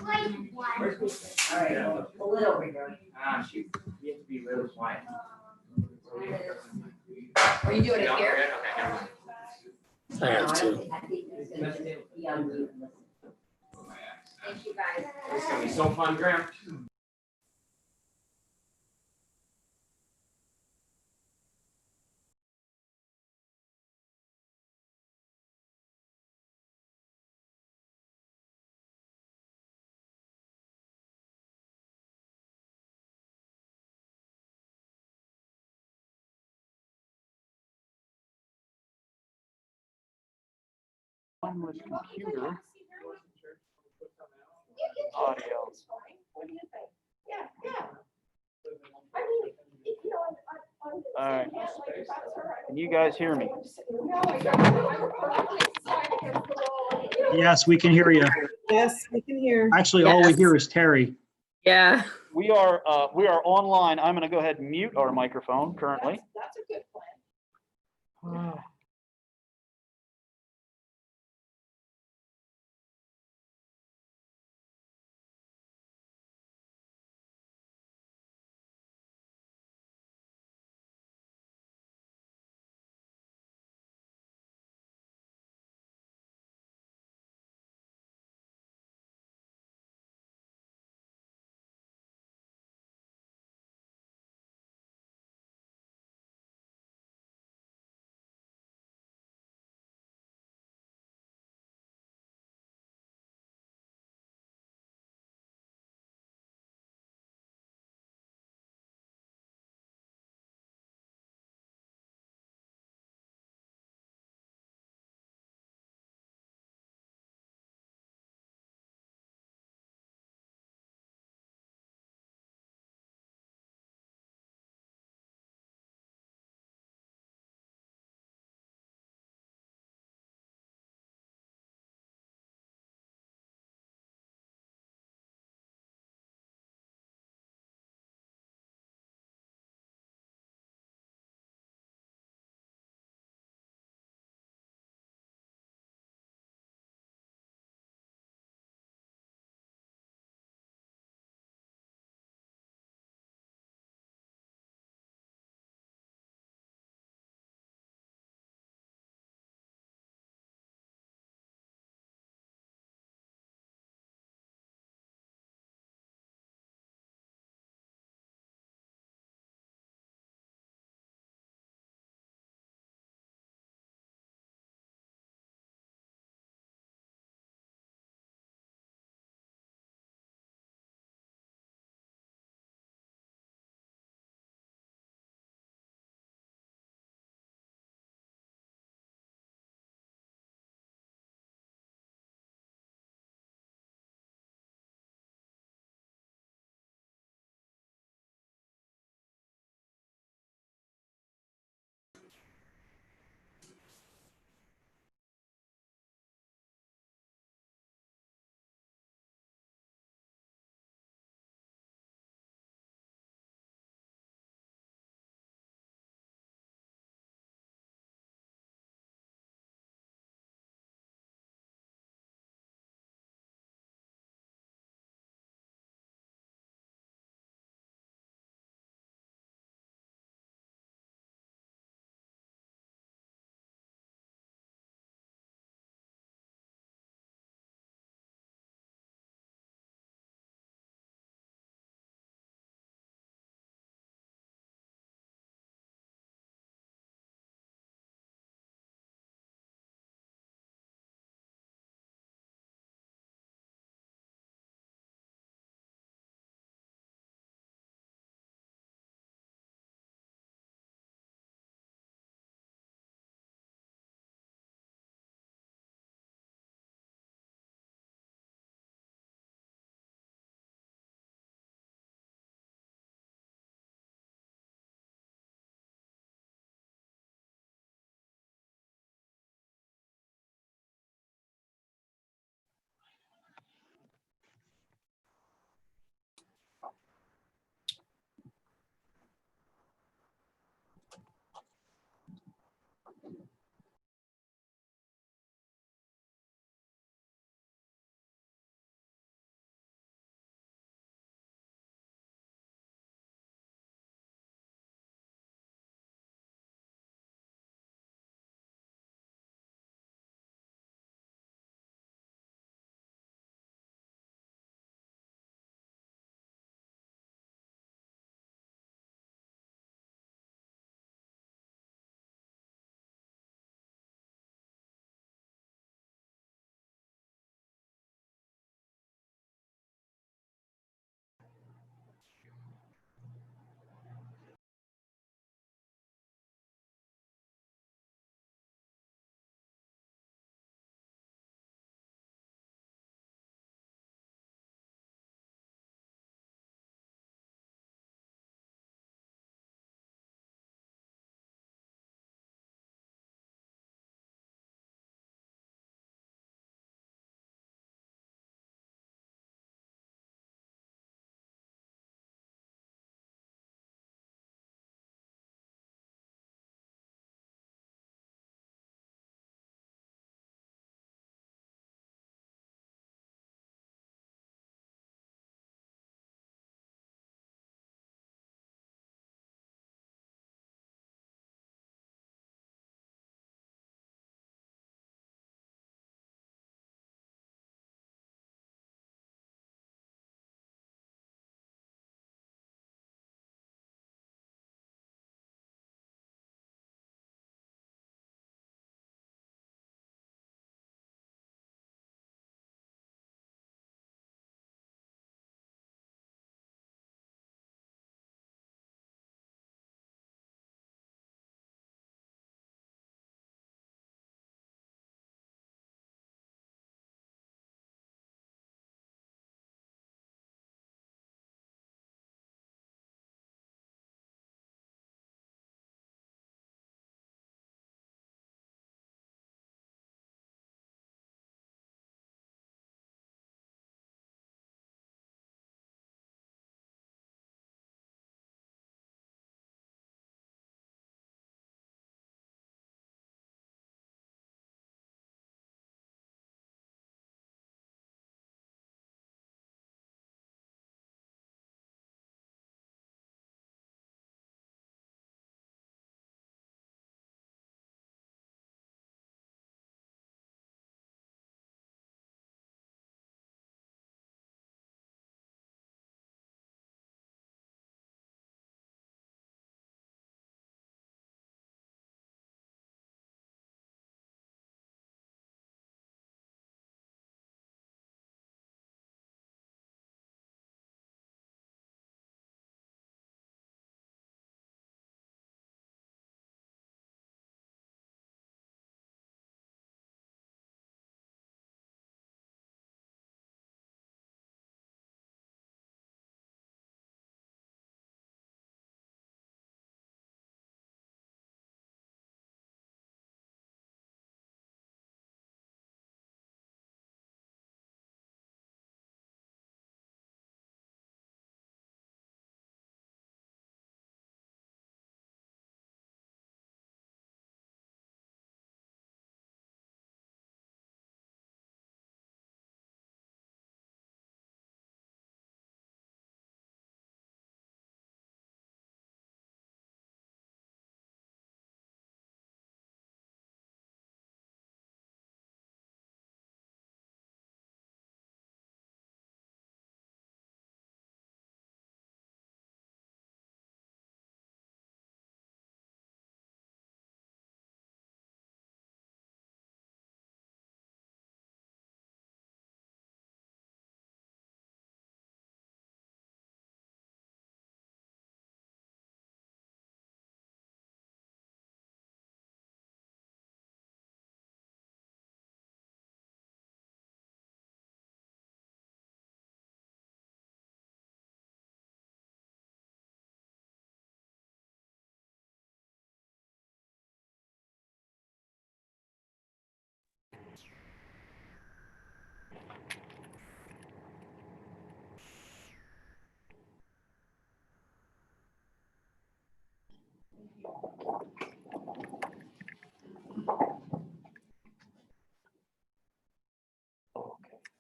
All right, pull it over here. Shoot, you have to be really quiet. Are you doing it here? Okay, never mind. I have to. I think it's gonna just be on mute and listen. Thank you, guys. It's gonna be so fun, Graham. On with computer audio. What do you think? Yeah, yeah. I mean, you know, on the All right. same hand, like, if I was her, I Can you guys hear me? No, I don't. I'm perfectly fine against the wall. You know, Yes, we can hear you. Yes, we can hear. Actually, all we Yes. hear is Terry. Yeah. We are online. I'm going to go ahead and mute our microphone currently. That's a good plan.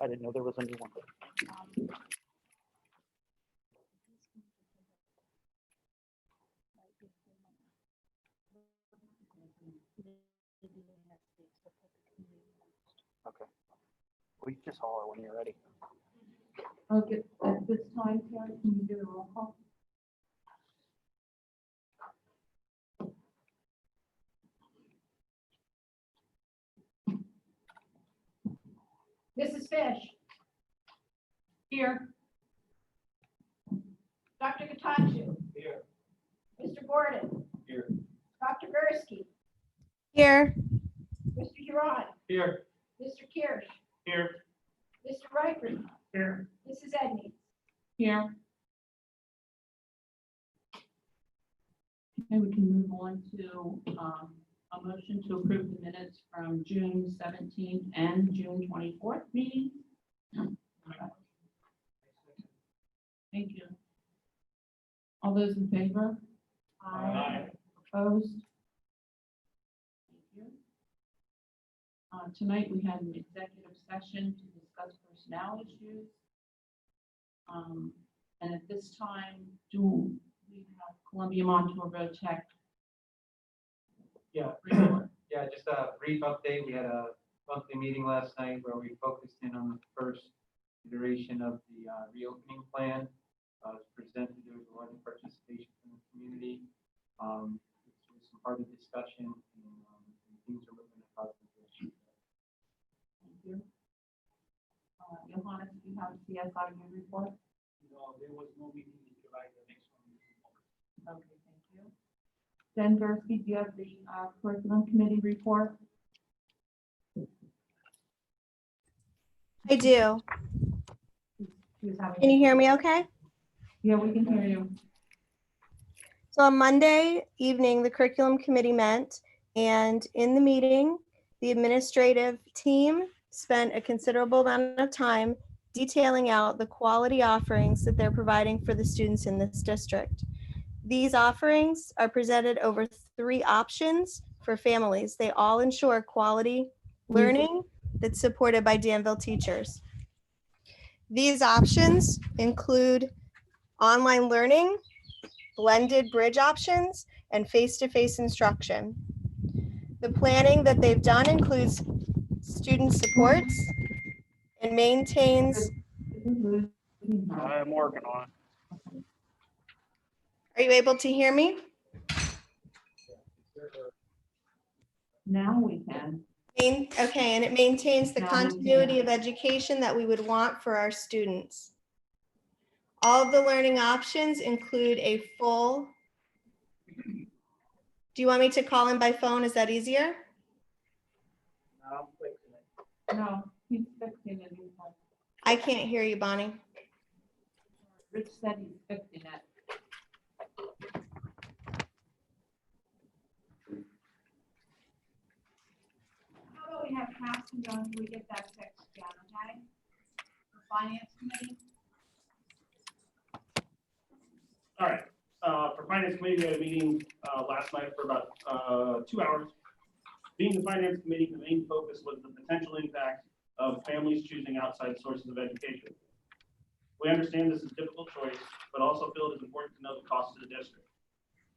I didn't know there was a new one. Okay. We just holler when you're ready. Okay, at this time, Karen, can you do a roll call? Mrs. Fish. Here. Dr. Gatacho. Here. Mr. Gordon. Here. Dr. Gursky. Here. Mr. Huron. Here. Mr. Kirsch. Here. Mr. Reichert. Here. Mrs. Edney. Here. Okay, we can move on to a motion to approve the minutes from June 17th and June 24th meetings. Thank you. All those in favor? Aye. Opposed? Thank you. Tonight, we had an executive session to discuss personnel issues. And at this time, do we have Columbia Montour Road Tech? Yeah. report? Yeah, just a brief update. We had a monthly meeting last night where we focused in on the first iteration of the reopening plan. It was presented, there was a lot of participation from the community. There was some hearty discussion and things are moving in a positive direction. Thank you. Johannes, do you have a CSIU report? No, there was no meeting in July, the next one. Okay, thank you. Jen Gursky, do you have the curriculum committee report? I do. She was having- Can you hear me okay? Yeah, we can hear you. So on Monday evening, the curriculum committee met, and in the meeting, the administrative team spent a considerable amount of time detailing out the quality offerings that they're providing for the students in this district. These offerings are presented over 3 options for families. They all ensure quality learning that's supported by Danville teachers. These options include online learning, blended bridge options, and face-to-face instruction. The planning that they've done includes student supports and maintains. I'm working on it. Are you able to hear me? Now we can. Okay, and it maintains the Now we can. continuity of education that we would want for our students. All of the learning options include a full. Do you want me to call in by phone? Is that easier? No, he's fixing it. I can't hear you, Bonnie. Rich said he's fixing it. How about we have Cassie go until we get that fixed down, okay? The finance committee. All right, for finance committee, we had a meeting last night for about 2 hours. Being the finance committee, the main focus was the potential impact of families choosing outside sources of education. We understand this is a difficult choice, but also feel it is important to know the cost to the district.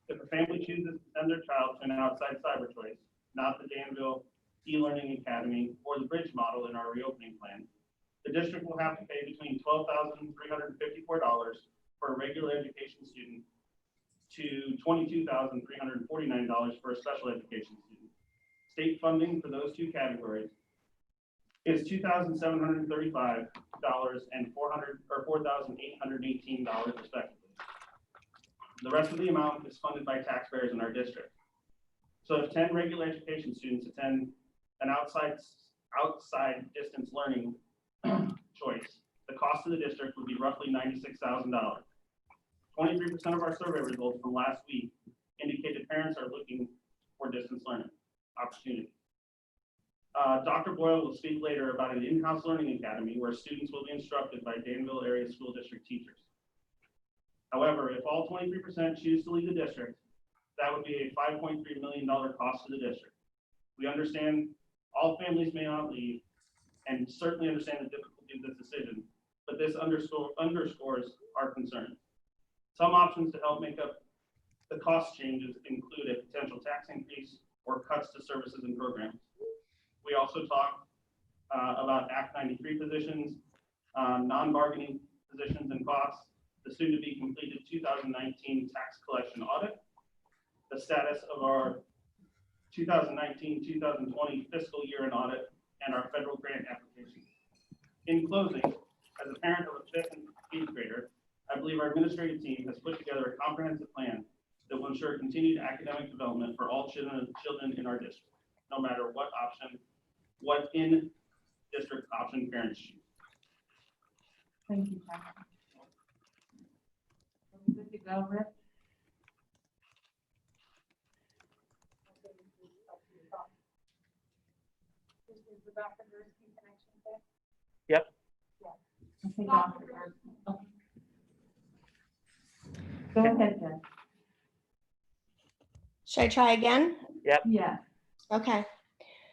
If a family chooses to send their child to an outside cyber choice, not the Danville e-learning academy or the bridge model in our reopening plan, the district will have to pay between $12,354 for a regular education student to $22,349 for a special education student. State funding for those 2 categories is $2,735 and $4,818 respectively. The rest of the amount is funded by taxpayers in our district. So if 10 regular education students attend an outside distance learning choice, the cost to the district would be roughly $96,000. 23% of our survey results from last week indicated parents are looking for distance learning opportunities. Dr. Boyle will speak later about an in-house learning academy where students will be instructed by Danville area school district teachers. However, if all 23% choose to leave the district, that would be a $5.3 million cost to the district. We understand all families may not leave and certainly understand the difficulty this decision, but this underscores our concerns. Some options to help make up the cost changes include a potential tax increase or cuts to services and programs. We also talked about Act 93 positions, non-bargaining positions and costs, the soon-to-be completed 2019 tax collection audit, the status of our 2019-2020 fiscal year in audit, and our federal grant application. In closing, as a parent of a 5th and 8th grader, I believe our administrative team has put together a comprehensive plan that will ensure continued academic development for all children in our district, no matter what in-district option parents choose. Thank you, Pat. Good to go, Rick? Yep. Okay, Dr. Okay. Go ahead, Jen. Should I try again? Yeah. Okay.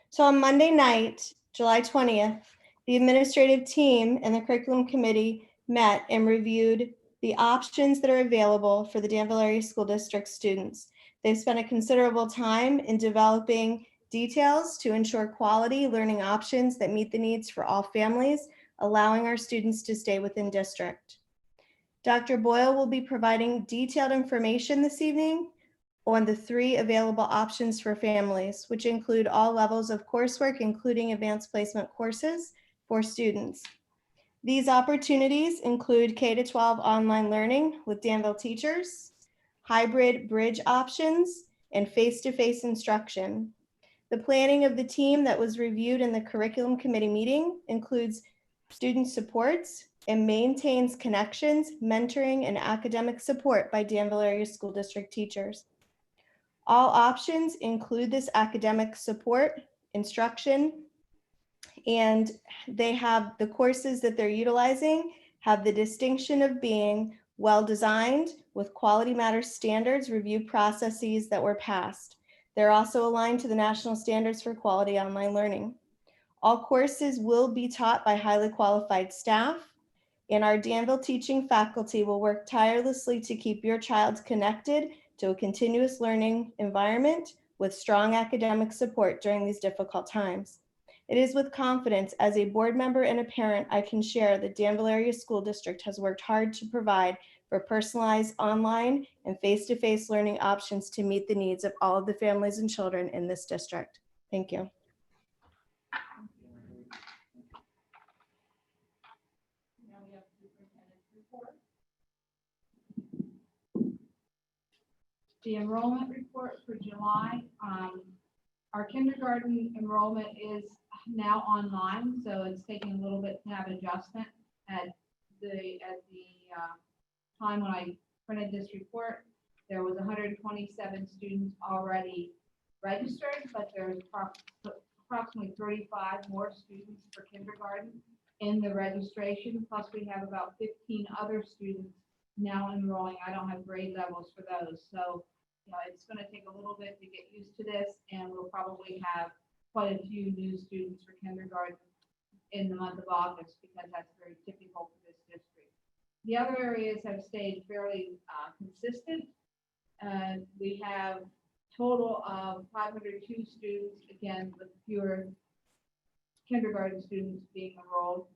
So on Monday night, July 20th, the administrative team and the curriculum committee met and reviewed the options that are available for the Danville Area School District students. They've spent a considerable time in developing details to ensure quality learning options that meet the needs for all families, allowing our students to stay within district. Dr. Boyle will be providing detailed information this evening on the 3 available options for families, which include all levels of coursework, including advanced placement courses for students. These opportunities include K-12 online learning with Danville teachers, hybrid bridge options, and face-to-face instruction. The planning of the team that was reviewed in the curriculum committee meeting includes student supports and maintains connections, mentoring, and academic support by Danville Area School District teachers. All options include this academic support, instruction, and they have the courses that they're utilizing have the distinction of being well-designed with Quality Matters standards review processes that were passed. They're also aligned to the national standards for quality online learning. All courses will be taught by highly qualified staff, and our Danville teaching faculty will work tirelessly to keep your child connected to a continuous learning environment with strong academic support during these difficult times. It is with confidence as a board member and a parent I can share that Danville Area School District has worked hard to provide for personalized online and face-to-face learning options to meet the needs of all of the families and children in this district. Thank you. Now we have superintendent's report. The enrollment report for July. Our kindergarten enrollment is now online, so it's taking a little bit to have adjustment. At the time when I printed this report, there was 127 students already registered, but there's approximately 35 more students for kindergarten in the registration. Plus, we have about 15 other students now enrolling. I don't have grade levels for those, so it's going to take a little bit to get used to this, and we'll probably have quite a few new students for kindergarten in the month of August because that's very typical for this district. The other areas have stayed fairly consistent. We have total of 502 students, again, with fewer kindergarten students being enrolled.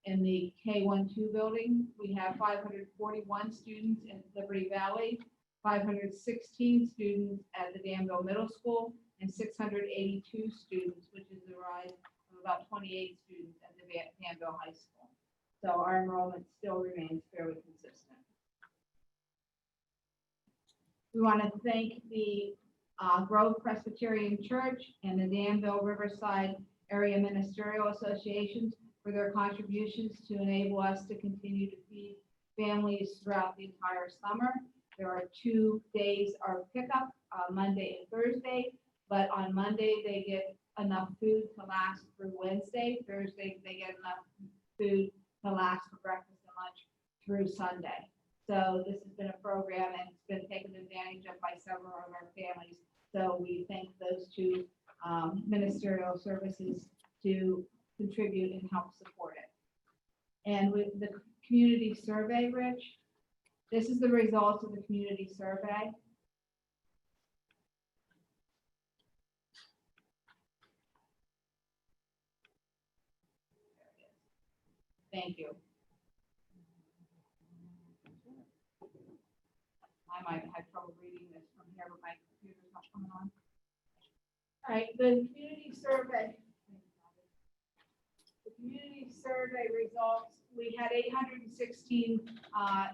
In the K-1-2 building, we have 541 students in Liberty Valley, 516 students at the Danville Middle School, and 682 students, which is a rise of about 28 students at the Danville High School. So our enrollment still remains fairly consistent. We want to thank the Grove Presbyterian Church and the Danville Riverside Area Ministerial Associations for their contributions to enable us to continue to feed families throughout the entire summer. There are 2 days of pickup, Monday and Thursday, but on Monday they get enough food to last through Wednesday. Thursday they get enough food to last for breakfast and lunch through Sunday. So this has been a program and it's been taken advantage of by several of our families. So we thank those 2 ministerial services to contribute and help support it. And with the community survey, Rich, this is the results of the community survey. Thank you. I might have trouble reading this from here, but my computer's not coming on. All right, the community survey. The community survey results, we had 816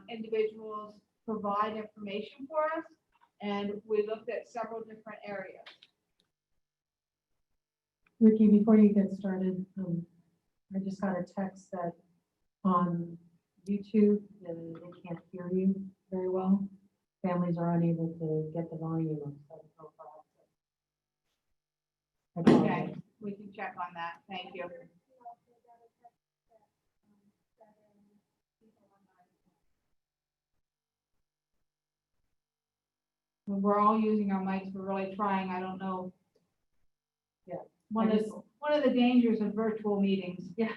individuals provide information for us, and we looked at several different areas. Ricky, before you get started, I just got a text that on YouTube, they can't hear you very well. Families are unable to get the volume of stuff. Okay, we can check on that. Thank you. We're all using our mics. We're really trying. I don't know. Yeah. One of the dangers of virtual meetings. Yeah.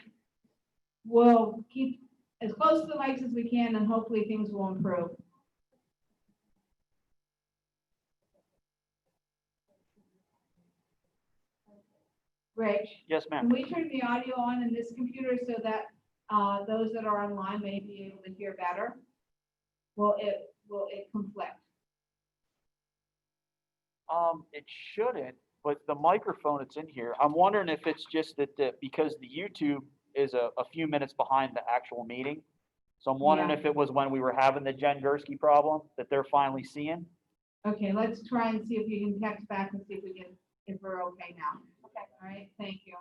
We'll keep as close to the mics as we can, and hopefully things will improve. Rich? Yes, ma'am. Can we turn the audio on in this computer so that those that are online may be able to hear better? Will it conflict? It shouldn't, but the microphone that's in here, I'm wondering if it's just that because the YouTube is a few minutes behind the actual meeting. So I'm wondering Yeah. if it was when we were having the Jen Gursky problem that they're finally seeing. Okay, let's try and see if you can text back and see if we're okay now. Okay. All right, thank you.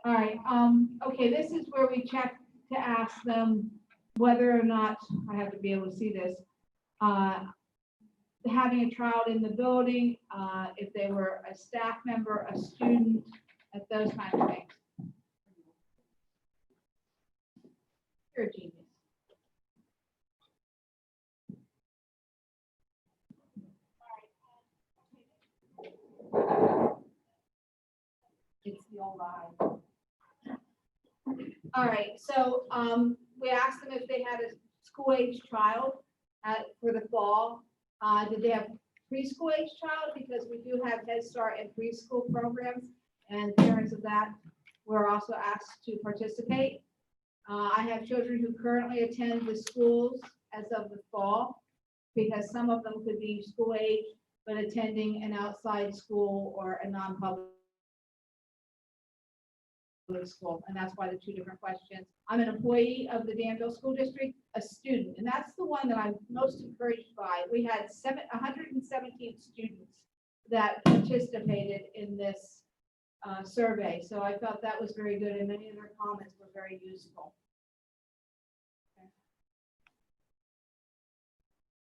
All right, okay, this is where we check to ask them whether or not, I have to be able to see this, having a child in the building, if they were a staff member, a student, those kind of things. You're a genius. It's the old eye. All right, so we asked them if they had a school-age child for the fall. Did they have preschool-age child? Because we do have Head Start and preschool programs, and parents of that were also asked to participate. I have children who currently attend the schools as of the fall, because some of them could be school-age, but attending an outside school or a non-public school, and that's why the two different questions. I'm an employee of the Danville School District, a student, and that's the one that I'm most encouraged by. We had 117 students that participated in this survey, so I felt that was very good, and many of their comments were very useful. Okay.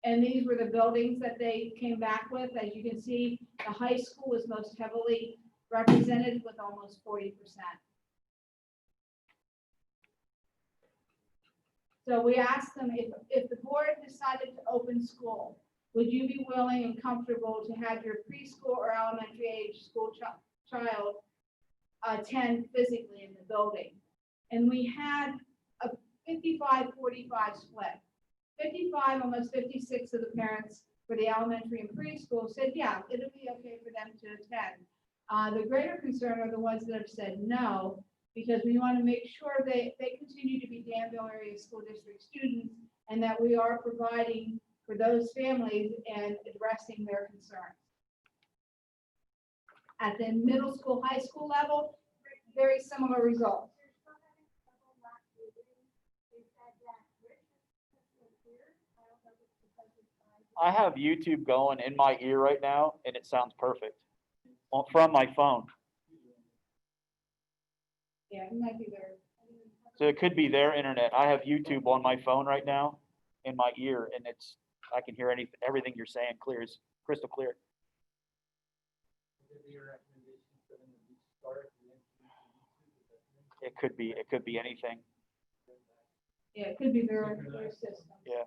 And these were the buildings that they came back with. As you can see, the high school was most heavily represented with almost 40%. So we asked them if the board decided to open school, would you be willing and comfortable to have your preschool or elementary age school child attend physically in the building? And we had a 55-45 split. 55, almost 56 of the parents for the elementary and preschool said, yeah, it'll be okay for them to attend. The greater concern are the ones that have said no, because we want to make sure they continue to be Danville area school district students, and that we are providing for those families and addressing their concerns. At the middle school, high school level, very similar results. I have YouTube going in my ear right now, and it sounds perfect from my phone. Yeah, it might be there. So it could be their internet. I have YouTube on my phone right now in my ear, and I can hear everything you're saying crystal clear. it could be anything. Yeah, it could be their system. Yeah.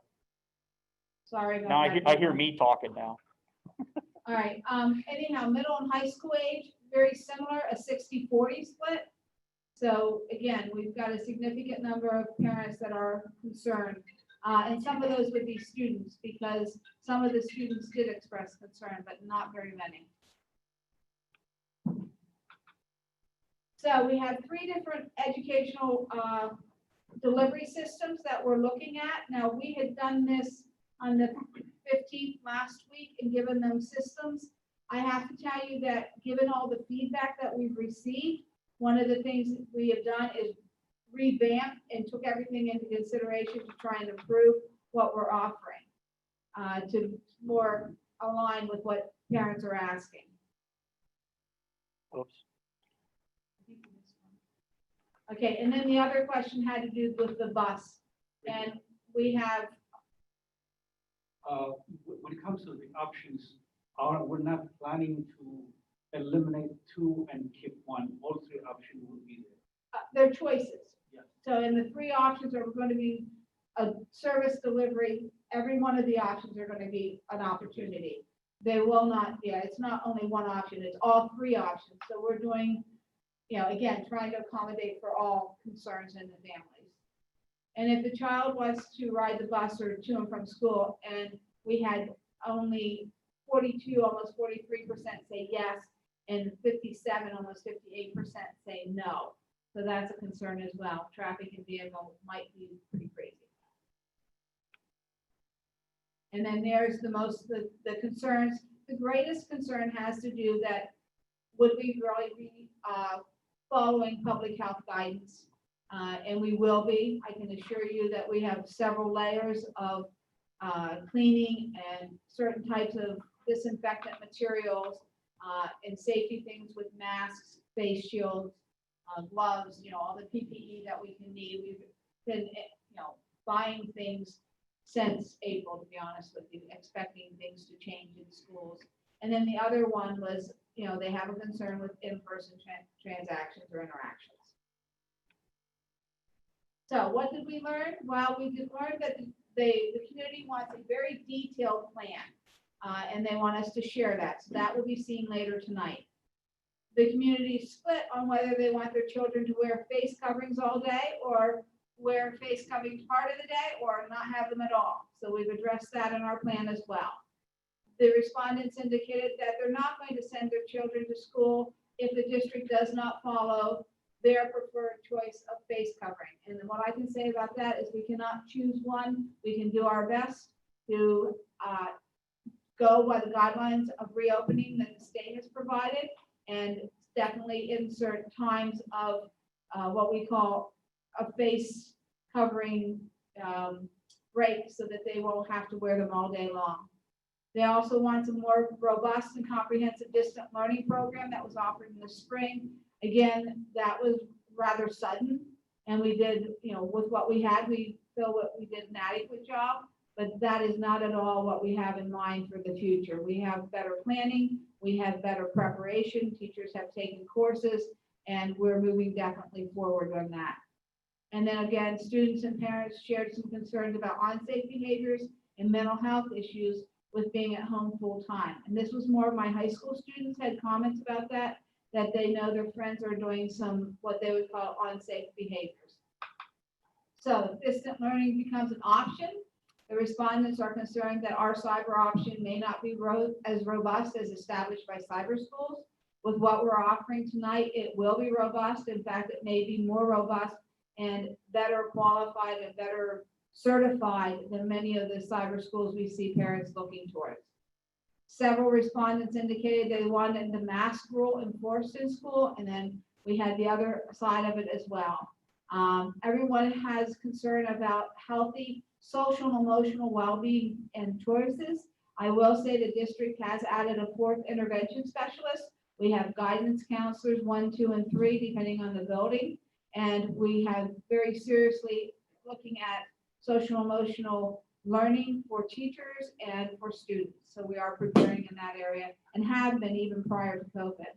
Sorry about Now that. I hear me talking now. All right, anyhow, middle and high school age, very similar, a 60-40 split. So again, we've got a significant number of parents that are concerned. And some of those would be students, because some of the students did express concern, but not very many. So we have 3 different educational delivery systems that we're looking at. Now, we had done this on the 15th last week and given them systems. I have to tell you that given all the feedback that we've received, one of the things that we have done is revamp and took everything into consideration to try and improve what we're offering to more align with what parents are asking. Oops. Okay, and then the other question had to do with the bus. And we have, When it comes to the options, we're not planning to eliminate 2 and keep 1. All 3 options will be there. their choices. Yeah. So in the 3 options are going to be a service delivery. Every one of the options are going to be an opportunity. They will not, it's not only one option, it's all 3 options. So we're doing, again, trying to accommodate for all concerns in the families. And if the child wants to ride the bus or to and from school, and we had only 42, almost 43% say yes, and 57, almost 58% say no. So that's a concern as well. Traffic and vehicle might be pretty crazy. And then there's the concerns. The greatest concern has to do that would we really be following public health guidance? And we will be. I can assure you that we have several layers of cleaning and certain types of disinfectant materials and safety things with masks, face shields, gloves, all the PPE that we can need. We've been, buying things since April, to be honest with you, expecting things to change in schools. And then the other one was, they have a concern with in-person transactions or interactions. So what did we learn? Well, we did learn that the community wants a very detailed plan, and they want us to share that. So that will be seen later tonight. The community split on whether they want their children to wear face coverings all day or wear face coverings part of the day or not have them at all. So we've addressed that in our plan as well. The respondents indicated that they're not going to send their children to school if the district does not follow their preferred choice of face covering. And what I can say about that is we cannot choose one. We can do our best to go by the guidelines of reopening that the state has provided, and definitely insert times of what we call a face covering break so that they won't have to wear them all day long. They also want a more robust and comprehensive distant learning program that was offered in the spring. Again, that was rather sudden, and we did, with what we had, we feel what we did an adequate job, but that is not at all what we have in mind for the future. We have better planning, we have better preparation, teachers have taken courses, and we're moving definitely forward on that. And then again, students and parents shared some concerns about unsafe behaviors and mental health issues with being at home full time. And this was more of my high school students had comments about that they know their friends are doing some, what they would call unsafe behaviors. So if distant learning becomes an option, the respondents are concerned that our cyber option may not be as robust as established by cyber schools. With what we're offering tonight, it will be robust. In fact, it may be more robust and better qualified and better certified than many of the cyber schools we see parents looking towards. Several respondents indicated they wanted the mask rule enforced in school, and then we had the other side of it as well. Everyone has concern about healthy social and emotional well-being and choices. I will say the district has added a 4th intervention specialist. We have guidance counselors 1, 2, and 3, depending on the building. And we have very seriously looking at social emotional learning for teachers and for students. So we are preparing in that area and have been even prior to COVID.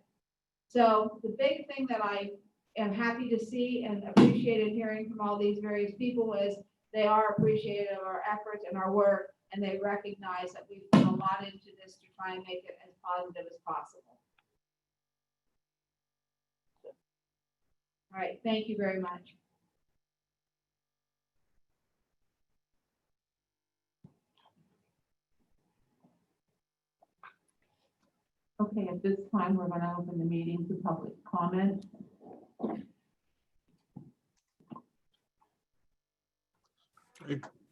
So the big thing that I am happy to see and appreciated hearing from all these various people is they are appreciative of our efforts and our work, and they recognize that we've put a lot into this to try and make it as positive as possible. All right, thank you very much. Okay, at this time, we're gonna open the meeting to public comment.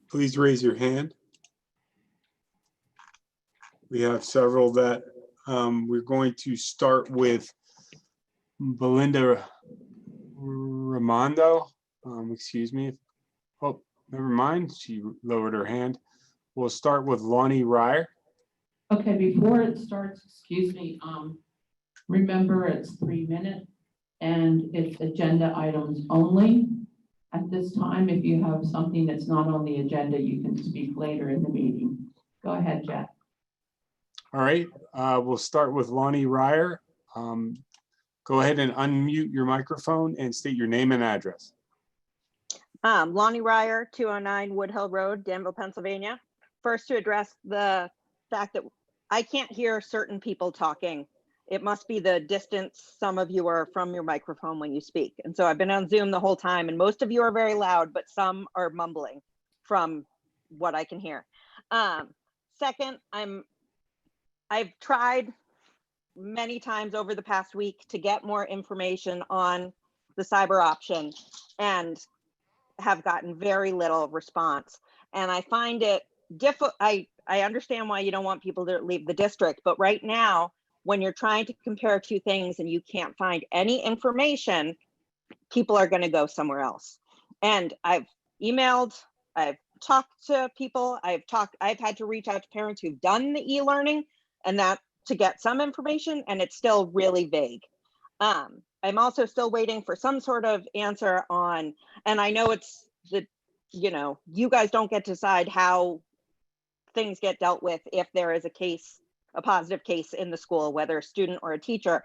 Please raise your hand. We have several that we're going to start with Belinda Ramondo. Excuse me. Oh, never mind. She lowered her hand. We'll start with Lonnie Ryer. Okay, before it starts, excuse me, remember it's 3 minutes and it's agenda items only. At this time, if you have something that's not on the agenda, you can speak later in the meeting. Go ahead, Jack. All right, we'll start with Lonnie Ryer. Go ahead and unmute your microphone and state your name and address. Lonnie Ryer, 209 Woodhill Road, Danville, Pennsylvania. First, to address the fact that I can't hear certain people talking. It must be the distance some of you are from your microphone when you speak. And so I've been on Zoom the whole time, and most of you are very loud, but some are mumbling from what I can hear. Second, I've tried many times over the past week to get more information on the cyber option and have gotten very little response. And I find it difficult. I understand why you don't want people to leave the district, but right now, when you're trying to compare two things and you can't find any information, people are going to go somewhere else. And I've emailed, I've talked to people, I've had to reach out to parents who've done the e-learning and that to get some information, and it's still really vague. I'm also still waiting for some sort of answer on, and I know it's the, you guys don't get to decide how things get dealt with if there is a positive case in the school, whether a student or a teacher.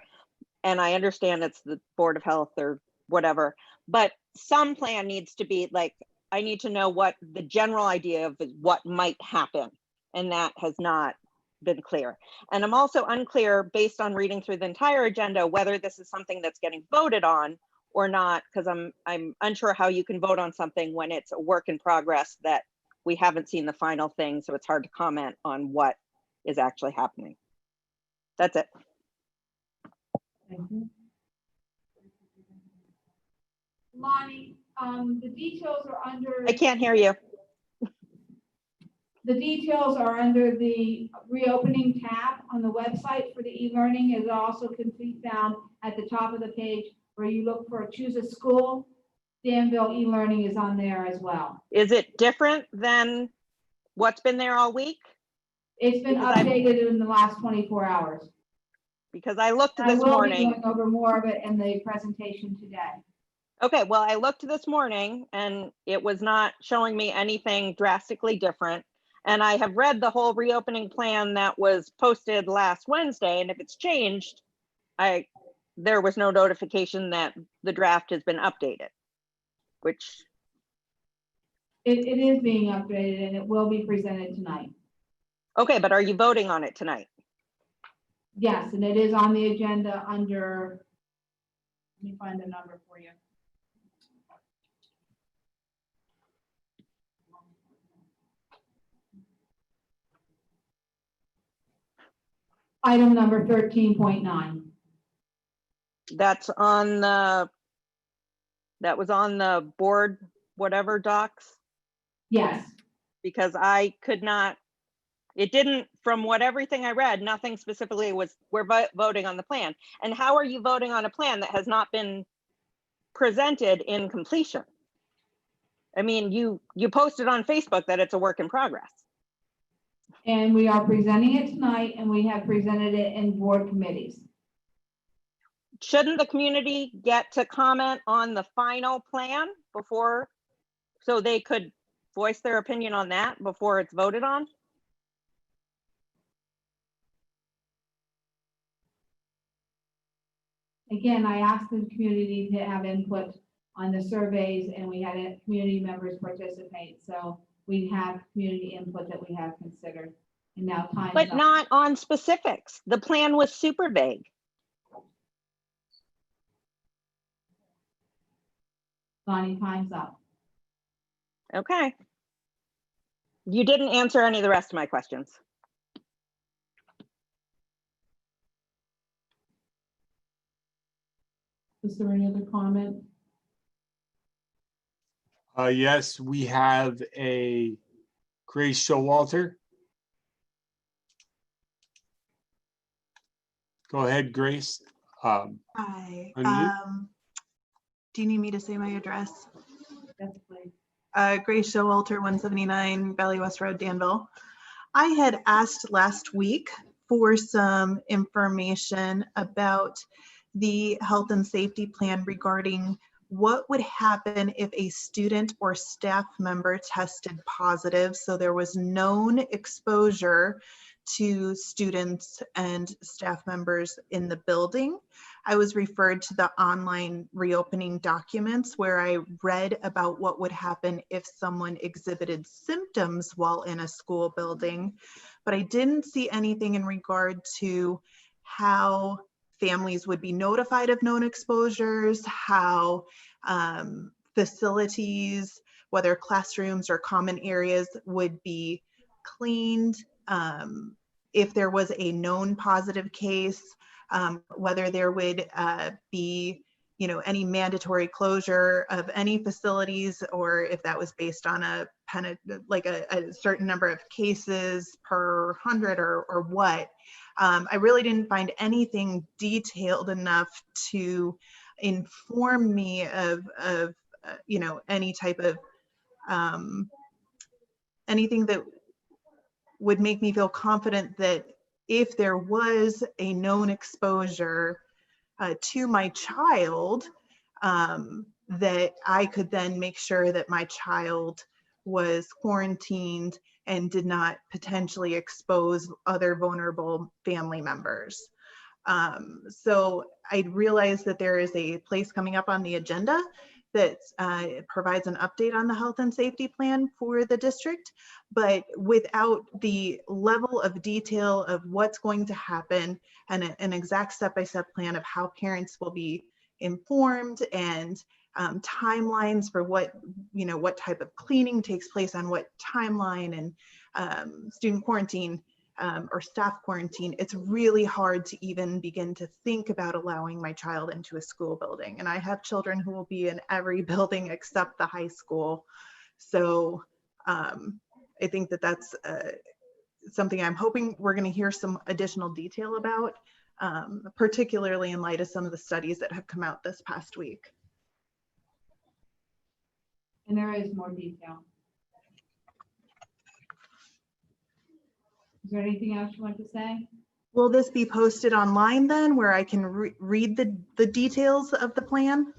And I understand it's the Board of Health or whatever, but some plan needs to be like, I need to know what the general idea of what might happen. And that has not been clear. And I'm also unclear based on reading through the entire agenda, whether this is something that's getting voted on or not, because I'm unsure how you can vote on something when it's a work in progress that we haven't seen the final thing. So it's hard to comment on what is actually happening. That's it. Thank you. Lonnie, the details are under. I can't hear you. The details are under the reopening tab on the website for the e-learning. It also can be found at the top of the page where you look for choose a school. Danville e-learning is on there as well. Is it different than what's been there all week? It's been updated in the last 24 hours. Because I looked I this will morning. be going over more of it in the presentation today. Okay, well, I looked this morning and it was not showing me anything drastically different. And I have read the whole reopening plan that was posted last Wednesday. And if it's changed, there was no notification that the draft has been updated, which. It is being updated and it will be presented tonight. Okay, but are you voting on it tonight? Yes, and it is on the agenda under, let me find the number for you. Item number 13.9. That was on the board, whatever docs, Yes, because I could not, it didn't, from everything I read, nothing specifically we're voting on the plan. And how are you voting on a plan that has not been presented in completion? I mean, you posted on Facebook that it's a work in progress. and we are presenting it tonight and we have presented it in board committees. Shouldn't the community get to comment on the final plan before, so they could voice their opinion on that before it's voted on? again, I asked the community to have input on the surveys, and we had community members participate, so we have community input that we have considered. And now time's But up. not on specifics. The plan was super vague. Bonnie, time's up. Okay. You didn't answer any of the rest of my questions. Is there any other comment? Yes, we have a Grace Showalter. Go ahead, Grace. Hi. Unmute. Do you need me to say my address? Yes, please. Grace Showalter, 179 Valley West Road, Danville. I had asked last week for some information about the health and safety plan regarding what would happen if a student or staff member tested positive. So there was known exposure to students and staff members in the building. I was referred to the online reopening documents where I read about what would happen if someone exhibited symptoms while in a school building, but I didn't see anything in regard to how families would be notified of known exposures, how facilities, whether classrooms or common areas, would be cleaned, if there was a known positive case, whether there would be, any mandatory closure of any facilities, or if that was based on a certain number of cases per 100 or what. I really didn't find anything detailed enough to inform me of any type of anything that would make me feel confident that if there was a known exposure to my child, that I could then make sure that my child was quarantined and did not potentially expose other vulnerable family members. So I realized that there is a place coming up on the agenda that provides an update on the health and safety plan for the district, but without the level of detail of what's going to happen and an exact step-by-step plan of how parents will be informed and timelines for what type of cleaning takes place on what timeline and student quarantine or staff quarantine, it's really hard to even begin to think about allowing my child into a school building. And I have children who will be in every building except the high school. So I think that that's something I'm hoping we're going to hear some additional detail about, particularly in light of some of the studies that have come out this past week. And there is more detail. Is there anything else you want to say? Will this be posted online then, where I can read the details of the plan?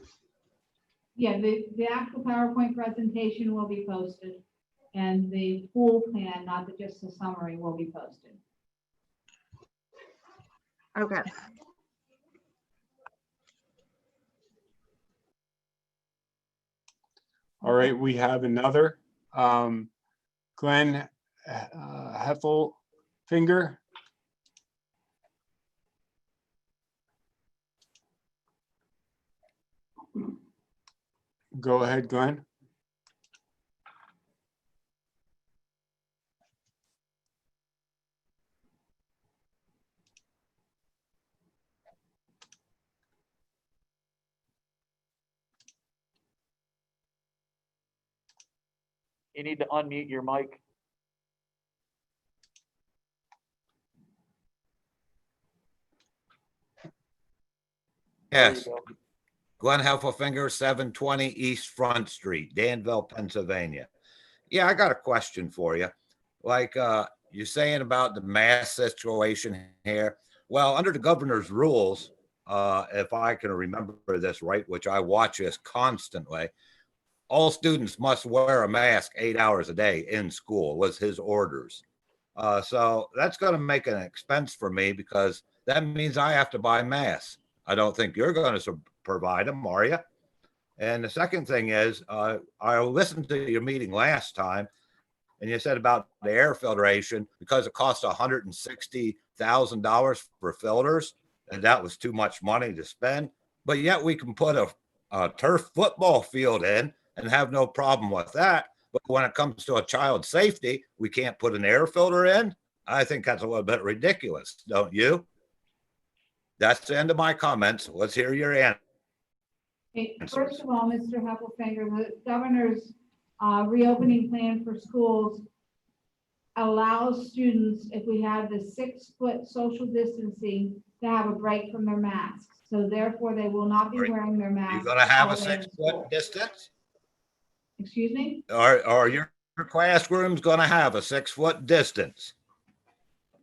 Yeah, the actual PowerPoint presentation will be posted, and the full plan, not just the summary, will be posted. Okay. All right, we have another. Glenn Heffelfinger. Go ahead, Glenn. You need to unmute your mic. There you Yes, go. Glenn Heffelfinger, 720 East Front Street, Danville, Pennsylvania. Yeah, I got a question for you. Like you're saying about the mask situation here. Well, under the governor's rules, if I can remember this right, which I watch this constantly, all students must wear a mask 8 hours a day in school was his orders. So that's going to make an expense for me because that means I have to buy masks. I don't think you're going to provide them, are you? And the second thing is, I listened to your meeting last time, and you said about the air filtration, because it costs $160,000 for filters, and that was too much money to spend. But yet we can put a turf football field in and have no problem with that. But when it comes to a child's safety, we can't put an air filter in. I think that's a little bit ridiculous, don't you? That's the end of my comments. Let's hear your answer. Okay, first of all, Mr. Heffelfinger, the governor's reopening plan for schools allows students, if we have the 6-foot social distancing, to have a break from their masks. So therefore, they will not be wearing their masks. You're going to have all a day in 6-foot school. distance? Excuse me? Or your classroom's going to have a 6-foot distance?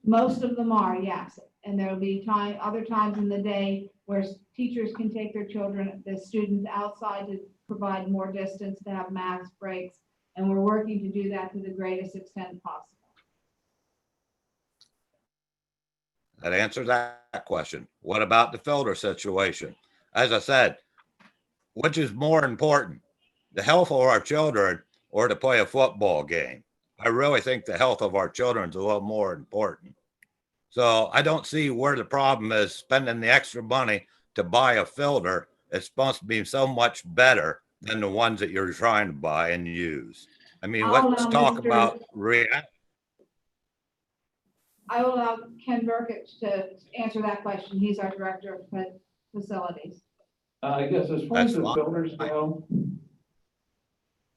Most of them are, yes. And there'll be other times in the day where teachers can take their children, the students outside to provide more distance, to have mask breaks. And we're working to do that to the greatest extent possible. That answers that question. What about the filter situation? As I said, which is more important, the health of our children or to play a football game? I really think the health of our children is a little more important. So I don't see where the problem is spending the extra money to buy a filter. It's supposed to be so much better than the ones that you're trying to buy and use. I mean, let's talk about I will allow Ken Burkett to answer that question. He's our director of facilities. I guess as far as the filters go,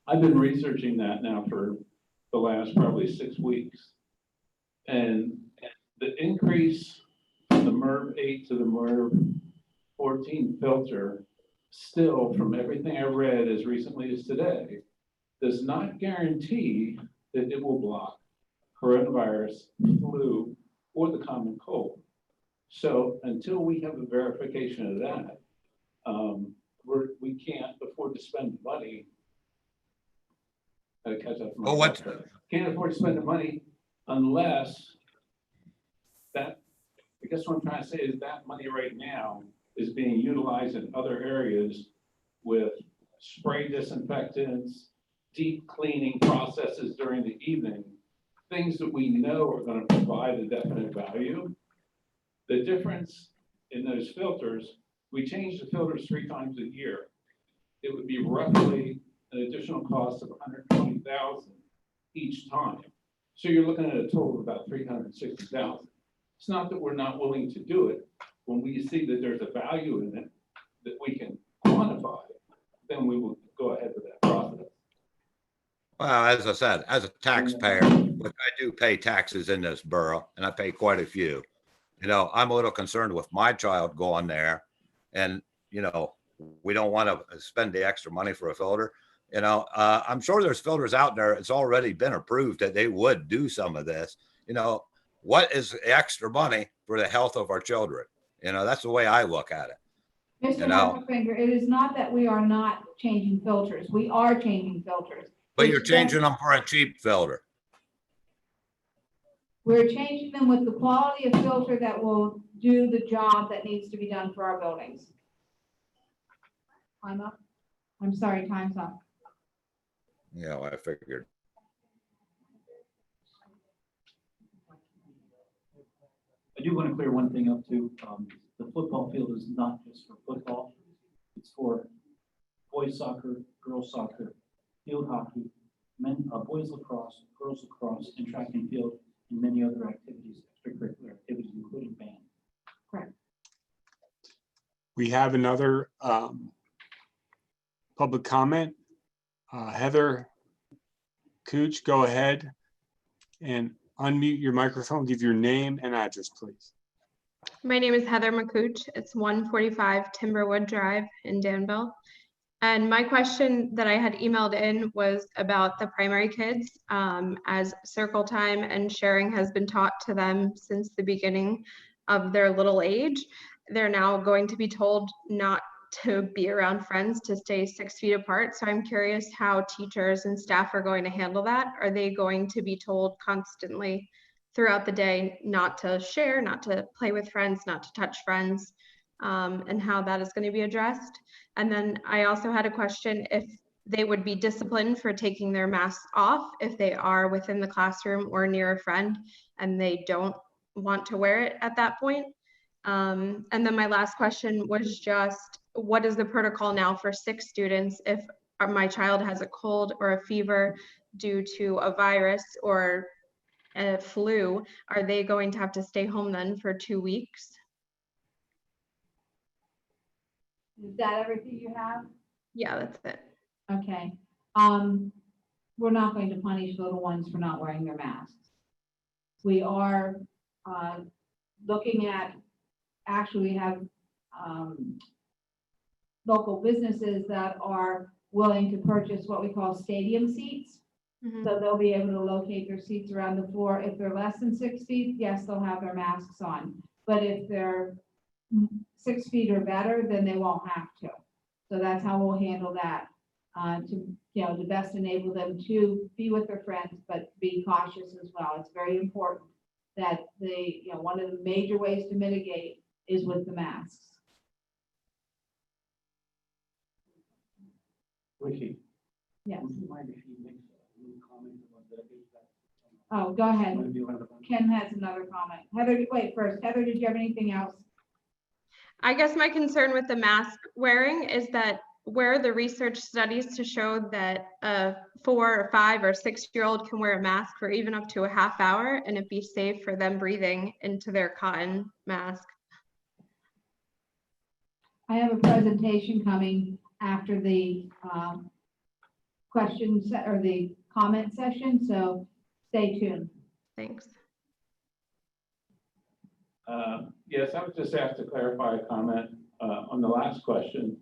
I've been researching that now for the last probably 6 weeks. And the increase from the MERV 8 to the MERV 14 filter, still from everything I read as recently as today, does not guarantee that it will block coronavirus, flu, or the common cold. So until we have a verification of that, we can't afford to spend money. Can't afford to spend the money unless that, I guess what I'm trying to say is that money right now is being utilized in other areas with spray disinfectants, deep cleaning processes during the evening, things that we know are going to provide a definite value. The difference in those filters, we change the filters 3 times a year. It would be roughly an additional cost of $120,000 each time. So you're looking at a total of about $360,000. It's not that we're not willing to do it. When we see that there's a value in it that we can quantify, then we will go ahead with that process. Well, as I said, as a taxpayer, which I do pay taxes in this borough, and I pay quite a few, you know, I'm a little concerned with my child going there, and, you know, we don't want to spend the extra money for a filter. You know, I'm sure there's filters out there. It's already been approved that they would do some of this. You know, what is the extra money for the health of our children? You know, that's the way I look at it. Mr. Heffelfinger, it is not that we are not changing filters. We are changing filters. But you're changing them for a cheap filter. We're changing them with the quality of filter that will do the job that needs to be done for our buildings. Time up? I'm sorry, time's up. Yeah, well, I figured. I do want to clear one thing up too. The football field is not just for football. It's for boys soccer, girls soccer, field hockey, boys lacrosse, girls lacrosse, and track and field, and many other activities, extracurricular activities, including band. Correct. We have another public comment. Heather Cooch, go ahead and unmute your microphone. Give your name and address, please. My name is Heather McCooch. It's 145 Timberwood Drive in Danville. And my question that I had emailed in was about the primary kids, as circle time and sharing has been taught to them since the beginning of their little age. They're now going to be told not to be around friends, to stay 6 feet apart. So I'm curious how teachers and staff are going to handle that. Are they going to be told constantly throughout the day not to share, not to play with friends, not to touch friends? and how that is going to be addressed. And then I also had a question if they would be disciplined for taking their masks off if they are within the classroom or near a friend and they don't want to wear it at that point. And then my last question was just, what is the protocol now for sick students if my child has a cold or a fever due to a virus or a flu? Are they going to have to stay home then for 2 weeks? Is that everything you have? Yeah, that's it. Okay. We're not going to punish little ones for not wearing their masks. We are, looking at, actually we have, local businesses that are willing to purchase what we call stadium seats. So they'll be able to locate their seats around the floor. If they're less than 6 feet, yes, they'll have their masks on. But if they're 6 feet or better, then they won't have to. So that's how we'll handle that, to best enable them to be with their friends, but be cautious as well. It's very important that one of the major ways to mitigate is with the masks. Ricky. Yes. Would you mind if you make a little comment about the HVAC? Oh, go ahead. Maybe one of the- Ken has another comment. Heather, wait first. Heather, did you have anything else? I guess my concern with the mask wearing is that where are the research studies to show that a 4 or 5 or 6-year-old can wear a mask for even up to a half hour and it be safe for them breathing into their cotton mask? I have a presentation coming after the questions or the comment session, so stay tuned. Thanks. Yes, I was just asked to clarify a comment on the last question.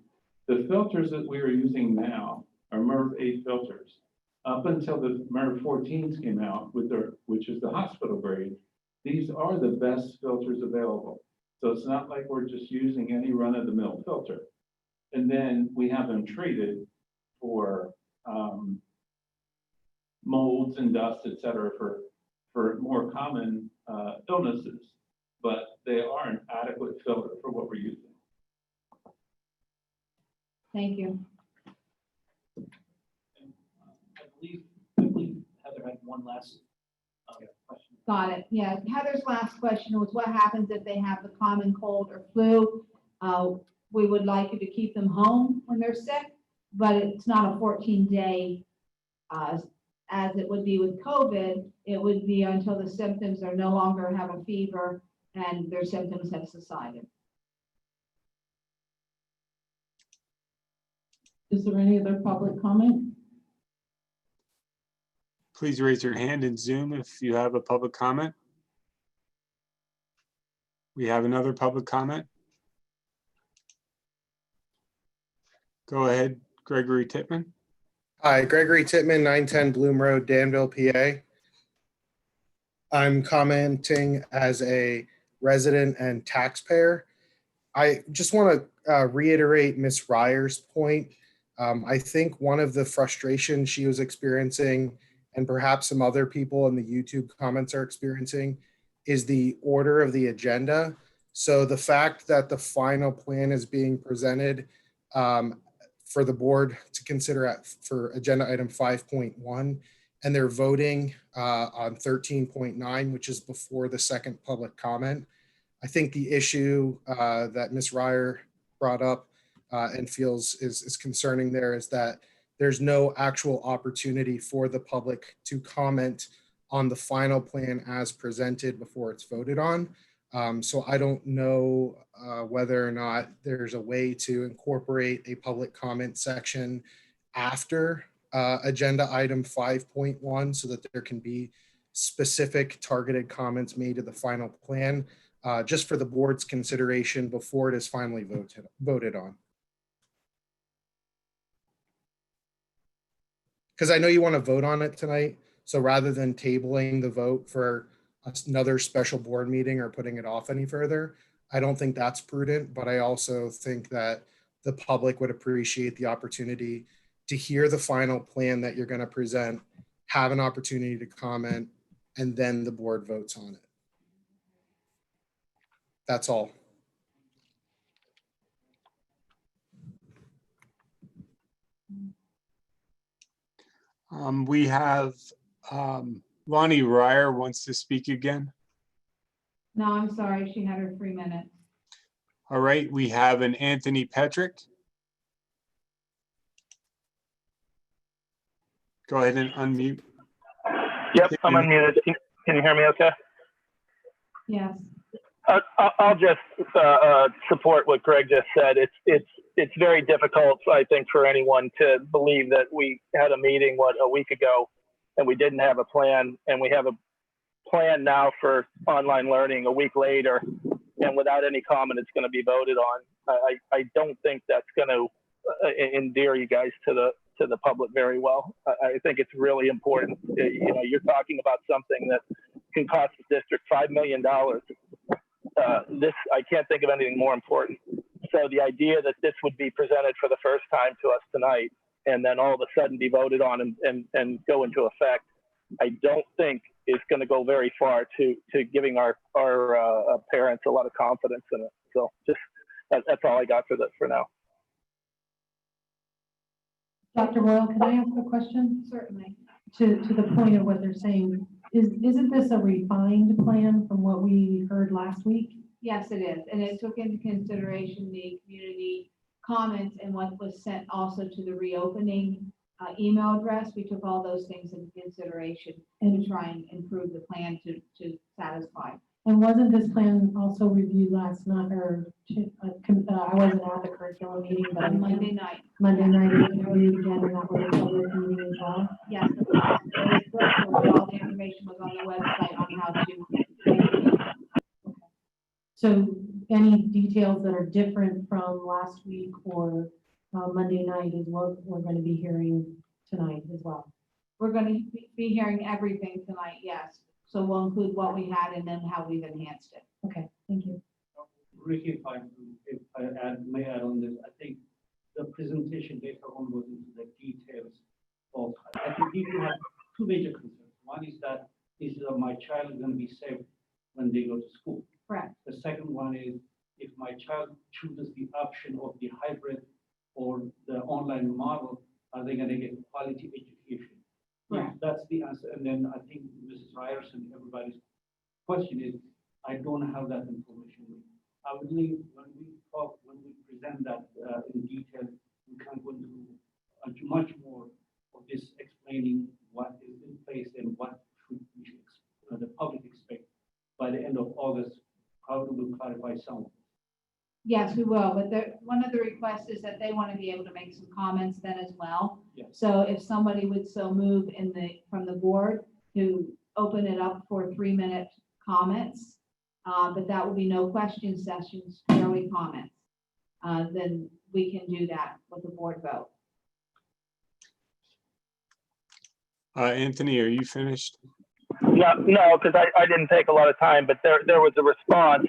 The filters that we are using now are MERV 8 filters. Up until the MERV 14s came out which is the hospital grade, these are the best filters available. So it's not like we're just using any run-of-the-mill filter. And then we have them treated for molds and dust, et cetera, for more common illnesses. But they are an adequate filter for what we're using. Thank you. I believe Heather had one last question. Got it. Yeah, Heather's last question was what happens if they have the common cold or flu? We would like you to keep them home when they're sick, but it's not a 14-day as it would be with COVID. It would be until the symptoms are no longer have a fever and their symptoms have subsided. Is there any other public comment? Please raise your hand in Zoom if you have a public comment. We have another public comment. Go ahead, Gregory Tittman. Hi, Gregory Tittman, 910 Bloom Road, Danville, PA. I'm commenting as a resident and taxpayer. I just want to reiterate Ms. Ryer's point. I think one of the frustrations she was experiencing, and perhaps some other people in the YouTube comments are experiencing, is the order of the agenda. So the fact that the final plan is being presented for the board to consider for agenda item 5.1, and they're voting on 13.9, which is before the second public comment. I think the issue that Ms. Ryer brought up and feels is concerning there is that there's no actual opportunity for the public to comment on the final plan as presented before it's voted on. So I don't know whether or not there's a way to incorporate a public comment section after agenda item 5.1 so that there can be specific targeted comments made to the final plan just for the board's consideration before it is finally voted on. Because I know you want to vote on it tonight. So rather than tabling the vote for another special board meeting or putting it off any further, I don't think that's prudent, but I also think that the public would appreciate the opportunity to hear the final plan that you're going to present, have an opportunity to comment, and then the board votes on it. That's all. We have Lonnie Ryer wants to speak again. No, I'm sorry, she had her 3 minutes. All right, we have an Anthony Petrick. Go ahead and unmute. Yep, I'm unmuted. Can you hear me okay? Yes. I'll just support what Greg just said. It's very difficult, I think, for anyone to believe that we had a meeting, a week ago, and we didn't have a plan, and we have a plan now for online learning a week later, and without any comment, it's going to be voted on. I don't think that's going to endear you guys to the public very well. I think it's really important. You know, you're talking about something that can cost the district $5 million. I can't think of anything more important. So the idea that this would be presented for the first time to us tonight and then all of a sudden be voted on and go into effect, I don't think is going to go very far to giving our parents a lot of confidence in it. So just that's all I got for now. Dr. Royal, can I ask a question? Certainly. To the point of what they're saying, isn't this a refined plan from what we heard last week? Yes, it is. And it took into consideration the community comments and what was sent also to the reopening email address. We took all those things into consideration and try and improve the plan to satisfy. And wasn't this plan also reviewed last night, or I wasn't at the curriculum meeting, but On Monday night. Monday night it was reviewed again, and that was a public meeting as well? Yes, it was. It was virtual. All the information was on the website on how to. So any details that are different from last week or Monday night is what we're going to be hearing tonight as well? We're going to be hearing everything tonight, yes. So we'll include what we had and then how we've enhanced it. Okay, thank you. Ricky, if I may add on this, I think the presentation later on goes into the details of, I think people have two major concerns. One is that my child is going to be safe when they go to school. Correct. The second one is if my child chooses the option of the hybrid or the online model, are they going to get quality education? Correct. If that's the answer. And then I think Mrs. Ryerson, everybody's question is, I don't have that information. I would leave when we present that in detail, we can go into much more of this explaining what is in place and what should the public expect by the end of August. How do we clarify some of it? Yes, we will. But one of the requests is that they want to be able to make some comments then as well. Yes. So if somebody would so move from the board to open it up for 3-minute comments, but that will be no question sessions, purely comments. Then we can do that with the board vote. Anthony, are you finished? No, because I didn't take a lot of time, but there was a response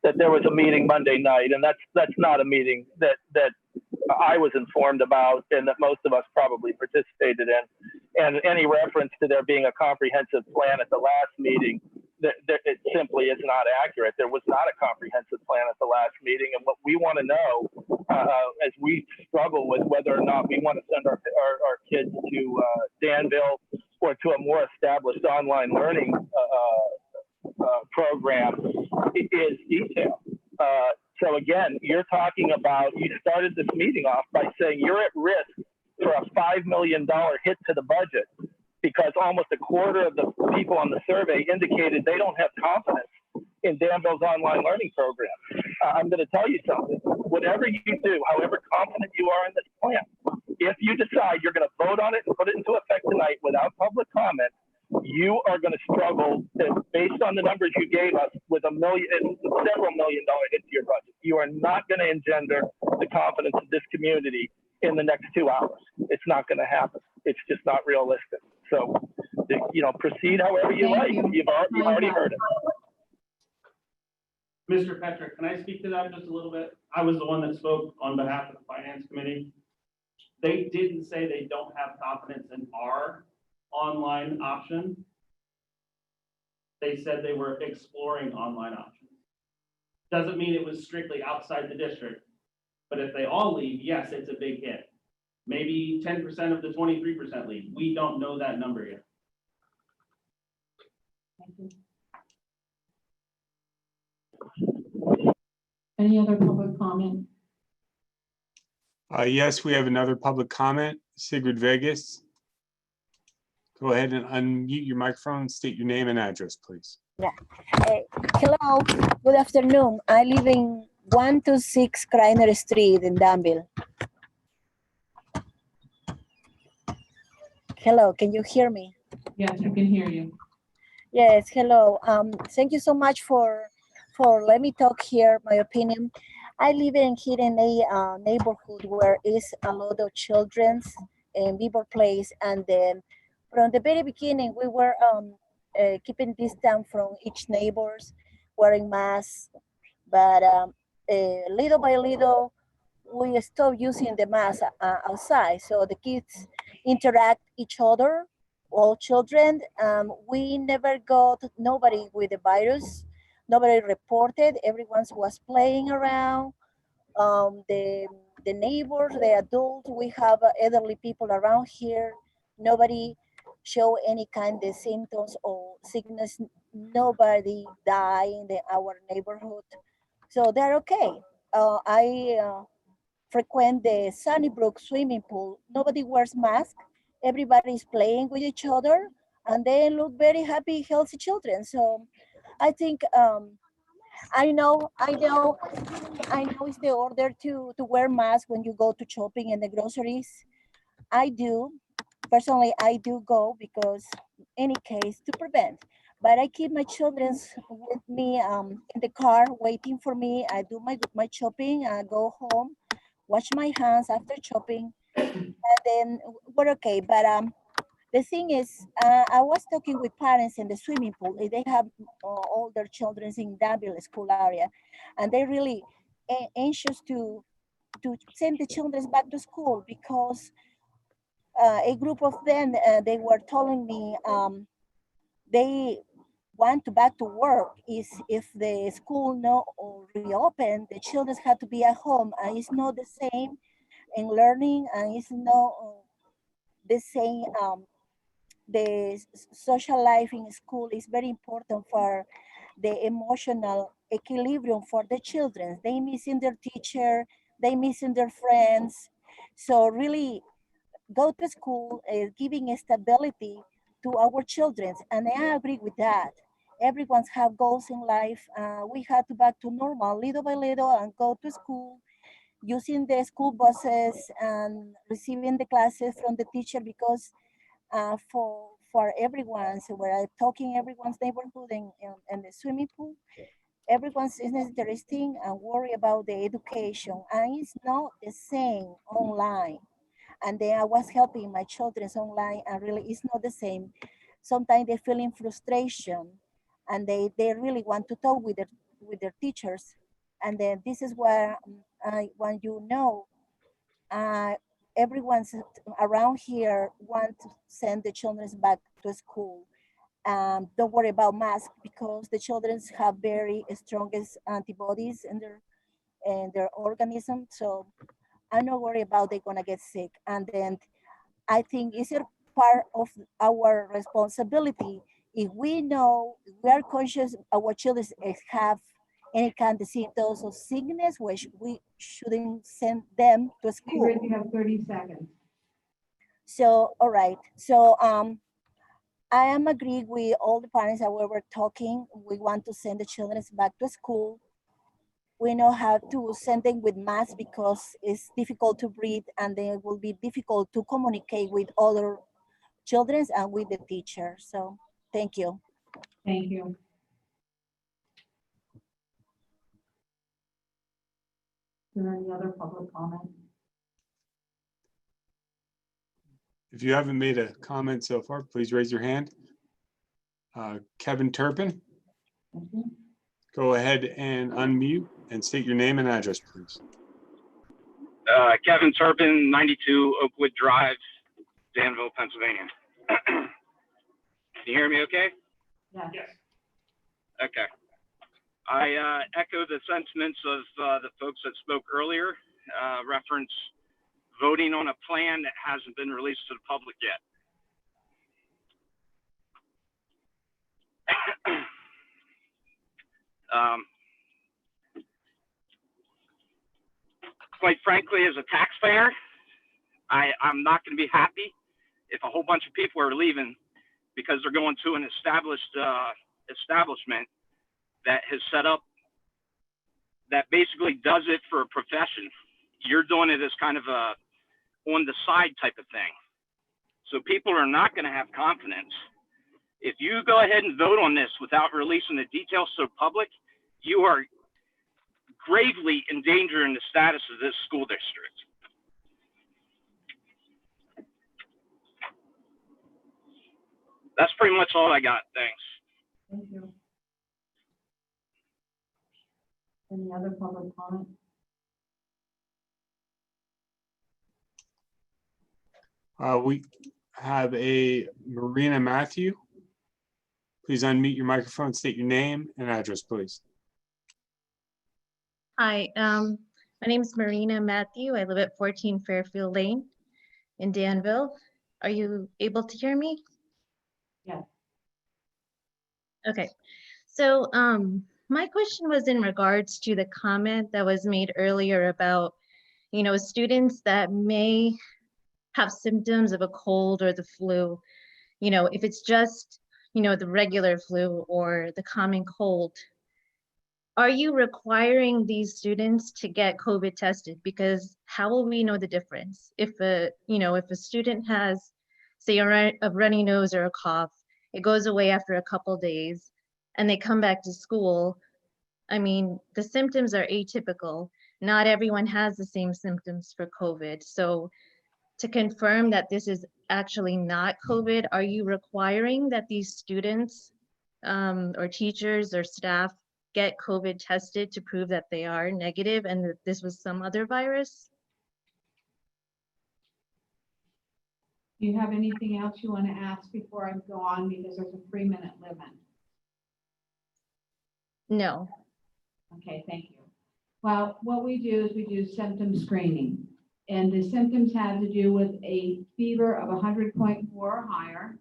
that there was a meeting Monday night, and that's not a meeting that I was informed about and that most of us probably participated in. And any reference to there being a comprehensive plan at the last meeting, it simply is not accurate. There was not a comprehensive plan at the last meeting, and what we want to know as we struggle with whether or not we want to send our kids to Danville or to a more established online learning program is detail. So again, you're talking about, you started this meeting off by saying you're at risk for a $5 million hit to the budget because almost a quarter of the people on the survey indicated they don't have confidence in Danville's online learning program. I'm going to tell you something. Whatever you do, however confident you are in this plan, if you decide you're going to vote on it and put it into effect tonight without public comment, you are going to struggle based on the numbers you gave us with several $1 million hit to your budget. You are not going to engender the confidence of this community in the next 2 hours. It's not going to happen. It's just not realistic. So, proceed however you like. You've already heard it. Mr. Petrick, can I speak to that just a little bit? I was the one that spoke on behalf of the Finance Committee. They didn't say they don't have confidence in our online option. They said they were exploring online options. Doesn't mean it was strictly outside the district, but if they all leave, yes, it's a big hit. Maybe 10% of the 23% leave. We don't know that number yet. Any other public comment? Yes, we have another public comment. Sigrid Vegas. Go ahead and unmute your microphone, state your name and address, please. Hello, good afternoon. I live in 126 Kreiner Street in Danville. Hello, can you hear me? Yes, I can hear you. Yes, hello. Thank you so much for let me talk here, my opinion. I live here in a neighborhood where is a lot of children in Beaver Place, and then from the very beginning we were keeping distance from each neighbors, wearing masks, but little by little we stopped using the mask outside, so the kids interact each other, all children. We never got nobody with the virus. Nobody reported. Everyone was playing around. The neighbors, the adults, we have elderly people around here. Nobody show any kind of symptoms or sickness. Nobody die in our neighborhood, so they're okay. I frequent the Sunnybrook swimming pool. Nobody wears mask. Everybody is playing with each other, and they look very happy, healthy children. So I think I know it's the order to wear mask when you go to shopping in the groceries. I do. Personally, I do go because any case to prevent. But I keep my children with me in the car waiting for me. I do my shopping, I go home, wash my hands after shopping, and then we're okay. But the thing is, I was talking with parents in the swimming pool. They have all their children in Danville school area, and they're really anxious to send the children back to school because a group of them, they were telling me they want to back to work is if the school no reopen, the children have to be at home, and it's not the same in learning, and it's not the same. The social life in school is very important for the emotional equilibrium for the children. They missing their teacher, they missing their friends. So really go to school is giving stability to our children. And I agree with that. Everyone's have goals in life. We had to back to normal little by little and go to school using the school buses and receiving the classes from the teacher because for everyone, so we're talking everyone's neighborhood in the swimming pool, everyone's is interesting and worry about the education, and it's not the same online. And then I was helping my children online, and really it's not the same. Sometimes they feel in frustration, and they really want to talk with their teachers. And then this is where I want you know, everyone's around here want to send the children back to school. Don't worry about masks because the children have very strongest antibodies in their organism. So I'm not worried about they're gonna get sick. And then I think it's a part of our responsibility. If we know, we are conscious our children have any kind of symptoms of sickness, which we shouldn't send them to school. You have 30 seconds. So, all right. So I am agreeing with all the parents that we were talking. We want to send the children back to school. We know how to send them with masks because it's difficult to breathe, and then it will be difficult to communicate with other children and with the teacher. So thank you. Thank you. Is there any other public comment? If you haven't made a comment so far, please raise your hand. Kevin Turpin, go ahead and unmute and state your name and address, please. Kevin Turpin, 92 Oakwood Drive, Danville, Pennsylvania. Can you hear me okay? Yes. Okay. I echo the sentiments of the folks that spoke earlier, reference voting on a plan that hasn't been released to the public yet. Quite frankly, as a taxpayer, I'm not going to be happy if a whole bunch of people are leaving because they're going to an established establishment that has set up, that basically does it for a profession. You're doing it as kind of a on the side type of thing. So people are not going to have confidence. If you go ahead and vote on this without releasing the details to the public, you are gravely endangering the status of this school district. That's pretty much all I got. Thanks. Thank you. Any other public comment? We have a Marina Matthew. Please unmute your microphone, state your name and address, please. Hi, my name is Marina Matthew. I live at 14 Fairfield Lane in Danville. Are you able to hear me? Yeah. Okay, so my question was in regards to the comment that was made earlier about, you know, students that may have symptoms of a cold or the flu, you know, if it's just, you know, the regular flu or the common cold, are you requiring these students to get COVID tested? Because how will we know the difference? If a student has, say, a runny nose or a cough, it goes away after a couple days and they come back to school. I mean, the symptoms are atypical. Not everyone has the same symptoms for COVID. So to confirm that this is actually not COVID, are you requiring that these students or teachers or staff get COVID tested to prove that they are negative and that this was some other virus? Do you have anything else you want to ask before I go on, because there's a 3-minute limit? No. Okay, thank you. Well, what we do is we do symptom screening, and the symptoms have to do with a fever of 100.4 or higher,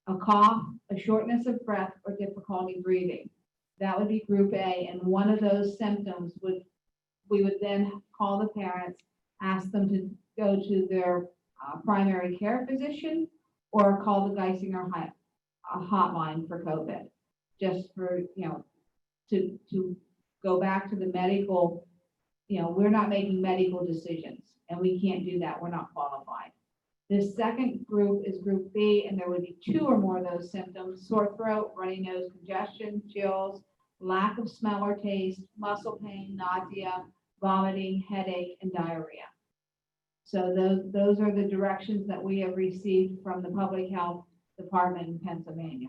a cough, a shortness of breath, or difficulty breathing. That would be group A, and one of those symptoms we would then call the parents, ask them to go to their primary care physician or call the Geisinger hotline for COVID, just for, you know, to go back to the medical, you know, we're not making medical decisions and we can't do that. We're not qualified. This second group is group B, and there would be 2 or more of those symptoms: sore throat, runny nose, congestion, chills, lack of smell or taste, muscle pain, nausea, vomiting, headache, and diarrhea. So those are the directions that we have received from the Public Health Department in Pennsylvania.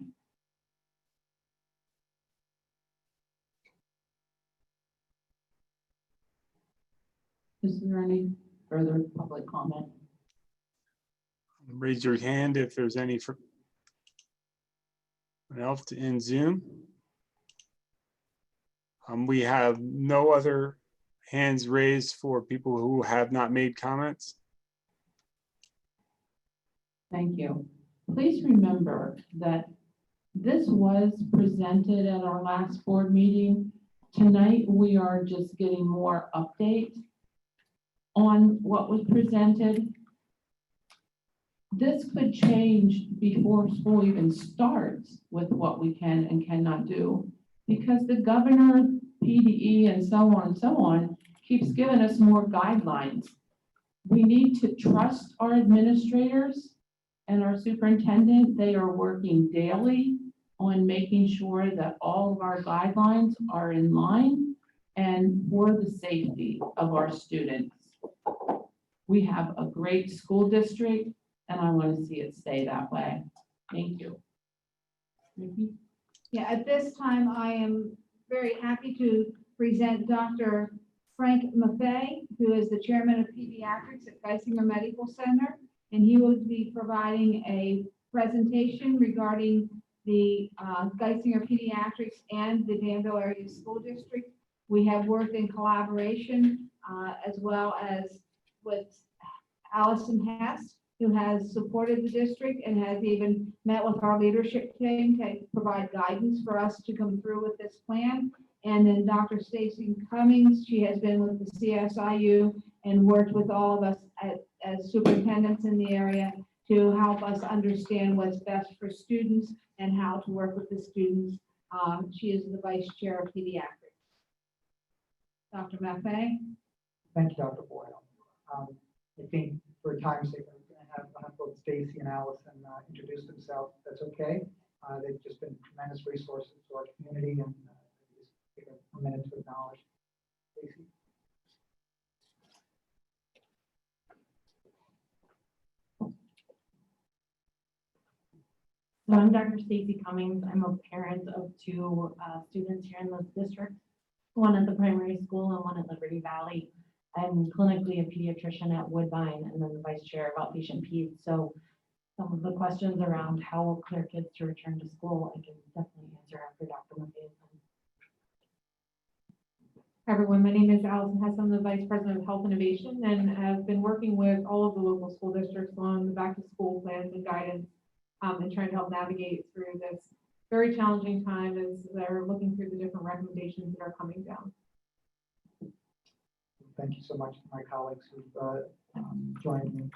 Is there any further public comment? Raise your hand if there's any else in Zoom. We have no other hands raised for people who have not made comments. Thank you. Please remember that this was presented at our last board meeting. Tonight, we are just getting more update on what was presented. This could change before school even starts with what we can and cannot do, because the governor, PDE, and so on keeps giving us more guidelines. We need to trust our administrators and our superintendent. They are working daily on making sure that all of our guidelines are in line and for the safety of our students. We have a great school district, and I want to see it stay that way. Thank you. Ricky? Yeah, at this time, I am very happy to present Dr. Frank Maffei, who is the chairman of pediatrics at Geisinger Medical Center, and he will be providing a presentation regarding the Geisinger Pediatrics and the Danville Area School District. We have worked in collaboration as well as with Allison Hess, who has supported the district and has even met with our leadership team to provide guidance for us to come through with this plan. And then Dr. Stacy Cummings, she has been with the CSIU and worked with all of us as superintendents in the area to help us understand what's best for students and how to work with the students. She is the vice chair of pediatrics. Dr. Maffei? Thank you, Dr. Boyle. I think for time's sake, I'm going to have both Stacy and Allison introduce themselves. That's okay. They've just been tremendous resources to our community, and just take a minute to acknowledge Stacy. So I'm Dr. Stacy Cummings. I'm a parent of two students here in this district, one at the primary school and one at Liberty Valley. I'm clinically a pediatrician at Woodbine and then the vice chair of outpatient peds. So some of the questions around how will clear kids to return to school, I can definitely answer after Dr. Maffei. Hi, everyone. My name is Allison Hess. I'm the Vice President of Health Innovation, and I've been working with all of the local school districts on the back to school plans and guidance, and trying to help navigate through this very challenging time as they're looking through the different recommendations that are coming down. Thank you so much to my colleagues who've joined me.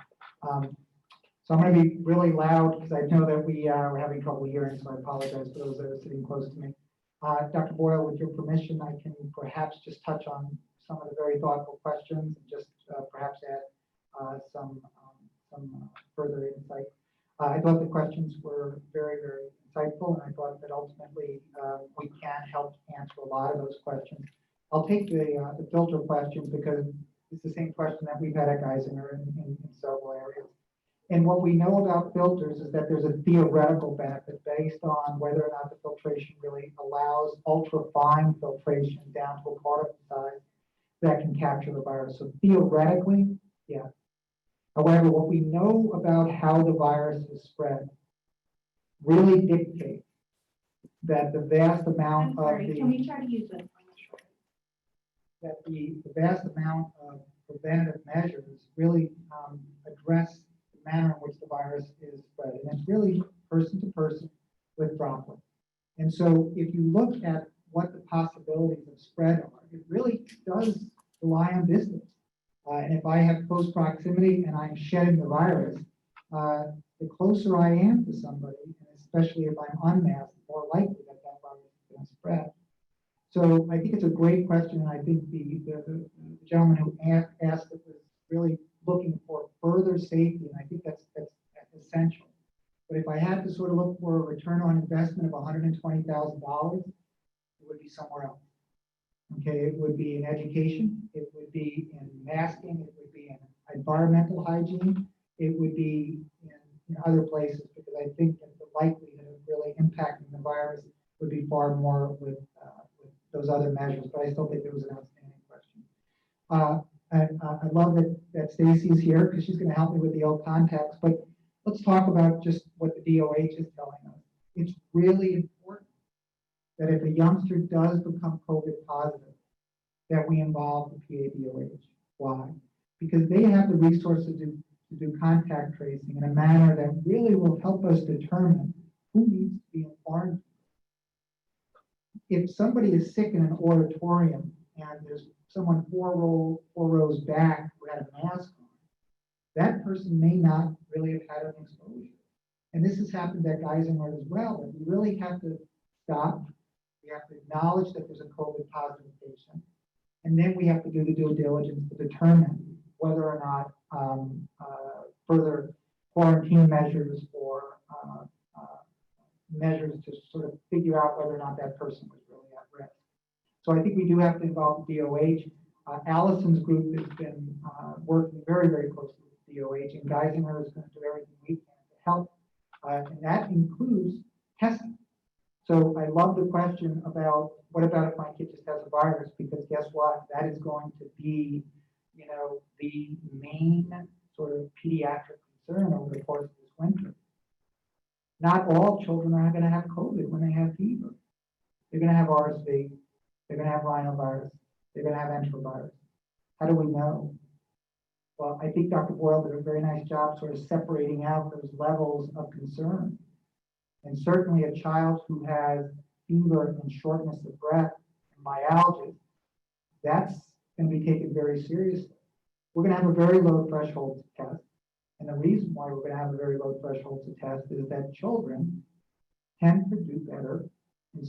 So I'm going to be really loud because I know that we're having trouble hearing, so I apologize for those that are sitting close to me. Dr. Boyle, with your permission, I can perhaps just touch on some of the very thoughtful questions and just perhaps add some further insight. I thought the questions were very, very insightful, and I thought that ultimately we can help answer a lot of those questions. I'll take the filter questions because it's the same question that we've had at Geisinger in several areas. And what we know about filters is that there's a theoretical benefit based on whether or not the filtration really allows ultra-fine filtration down to a particle size that can capture the virus. So theoretically, yeah. However, what we know about how the virus is spread really dictates that the vast amount of the Can we try to use this? that the vast amount of preventative measures really address the manner in which the virus is spread. And it's really person to person with droplets. And so if you look at what the possibilities of spread are, it really does rely on distance. And if I have close proximity and I'm shedding the virus, the closer I am to somebody, and especially if I'm unmasked, the more likely that that virus is going to spread. So I think it's a great question, and I think the gentleman who asked it was really looking for further safety, and I think that's essential. But if I had to sort of look for a return on investment of $120,000, it would be somewhere else. Okay, it would be in education, it would be in masking, it would be in environmental hygiene, it would be in other places, because I think that the likelihood of really impacting the virus would be far more with those other measures. But I still think it was an outstanding question. I love that Stacy is here because she's going to help me with the L context. But let's talk about just what the DOH is telling us. It's really important that if a youngster does become COVID positive, that we involve the PADOH. Why? Because they have the resources to do contact tracing in a manner that really will help us determine who needs to be in quarantine. If somebody is sick in an auditorium and there's someone four rows back who had a mask on, that person may not really have had an exposure. And this has happened at Geisinger as well. And we really have to stop. We have to acknowledge that there's a COVID positive patient. And then we have to do the due diligence to determine whether or not further quarantine measures or measures to sort of figure out whether or not that person was really at risk. So I think we do have to involve the DOH. Allison's group has been working very, very closely with DOH, and Geisinger is going to do everything we can to help. And that includes testing. So I love the question about what about if my kid just has a virus, because guess what? That is going to be, you know, the main sort of pediatric concern over the course of this winter. Not all children are going to have COVID when they have fever. They're going to have RSV. They're going to have rhinovirus. They're going to have enterovirus. How do we know? Well, I think Dr. Boyle did a very nice job sort of separating out those levels of concern. And certainly a child who has fever and shortness of breath and myalgia, that's going to be taken very seriously. We're going to have a very low threshold to test. And the reason why we're going to have a very low threshold to test is that children tend to do better in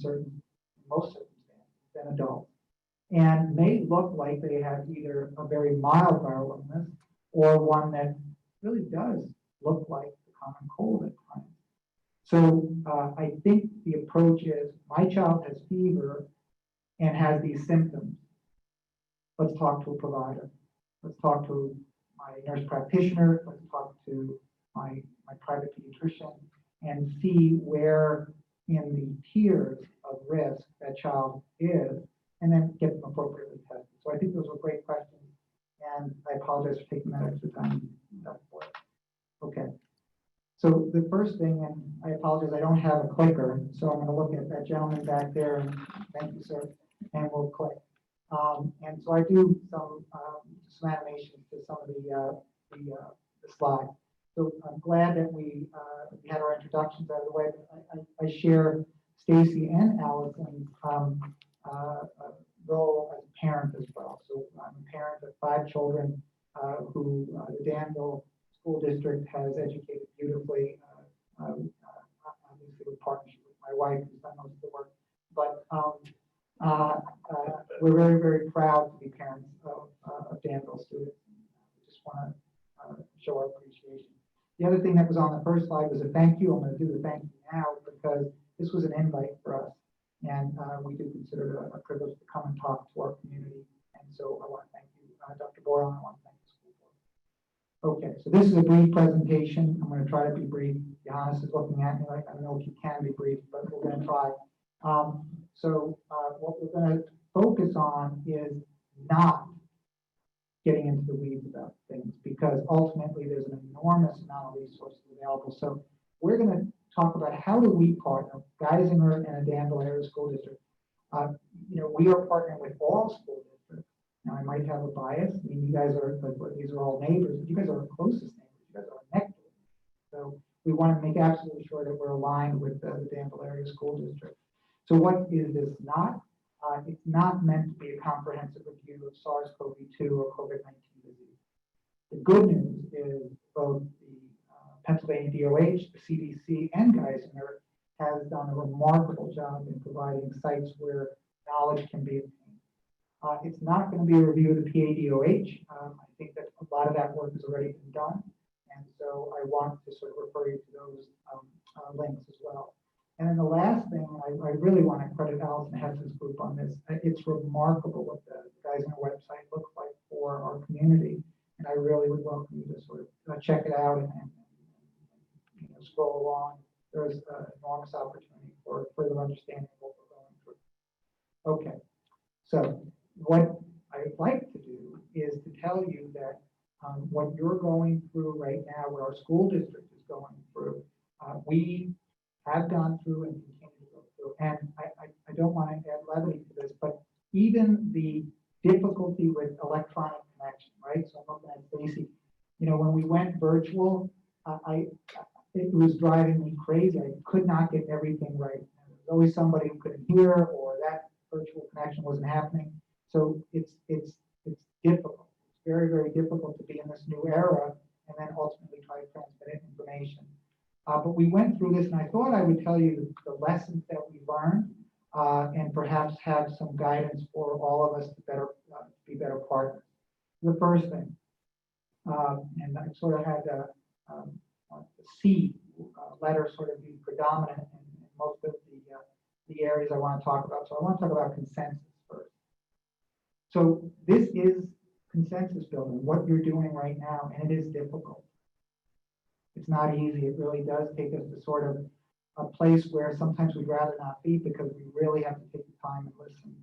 most circumstances than adults, and may look like they have either a very mild viral illness or one that really does look like the common cold at times. So I think the approach is, my child has fever and has these symptoms. Let's talk to a provider. Let's talk to my nurse practitioner. Let's talk to my private pediatrician and see where in the tiers of risk that child is, and then get them appropriately tested. So I think those were great questions, and I apologize for taking that extra time. Okay. So the first thing, and I apologize, I don't have a clicker, so I'm going to look at that gentleman back there, and thank you, sir, and we'll click. And so I do some animations to some of the slides. So I'm glad that we had our introductions out of the way. I share Stacy and Allison's role as a parent as well. So I'm a parent of 5 children who the Danville School District has educated beautifully, obviously with partnership with my wife who's done most of the work. But we're very, very proud to be parents of Danville students. We just want to show our appreciation. The other thing that was on the first slide was a thank you. I'm going to do the thank you now because this was an invite for us. And we do consider it a privilege to come and talk to our community. And so I want to thank you, Dr. Boyle, and I want to thank the school board. Okay, so this is a brief presentation. I'm going to try to be brief. Johannes is looking at me like, I don't know if you can be brief, but we're going to try. What we're going to focus on is not getting into the weeds about things, because ultimately there's an enormous amount of resources available. So we're going to talk about how do we partner, Geisinger and a Danville area school district. We are partnering with all school districts. Now I might have a bias. I mean, you guys are, these are all neighbors, but you guys are our closest neighbors. You guys are next to us. So we want to make absolutely sure that we're aligned with the Danville area school district. So what is this not? It's not meant to be a comprehensive review of SARS-CoV-2 or COVID-19 disease. The good news is both the Pennsylvania DOH, the CDC, and Geisinger has done a remarkable job in providing sites where knowledge can be obtained. It's not going to be a review of the PADOH. I think that a lot of that work has already been done. And so I want to sort of refer you to those links as well. And then the last thing, I really want to credit Allison Hess's group on this. It's remarkable what the Geisinger website looks like for our community. And I really would welcome you to sort of check it out and scroll along. There's an enormous opportunity for further understanding of what we're going through. Okay, so what I'd like to do is to tell you that what you're going through right now, what our school district is going through, we have gone through and continue to go through. And I don't want to add levity to this, but even the difficulty with electronic connection, right? So I'm looking at Stacy. When we went virtual, it was driving me crazy. I could not get everything right. There was always somebody who couldn't hear, or that virtual connection wasn't happening. So it's difficult. It's very, very difficult to be in this new era and then ultimately try to transmit information. But we went through this, and I thought I would tell you the lessons that we learned, and perhaps have some guidance for all of us to be better partners. The first thing, and I sort of had the C letter sort of be predominant in most of the areas I want to talk about. So I want to talk about consensus first. So this is consensus building, what you're doing right now, and it is difficult. It's not easy. It really does take us to sort of a place where sometimes we'd rather not be, because we really have to take the time and listen.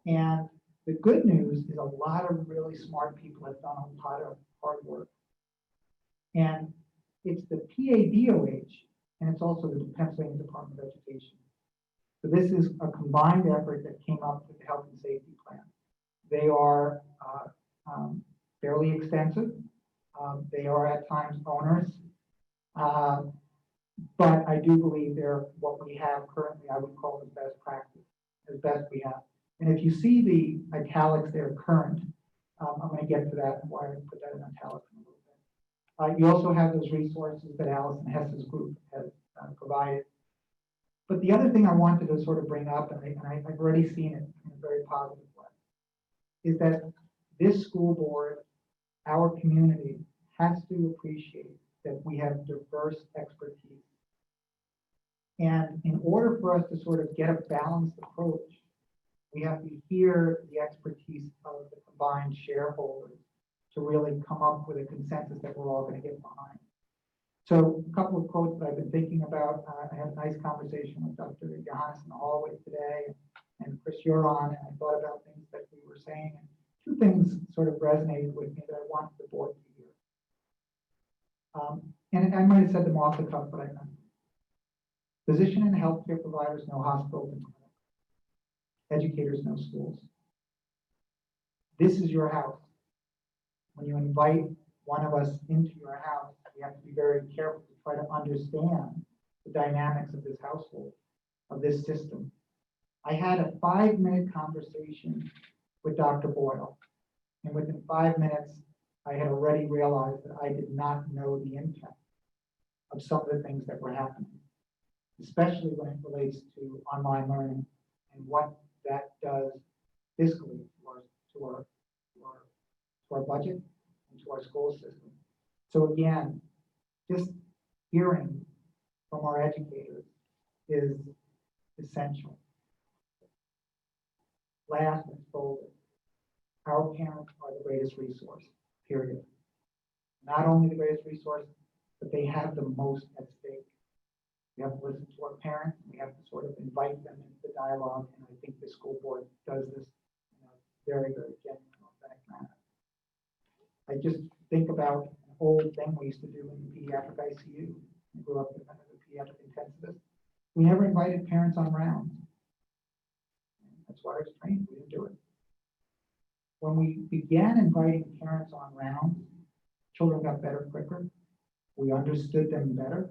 And the good news is a lot of really smart people have done a lot of hard work. And it's the PADOH, and it's also the Pennsylvania Department of Education. So this is a combined effort that came up with the health and safety plan. They are fairly extensive. They are at times onerous. But I do believe they're what we have currently, I would call the best practice, as best we have. And if you see the italics there, current, I'm going to get to that and why I put that in italics in a little bit. You also have those resources that Allison Hess's group has provided. But the other thing I wanted to sort of bring up, and I've already seen it in a very positive way, is that this school board, our community, has to appreciate that we have diverse expertise. And in order for us to sort of get a balanced approach, we have to hear the expertise of the combined shareholders to really come up with a consensus that we're all going to get behind. So a couple of quotes that I've been thinking about. I had a nice conversation with Dr. Johannes in the hallway today, and Chris Huron, and I thought about things that we were saying. And two things sort of resonated with me that I wanted the board to hear. And I might have said them off the cuff, but I meant them. Physician and healthcare providers, no hospitals and clinics. Educators, no schools. This is your house. When you invite one of us into your house, you have to be very careful to try to understand the dynamics of this household, of this system. I had a 5-minute conversation with Dr. Boyle, and within 5 minutes, I had already realized that I did not know the impact of some of the things that were happening, especially when it relates to online learning and what that does fiscally to our budget and to our school system. So again, just hearing from our educators is essential. Last and folded, our parents are the greatest resource, period. Not only the greatest resource, but they have the most at stake. We have to listen to our parents, and we have to sort of invite them into the dialogue, and I think the school board does this in a very, very genuine, authentic manner. I just think about an old thing we used to do in the pediatric ICU. I grew up as a pediatric intensivist. We never invited parents on rounds. That's why I was trained. We didn't do it. When we began inviting parents on rounds, children got better quicker. We understood them better.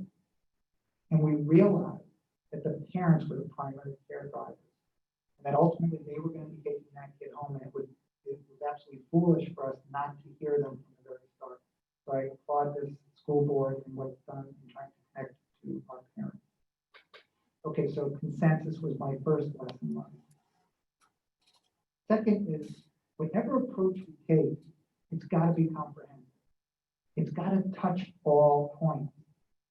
And we realized that the parents were the primary care drivers. And that ultimately they were going to be taking that kid home. And it was absolutely foolish for us not to hear them from the very start. So I applaud this school board and what it's done in trying to connect to our parents. Okay, so consensus was my first lesson learned. Second is, whatever approach we take, it's got to be comprehensive. It's got to touch all points,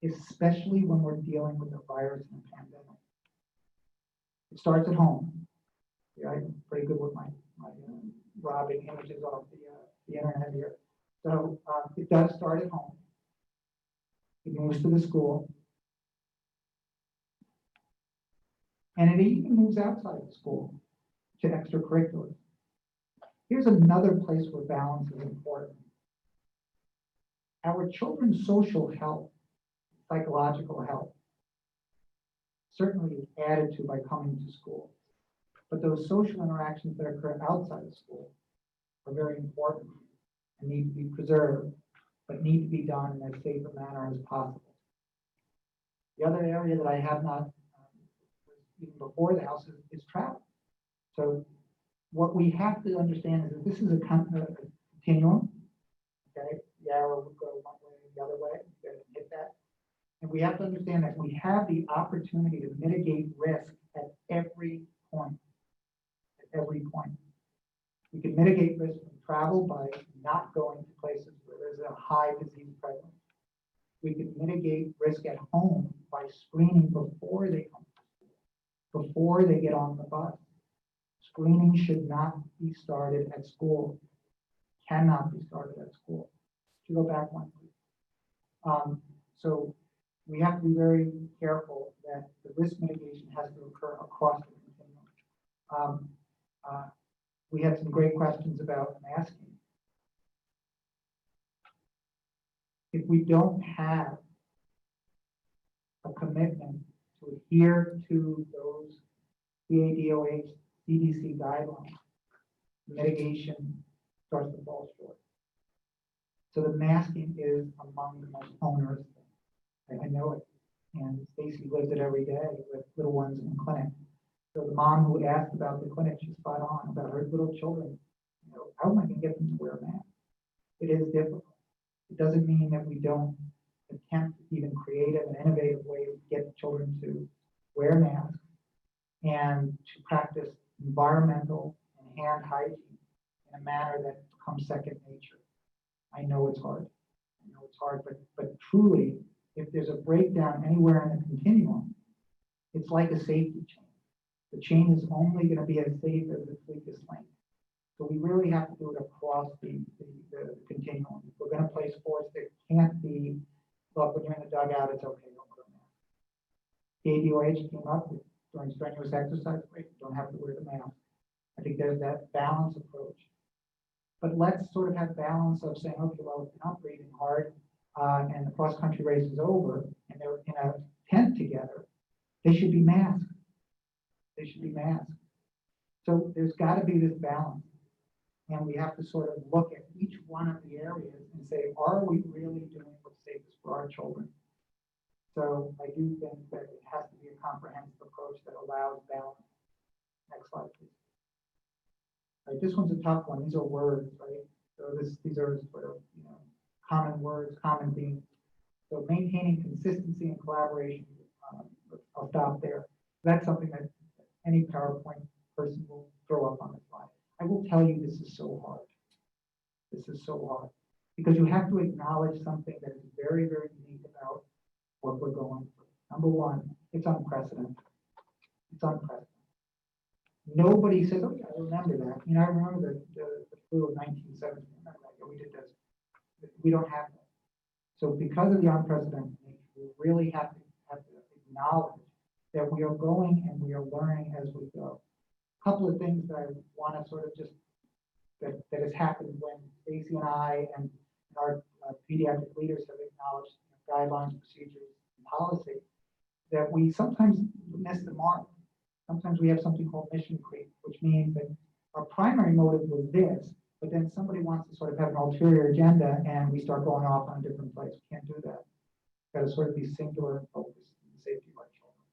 especially when we're dealing with a virus and a pandemic. It starts at home. Yeah, I'm pretty good with my robbing images off the internet here. So it does start at home. It moves to the school. And it even moves outside of school to extracurriculars. Here's another place where balance is important. Our children's social health, psychological health, certainly is added to by coming to school. But those social interactions that occur outside of school are very important and need to be preserved, but need to be done in as safe a manner as possible. The other area that I have not, even before the house, is travel. So what we have to understand is that this is a continuum. Okay, the arrow would go one way or the other way. You gotta hit that. And we have to understand that we have the opportunity to mitigate risk at every point. At every point. We can mitigate risk from travel by not going to places where there's a high disease prevalence. We can mitigate risk at home by screening before they come to school, before they get on the bus. Screening should not be started at school, cannot be started at school. Should go back one, please. So we have to be very careful that the risk mitigation has to occur across the continuum. We had some great questions about masking. If we don't have a commitment to adhere to those DADOH CDC guidelines, mitigation starts to fall short. So the masking is among the most onerous things. I know it. And Stacy lives it every day with little ones in clinic. So the mom who asked about the clinic, she's spot on about her little children. You know, how am I going to get them to wear a mask? It is difficult. It doesn't mean that we don't attempt even creative and innovative ways to get children to wear masks and to practice environmental and hand hygiene in a manner that becomes second nature. I know it's hard. I know it's hard, but truly, if there's a breakdown anywhere in the continuum, it's like a safety chain. The chain is only going to be as safe as its weakest link. So we really have to do it across the continuum. If we're going to play sports, there can't be, look, when you're in the dugout, it's okay, don't wear a mask. The ADOH came up with during strenuous exercise, great, you don't have to wear the mask. I think there's that balance approach. But let's sort of have balance of saying, okay, well, if you're not breathing hard and the cross-country race is over and they're in a tent together, they should be masked. They should be masked. So there's got to be this balance. And we have to sort of look at each one of the areas and say, are we really doing what's safest for our children? So I do think that it has to be a comprehensive approach that allows balance. Next slide, please. All right, this one's a tough one. These are words, right? So these are sort of, you know, common words, common themes. So maintaining consistency and collaboration. I'll stop there. That's something that any PowerPoint person will throw up on the slide. I will tell you this is so hard. This is so hard because you have to acknowledge something that is very, very unique about what we're going through. Number one, it's unprecedented. It's unprecedented. Nobody says, oh yeah, I remember that. You know, I remember the flu of 1970. Remember that? Yeah, we did this. We don't have that. So because of the unprecedented nature, we really have to acknowledge that we are going and we are learning as we go. A couple of things that I want to sort of just, that has happened when Stacy and I and our pediatric leaders have acknowledged guidelines, procedures, and policy, that we sometimes miss the mark. Sometimes we have something called mission creep, which means that our primary motive was this, but then somebody wants to sort of have an ulterior agenda and we start going off on a different place. We can't do that. Got to sort of be singular and focused on the safety of our children.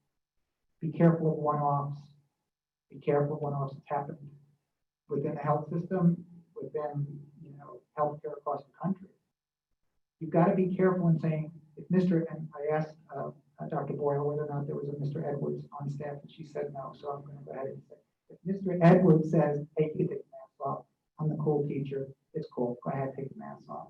Be careful of one-offs. Be careful of one-offs that's happened within the health system, within, you know, healthcare across the country. You've got to be careful in saying, if Mr. and I asked Dr. Boyle whether or not there was a Mr. Edwards on staff, and she said no, so I'm going to go ahead and say, if Mr. Edwards says, hey, you can take the mask off, I'm the cool teacher, it's cool, go ahead, take the mask off.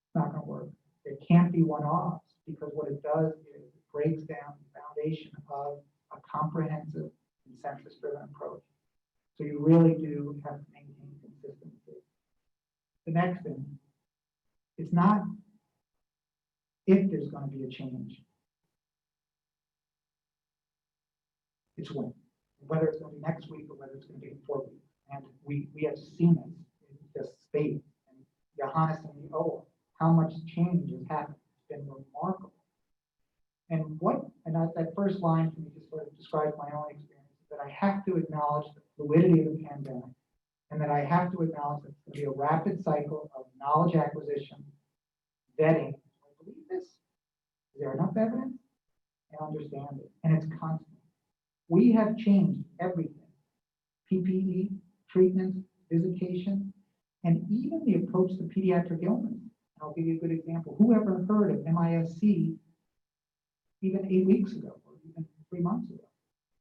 It's not going to work. There can't be one-offs because what it does is it breaks down the foundation of a comprehensive consensus-driven approach. So you really do have to maintain consistency. The next thing, it's not if there's going to be a change, it's when. Whether it's going to be next week or whether it's going to be in 4 weeks. And we have seen it in this space. And Johannes and the OA, how much change has happened. It's been remarkable. And that first line for me just sort of describes my own experience, that I have to acknowledge the fluidity of the pandemic, and that I have to acknowledge that it's going to be a rapid cycle of knowledge acquisition, vetting. I believe this? Is there enough evidence? And understand it. And it's constant. We have changed everything. PPE, treatment, visitation, and even the approach to pediatric illness. And I'll give you a good example. Who ever heard of MISC even 8 weeks ago or even 3 months ago?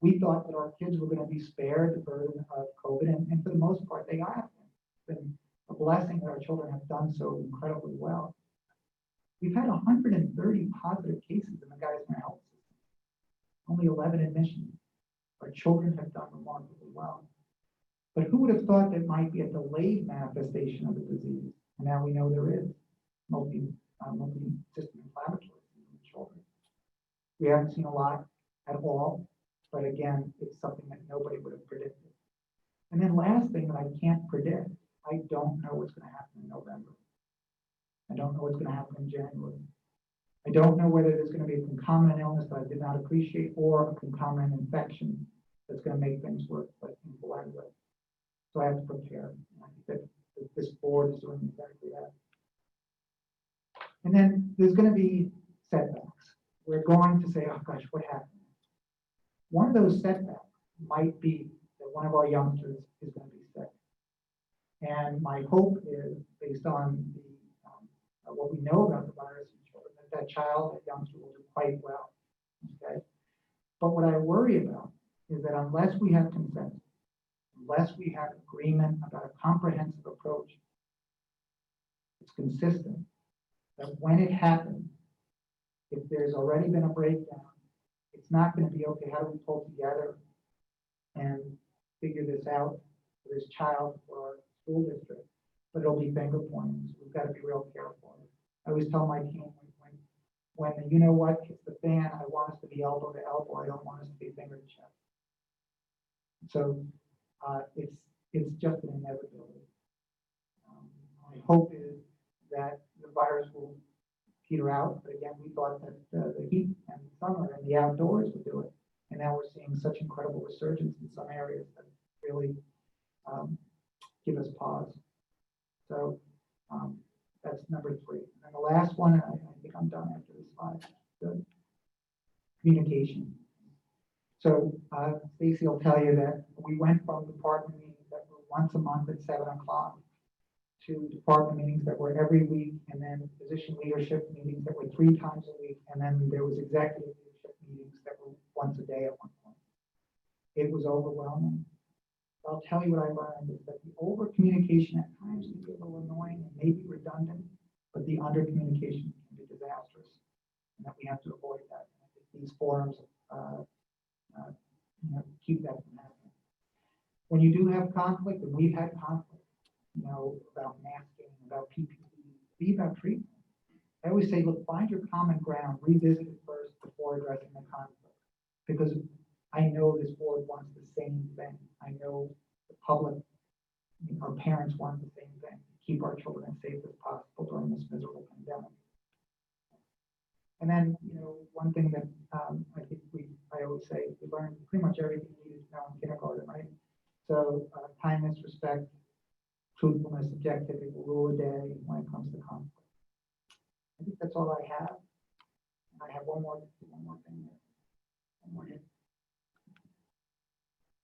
We thought that our kids were going to be spared the burden of COVID, and for the most part, they have. It's been a blessing that our children have done so incredibly well. We've had 130 positive cases in the Geisinger health system, only 11 admissions. Our children have done remarkably well. But who would have thought there might be a delayed manifestation of the disease? And now we know there is multi-system inflammatory in children. We haven't seen a lot at all, but again, it's something that nobody would have predicted. And then last thing that I can't predict, I don't know what's going to happen in November. I don't know what's going to happen in January. I don't know whether there's going to be a concomitant illness that I did not appreciate or a concomitant infection that's going to make things worse, like influenza. So I have to prepare. And I think that this board is doing exactly that. And then there's going to be setbacks. We're going to say, oh gosh, what happened? One of those setbacks might be that one of our youngsters is going to be sick. And my hope is, based on the, what we know about the virus in children, that child, that youngster will do quite well. Okay. But what I worry about is that unless we have consensus, unless we have agreement about a comprehensive approach, it's consistent, that when it happens, if there's already been a breakdown, it's not going to be, okay, how do we pull together and figure this out for this child, for our school district, but it'll be finger pointing. So we've got to be real careful. I always tell my team, when the you know what hits the fan, I want us to be elbow to elbow. I don't want us to be finger to chest. So it's just an inevitability. My hope is that the virus will peter out, but again, we thought that the heat and the summer and the outdoors would do it, and now we're seeing such incredible resurgence in some areas that really give us pause. So that's number 3. And the last one, and I think I'm done after this slide, the communication. So Stacy will tell you that we went from department meetings that were once a month at 7 o'clock to department meetings that were every week, and then position leadership meetings that were 3 times a week, and then there was executive leadership meetings that were once a day at one point. It was overwhelming. I'll tell you what I learned is that the over communication at times can be a little annoying and maybe redundant, but the under communication can be disastrous, and that we have to avoid that. And I think these forums keep that from happening. When you do have conflict, and we've had conflict, about masking, about PPE, be about treatment. I always say, look, find your common ground, revisit it first before addressing the conflict, because I know this board wants the same thing. I know the public, our parents want the same thing, to keep our children as safe as possible during this miserable pandemic. And then, one thing that I think I always say, we learned pretty much everything we needed to know in kindergarten, right? So kindness, respect, truthfulness, objectivity will rule the day when it comes to conflict. I think that's all I have. I have one more thing here. One more hit.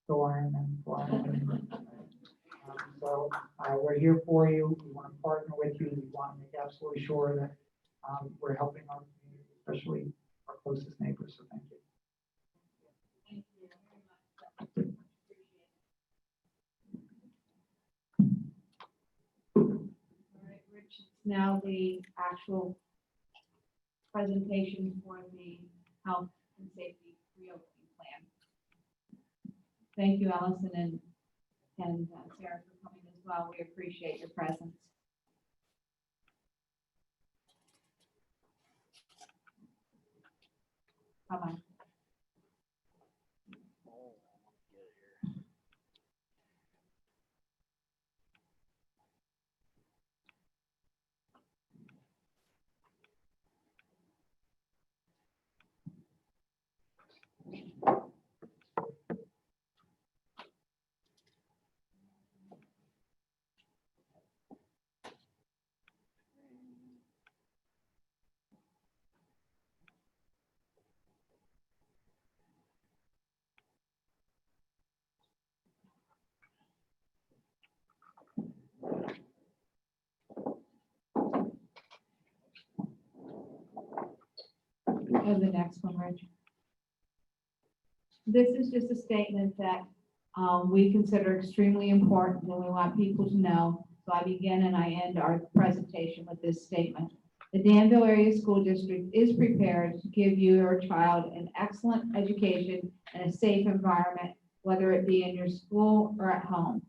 Go Iron Man, go Iron Man. So we're here for you. We want to partner with you. We want to make absolutely sure that we're helping our community, especially our closest neighbors. So thank you. Thank you very much. All right, Rich, it's now the actual presentation for the health and safety reopening plan. Thank you, Allison and Sarah, for coming as well. We appreciate your presence. Bye-bye. The next one, Rich. This is just a statement that we consider extremely important and we want people to know. So I begin and I end our presentation with this statement. The Danville Area School District is prepared to give you your child an excellent education and a safe environment, whether it be in your school or at home.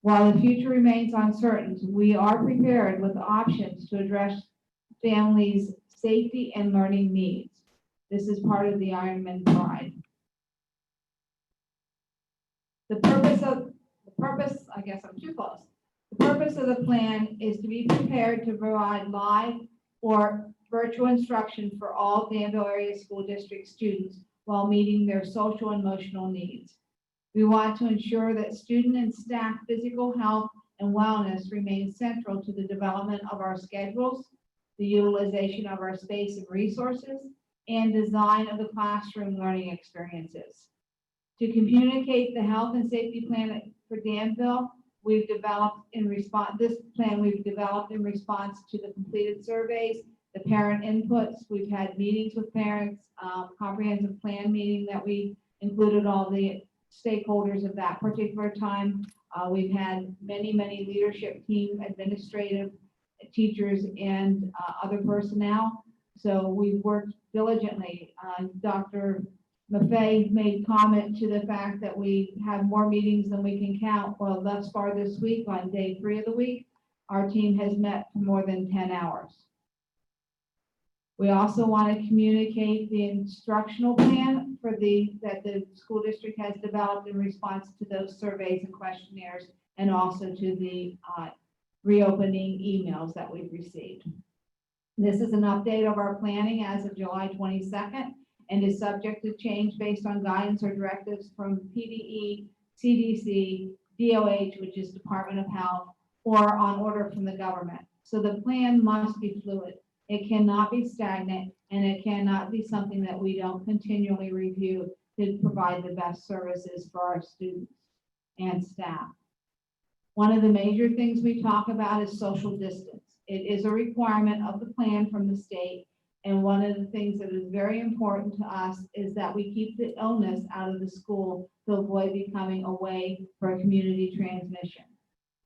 While the future remains uncertain, we are prepared with options to address families' safety and learning needs. This is part of the Ironman Pride. The purpose, I guess I'm too close. The purpose of the plan is to be prepared to provide live or virtual instruction for all Danville Area School District students while meeting their social and emotional needs. We want to ensure that student and staff physical health and wellness remain central to the development of our schedules, the utilization of our space and resources, and design of the classroom learning experiences. To communicate the health and safety plan for Danville, we've developed in response, this plan we've developed in response to the completed surveys, the parent inputs. We've had meetings with parents, comprehensive plan meeting that we included all the stakeholders of that particular time. We've had many leadership team, administrative, teachers, and other personnel. So we've worked diligently. Dr. Maffei made comment to the fact that we have more meetings than we can count. Well, thus far this week, on day 3 of the week, our team has met for more than 10 hours. We also want to communicate the instructional plan for that the school district has developed in response to those surveys and questionnaires, and also to the reopening emails that we've received. This is an update of our planning as of July 22nd and is subject to change based on guidance or directives from PDE, CDC, DOH, which is Department of Health, or on order from the government. So the plan must be fluid. It cannot be stagnant, and it cannot be something that we don't continually review to provide the best services for our students and staff. One of the major things we talk about is social distance. It is a requirement of the plan from the state. And one of the things that is very important to us is that we keep the illness out of the school to avoid becoming a way for a community transmission.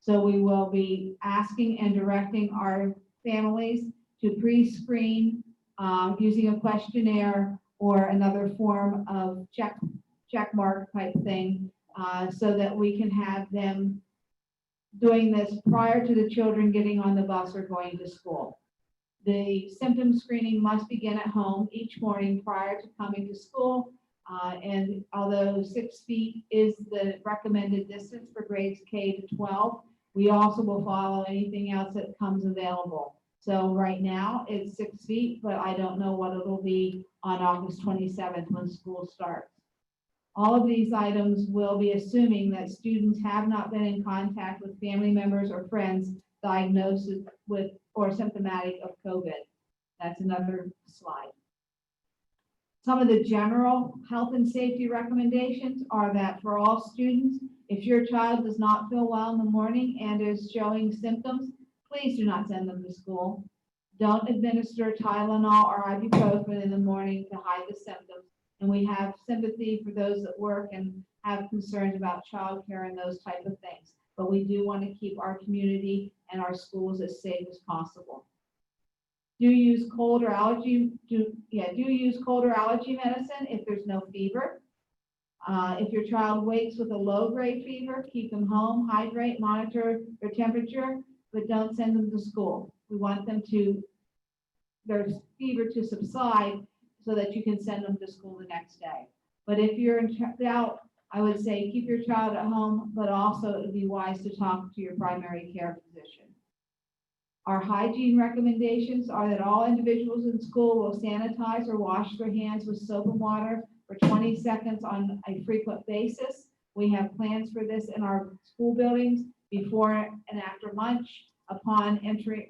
So we will be asking and directing our families to pre-screen using a questionnaire or another form of check mark type thing, so that we can have them doing this prior to the children getting on the bus or going to school. The symptom screening must begin at home each morning prior to coming to school. And although 6 feet is the recommended distance for grades K to 12, we also will follow anything else that comes available. So right now it's 6 feet, but I don't know what it'll be on August 27th when school starts. All of these items will be assuming that students have not been in contact with family members or friends diagnosed with or symptomatic of COVID. That's another slide. Some of the general health and safety recommendations are that for all students, if your child does not feel well in the morning and is showing symptoms, please do not send them to school. Don't administer Tylenol or ibuprofen in the morning to hide the symptoms. And we have sympathy for those that work and have concerns about childcare and those type of things. But we do want to keep our community and our schools as safe as possible. Do use cold or allergy medicine if there's no fever. If your child wakes with a low-grade fever, keep them home, hydrate, monitor their temperature, but don't send them to school. We want their fever to subside so that you can send them to school the next day. But if you're in doubt, I would say keep your child at home, but also it would be wise to talk to your primary care physician. Our hygiene recommendations are that all individuals in school will sanitize or wash their hands with soap and water for 20 seconds on a frequent basis. We have plans for this in our school buildings before and after lunch, upon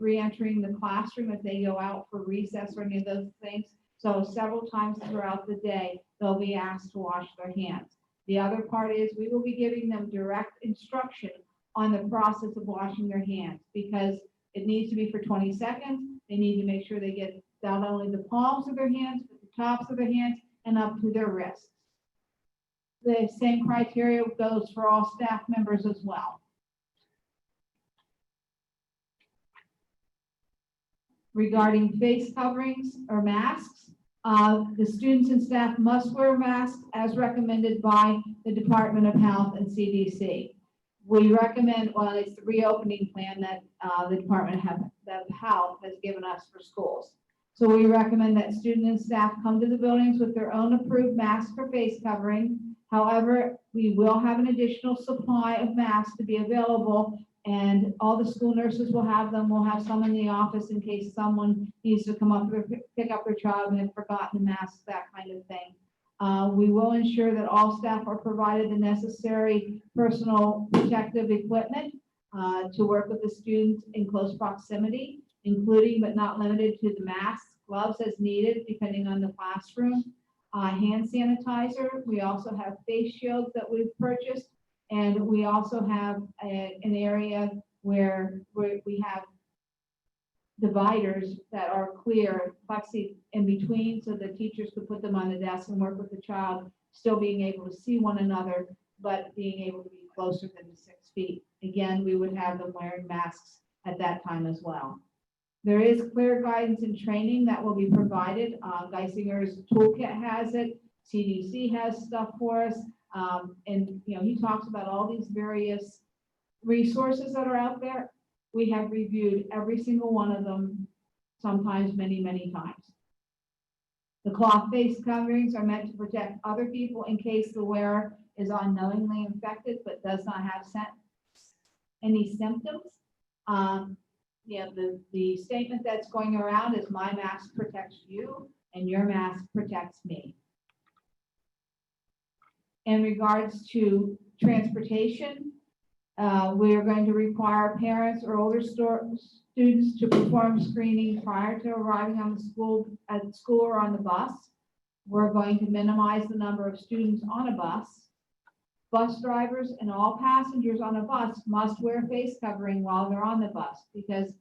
re-entering the classroom if they go out for recess or any of those things. So several times throughout the day, they'll be asked to wash their hands. The other part is we will be giving them direct instruction on the process of washing their hands, because it needs to be for 20 seconds. They need to make sure they get not only the palms of their hands, but the tops of their hands and up to their wrists. The same criteria goes for all staff members as well. Regarding face coverings or masks, the students and staff must wear masks as recommended by the Department of Health and CDC. We recommend, well, it's the reopening plan that the Department of Health has given us for schools. So we recommend that students and staff come to the buildings with their own approved mask for face covering. However, we will have an additional supply of masks to be available, and all the school nurses will have them. We'll have some in the office in case someone needs to come up or pick up their child and have forgotten the mask, that kind of thing. We will ensure that all staff are provided the necessary personal protective equipment to work with the students in close proximity. including but not limited to the masks, gloves as needed, depending on the classroom, hand sanitizer. We also have face shields that we've purchased, and we also have an area where we have dividers that are clear, plexi in between, so the teachers could put them on the desk and work with the child, still being able to see one another, but being able to be closer than the 6 feet. Again, we would have them wearing masks at that time as well. There is clear guidance and training that will be provided. Geisinger's toolkit has it. CDC has stuff for us. And he talks about all these various resources that are out there. We have reviewed every single one of them, sometimes many, many times. The cloth face coverings are meant to protect other people in case the wearer is unknowingly infected but does not have any symptoms. The statement that's going around is my mask protects you and your mask protects me. In regards to transportation, we are going to require parents or older students to perform screening prior to arriving on at school or on the bus. We're going to minimize the number of students on a bus. Bus drivers and all passengers on a bus must wear face covering while they're on the bus, because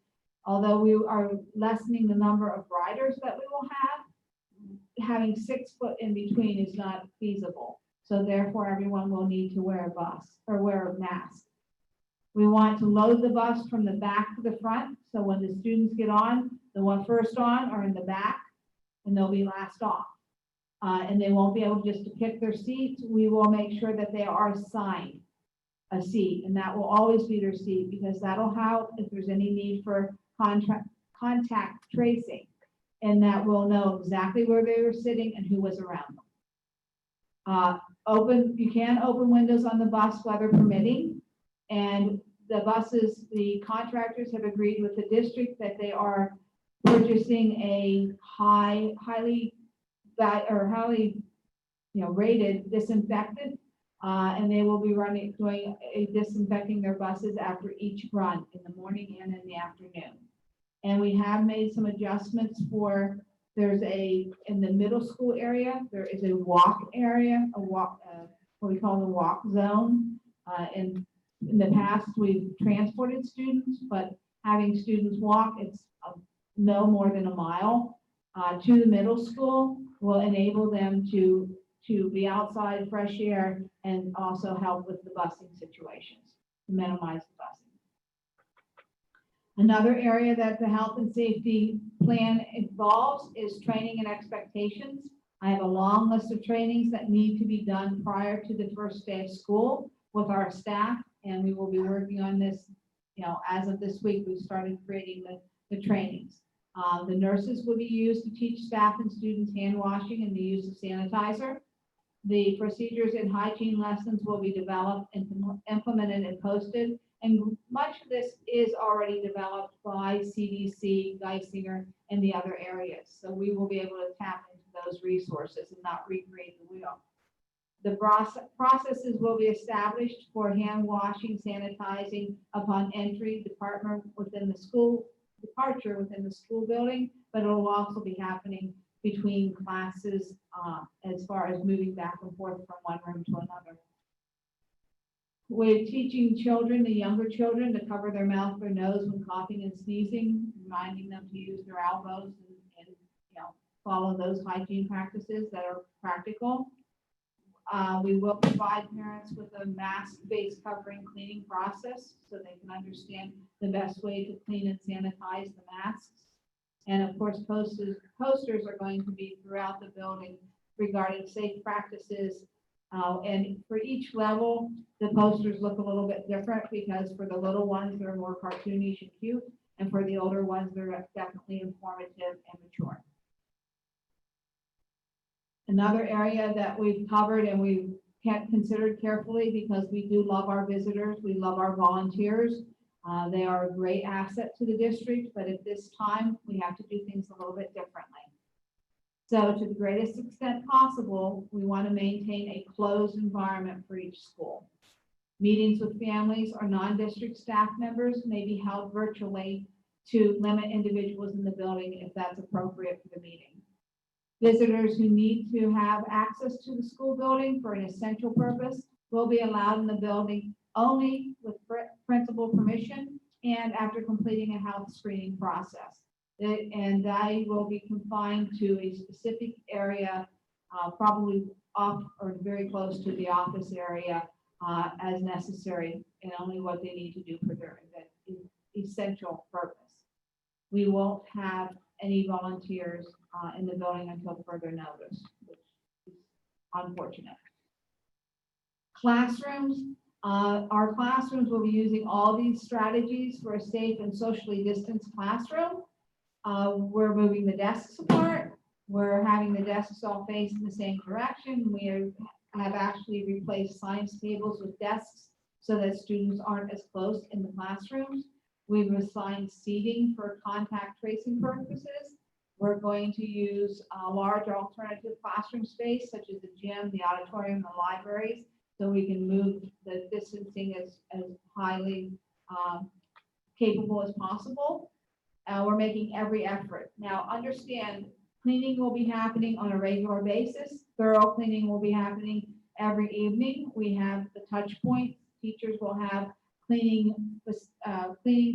although we are lessening the number of riders that we will have, having 6 foot in between is not feasible. So therefore, everyone will need to wear a mask. We want to load the bus from the back to the front. So when the students get on, the one first on are in the back and they'll be last off. And they won't be able just to pick their seats. We will make sure that they are assigned a seat, and that will always be their seat, because that'll help if there's any need for contact tracing, and that will know exactly where they were sitting and who was around them. You can open windows on the bus, weather permitting, and the buses, the contractors have agreed with the district that they are purchasing a highly rated disinfectant, and they will be disinfecting their buses after each run in the morning and in the afternoon. And we have made some adjustments in the middle school area, there is a walk area, what we call the walk zone. In the past, we've transported students, but having students walk, it's no more than a mile to the middle school will enable them to be outside, fresh air, and also help with the busing situations to minimize the busing. Another area that the health and safety plan involves is training and expectations. I have a long list of trainings that need to be done prior to the first day of school with our staff, and we will be working on this. As of this week, we've started creating the trainings. The nurses will be used to teach staff and students hand washing and the use of sanitizer. The procedures and hygiene lessons will be developed and implemented and posted. And much of this is already developed by CDC, Geisinger, and the other areas. So we will be able to tap into those resources and not recreate the wheel. The processes will be established for hand washing, sanitizing upon entry, departure within the school building, but it will also be happening between classes as far as moving back and forth from one room to another. We're teaching children, the younger children, to cover their mouth, their nose when coughing and sneezing, reminding them to use their elbows and follow those hygiene practices that are practical. We will provide parents with a mask face covering cleaning process so they can understand the best way to clean and sanitize the masks. And of course, posters are going to be throughout the building regarding safe practices. And for each level, the posters look a little bit different, because for the little ones, they're more cartoonish and cute. And for the older ones, they're definitely informative and mature. Another area that we've covered and we've considered carefully, because we do love our visitors, we love our volunteers. They are a great asset to the district, but at this time, we have to do things a little bit differently. So to the greatest extent possible, we want to maintain a closed environment for each school. Meetings with families or non-district staff members may be held virtually to limit individuals in the building if that's appropriate for the meeting. Visitors who need to have access to the school building for an essential purpose will be allowed in the building only with principal permission and after completing a health screening process. And they will be confined to a specific area, probably off or very close to the office area as necessary, and only what they need to do for their essential purpose. We won't have any volunteers in the building until further notice, which is unfortunate. Classrooms, our classrooms will be using all these strategies for a safe and socially distanced classroom. We're moving the desks apart. We're having the desks all face in the same direction. We have actually replaced science tables with desks so that students aren't as close in the classrooms. We've assigned seating for contact tracing purposes. We're going to use a large alternative classroom space, such as the gym, the auditorium, the libraries, so we can move the distancing as highly capable as possible. We're making every effort. Now, understand, cleaning will be happening on a regular basis. Thorough cleaning will be happening every evening. We have the touch point. Teachers will have cleaning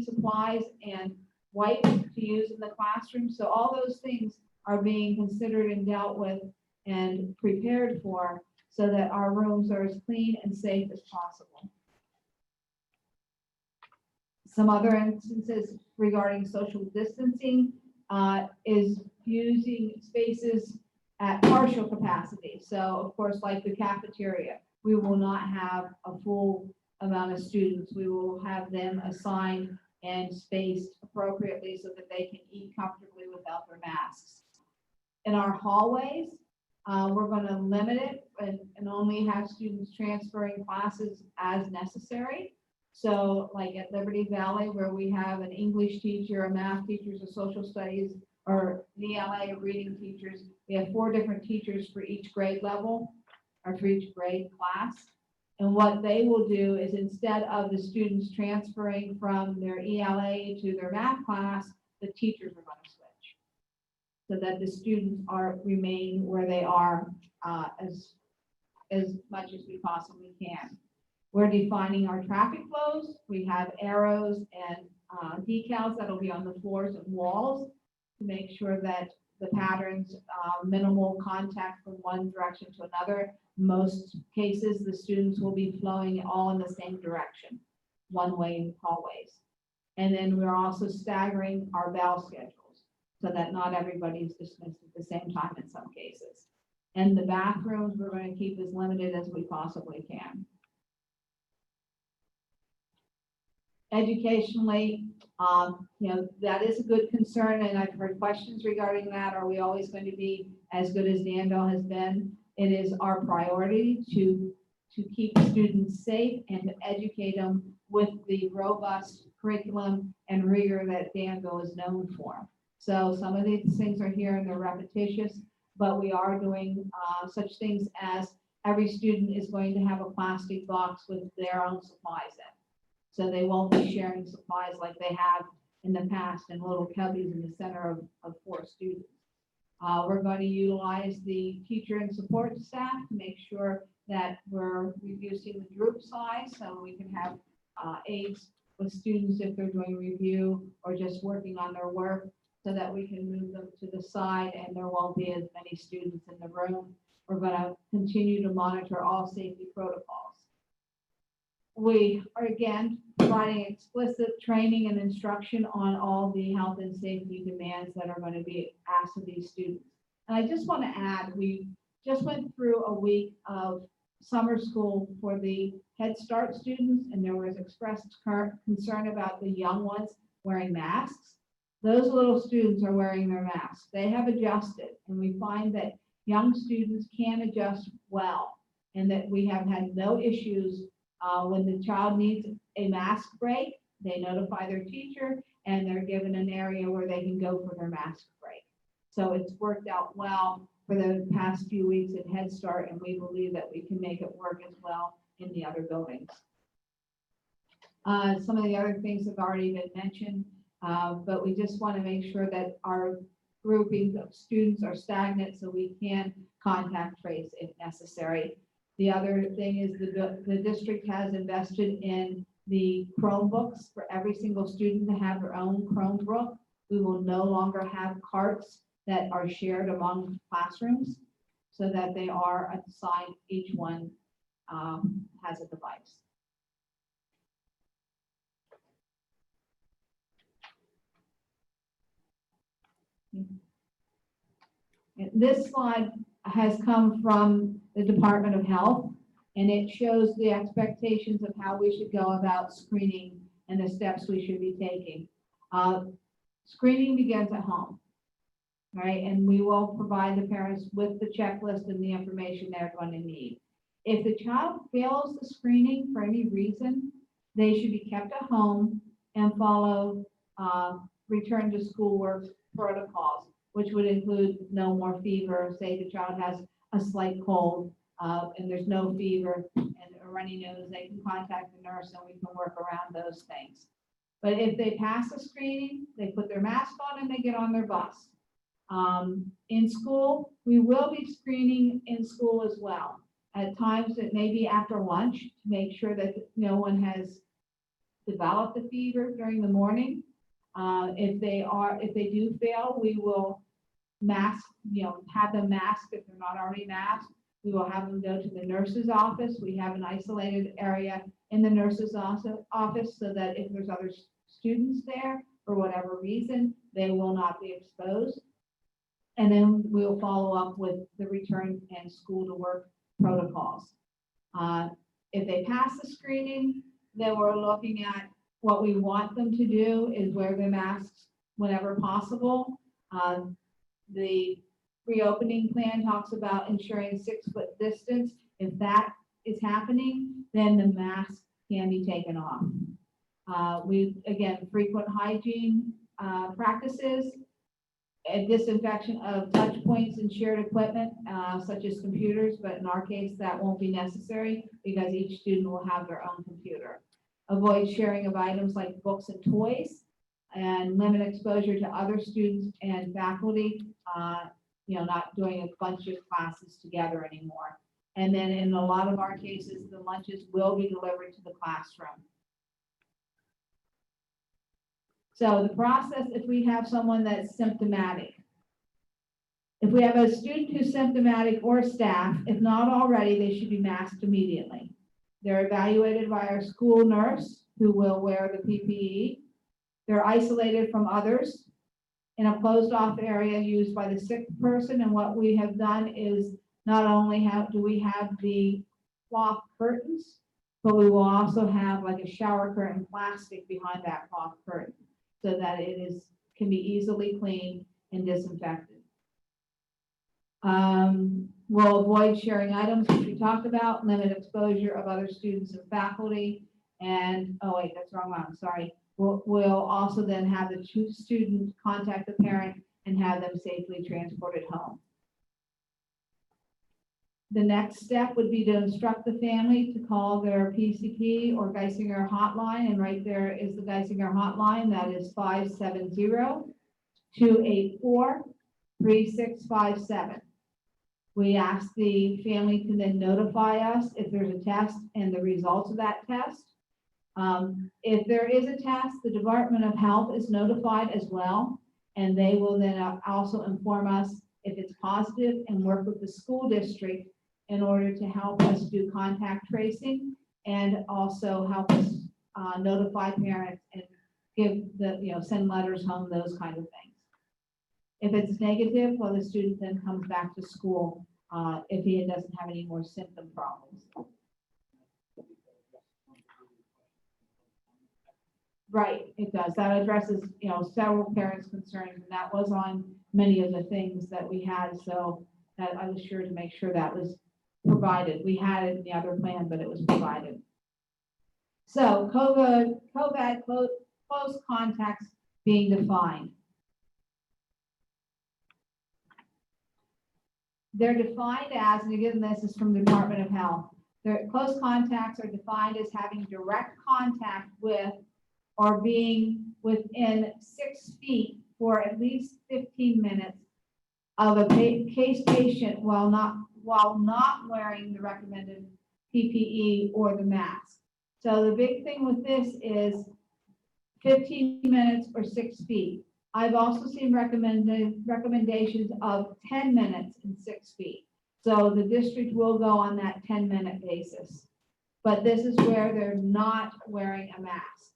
supplies and wipes to use in the classroom. So all those things are being considered and dealt with and prepared for so that our rooms are as clean and safe as possible. Some other instances regarding social distancing is using spaces at partial capacity. So of course, like the cafeteria, we will not have a full amount of students. We will have them assigned and spaced appropriately so that they can eat comfortably without their masks. In our hallways, we're going to limit it and only have students transferring classes as necessary. So like at Liberty Valley, where we have an English teacher, a math teacher, a social studies, or an ELA of reading teachers, we have 4 different teachers for each grade level or for each grade class. And what they will do is instead of the students transferring from their ELA to their math class, the teachers are going to switch so that the students remain where they are as much as we possibly can. We're defining our traffic flows. We have arrows and decals that'll be on the floors and walls to make sure that the patterns, minimal contact from one direction to another. Most cases, the students will be flowing all in the same direction, one-way hallways. And then we're also staggering our bell schedules so that not everybody is dismissed at the same time in some cases. And the bathrooms, we're going to keep as limited as we possibly can. Educationally, that is a good concern, and I've heard questions regarding that. Are we always going to be as good as Danville has been? It is our priority to keep students safe and to educate them with the robust curriculum and rigor that Danville is known for. So some of these things are here and they're repetitious, but we are doing such things as every student is going to have a plastic box with their own supplies in. So they won't be sharing supplies like they have in the past in little cubbies in the center of 4 students. We're going to utilize the teacher and support staff to make sure that we're reducing the group size so we can have aides with students if they're doing review or just working on their work so that we can move them to the side and there won't be as many students in the room. We're going to continue to monitor all safety protocols. We are again providing explicit training and instruction on all the health and safety demands that are going to be asked of these students. And I just want to add, we just went through a week of summer school for the Head Start students, and there was expressed concern about the young ones wearing masks. Those little students are wearing their masks. They have adjusted, and we find that young students can adjust well, and that we have had no issues. When the child needs a mask break, they notify their teacher and they're given an area where they can go for their mask break. So it's worked out well for the past few weeks at Head Start, and we believe that we can make it work as well in the other buildings. Some of the other things have already been mentioned. But we just want to make sure that our grouping of students are stagnant so we can contact trace if necessary. The other thing is the district has invested in the Chromebooks for every single student to have their own Chromebook. We will no longer have carts that are shared among classrooms so that they are assigned, each one has a device. This slide has come from the Department of Health, and it shows the expectations of how we should go about screening and the steps we should be taking. Screening begins at home, right? And we will provide the parents with the checklist and the information they're going to need. If the child fails the screening for any reason, they should be kept at home and follow return to schoolwork protocols, which would include no more fever. Say the child has a slight cold and there's no fever and a runny nose, they can contact the nurse and we can work around those things. But if they pass the screening, they put their mask on and they get on their bus. In school, we will be screening in school as well. At times it may be after lunch to make sure that no one has developed a fever during the morning. If they do fail, we will mask, have them masked if they're not already masked. We will have them go to the nurse's office. We have an isolated area in the nurse's office so that if there's other students there, for whatever reason, they will not be exposed. And then we'll follow up with the return and school to work protocols. If they pass the screening, then we're looking at what we want them to do is wear their masks whenever possible. The reopening plan talks about ensuring 6-foot distance. If that is happening, then the mask can be taken off. Frequent hygiene practices, and disinfection of touch points and shared equipment, such as computers, but in our case, that won't be necessary because each student will have their own computer. Avoid sharing of items like books and toys, and limit exposure to other students and faculty, not doing a bunch of classes together anymore. And then in a lot of our cases, the lunches will be delivered to the classroom. So the process, if we have someone that's symptomatic, if we have a student who's symptomatic or staff, if not already, they should be masked immediately. They're evaluated by our school nurse who will wear the PPE. They're isolated from others in a closed off area used by the sick person. And what we have done is not only do we have the cloth curtains, but we will also have like a shower curtain plastic behind that cloth curtain so that it can be easily cleaned and disinfected. We'll avoid sharing items, which we talked about, limit exposure of other students and faculty. And, oh wait, that's the wrong one, sorry. We'll also then have the student contact the parent and have them safely transported home. The next step would be to instruct the family to call their PCP or Geisinger hotline, and right there is the Geisinger hotline. That is 570-284-3657. We ask the family to then notify us if there's a test and the results of that test. If there is a test, the Department of Health is notified as well, and they will then also inform us if it's positive and work with the school district in order to help us do contact tracing and also help us notify parents and give send letters home, those kind of things. If it's negative, well, the student then comes back to school if he doesn't have any more symptom problems. Right, it does. That addresses, several parents' concerns, and that was on many of the things that we had. So that I was sure to make sure that was provided. We had it in the other plan, but it was provided. So COVID close contacts being defined. They're defined as, and again, this is from the Department of Health. Their close contacts are defined as having direct contact with or being within 6 feet for at least 15 minutes of a case patient while not wearing the recommended PPE or the mask. So the big thing with this is 15 minutes or 6 feet. I've also seen recommendations of 10 minutes and 6 feet. So the district will go on that 10-minute basis. But this is where they're not wearing a mask.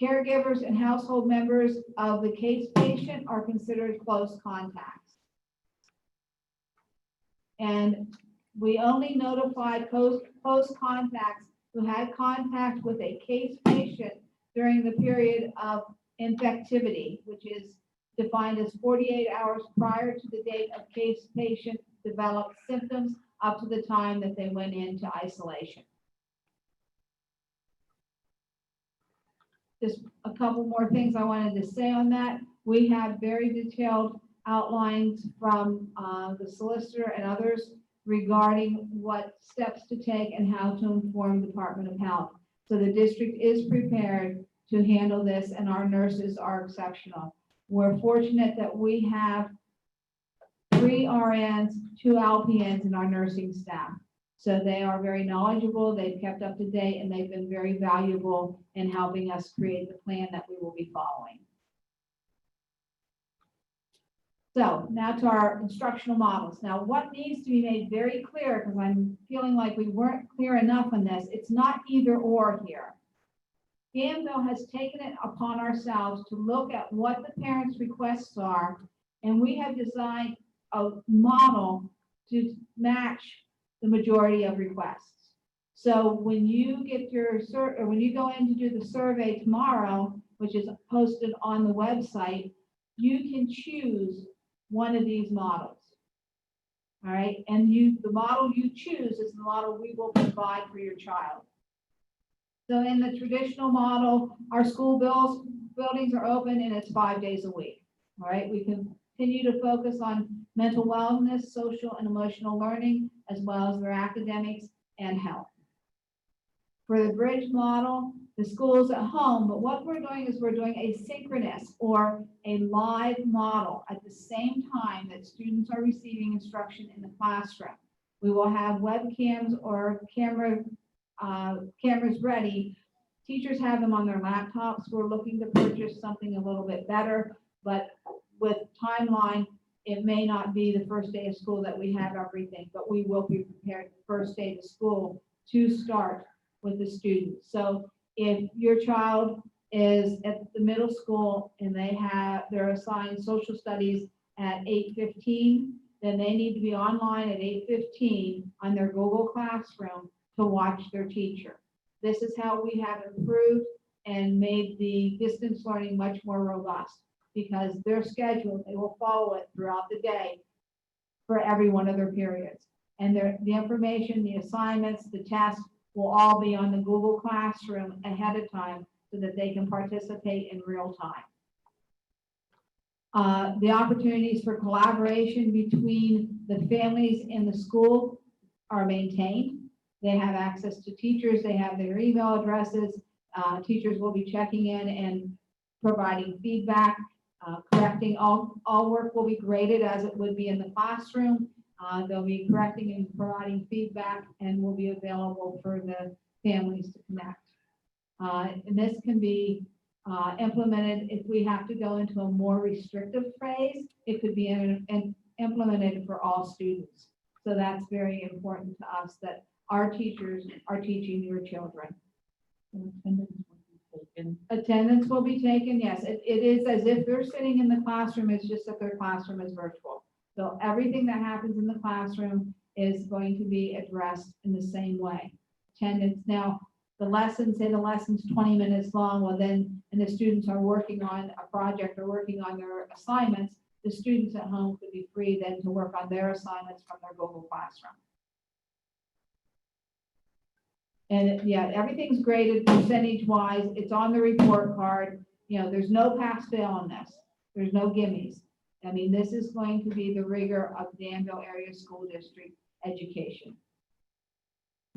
Caregivers and household members of the case patient are considered close contacts. And we only notified close contacts who had contact with a case patient during the period of infectivity, which is defined as 48 hours prior to the date of case patient developed symptoms up to the time that they went into isolation. Just a couple more things I wanted to say on that. We have very detailed outlines from the solicitor and others regarding what steps to take and how to inform the Department of Health. So the district is prepared to handle this, and our nurses are exceptional. We're fortunate that we have 3 RNs, 2 LPNs in our nursing staff. So they are very knowledgeable, they've kept up to date, and they've been very valuable in helping us create the plan that we will be following. So now to our instructional models. Now, what needs to be made very clear, because I'm feeling like we weren't clear enough on this, it's not either or here. Danville has taken it upon ourselves to look at what the parents' requests are, and we have designed a model to match the majority of requests. So when you get your when you go in to do the survey tomorrow, which is posted on the website, you can choose one of these models. All right, and the model you choose is the model we will provide for your child. So in the traditional model, our school buildings are open and it's 5 days a week. All right, we continue to focus on mental wellness, social and emotional learning, as well as their academics and health. For the bridge model, the school is at home, but what we're doing is we're doing a synchronous or a live model at the same time that students are receiving instruction in the classroom. We will have webcams or cameras ready. Teachers have them on their laptops. We're looking to purchase something a little bit better, but with timeline, it may not be the first day of school that we have everything, but we will be prepared first day of school to start with the students. So if your child is at the middle school and they're assigned social studies at 8:15, then they need to be online at 8:15 on their Google Classroom to watch their teacher. This is how we have improved and made the distance learning much more robust, because they're scheduled, they will follow it throughout the day for every one of their periods. And the information, the assignments, the tests will all be on the Google Classroom ahead of time so that they can participate in real time. The opportunities for collaboration between the families and the school are maintained. They have access to teachers, they have their email addresses. Teachers will be checking in and providing feedback. Correcting, all work will be graded as it would be in the classroom. They'll be correcting and providing feedback and will be available for the families to connect. And this can be implemented if we have to go into a more restrictive phase. It could be implemented for all students. So that's very important to us that our teachers are teaching your children. Attendance will be taken, yes. It is as if they're sitting in the classroom, it's just that their classroom is virtual. So everything that happens in the classroom is going to be addressed in the same way. Attendance, now, the lessons, say the lesson's 20 minutes long, well then, and the students are working on a project or working on their assignments, the students at home could be free then to work on their assignments from their Google Classroom. And yeah, everything's graded percentage-wise. It's on the report card. You know, there's no pass-fail on this. There's no gimmies. I mean, this is going to be the rigor of Danville Area School District education.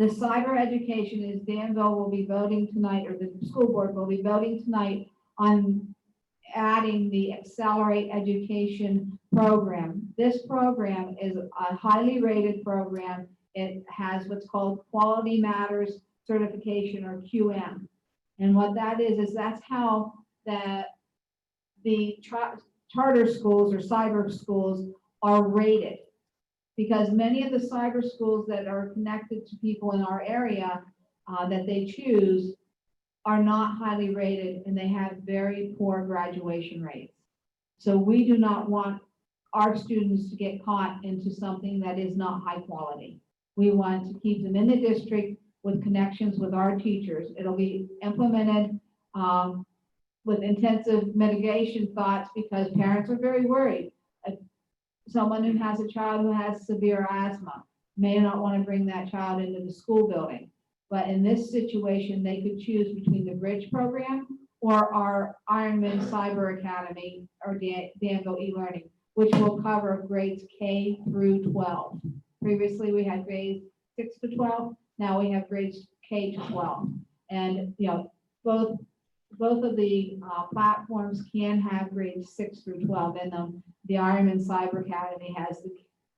The cyber education is Danville will be voting tonight, or the school board will be voting tonight on adding the Accelerate Education program. This program is a highly rated program. It has what's called Quality Matters Certification, or QM. And what that is that's how the charter schools or cyber schools are rated. Because many of the cyber schools that are connected to people in our area that they choose are not highly rated, and they have very poor graduation rates. So we do not want our students to get caught into something that is not high quality. We want to keep them in the district with connections with our teachers. It'll be implemented with intensive mitigation thoughts, because parents are very worried. Someone who has a child who has severe asthma may not want to bring that child into the school building. But in this situation, they could choose between the Bridge program or our Ironman Cyber Academy, or Danville eLearning, which will cover grades K through 12. Previously, we had grades 6 to 12. Now we have grades K to 12. And, you know, both of the platforms can have grades 6 through 12 in them. The Ironman Cyber Academy has the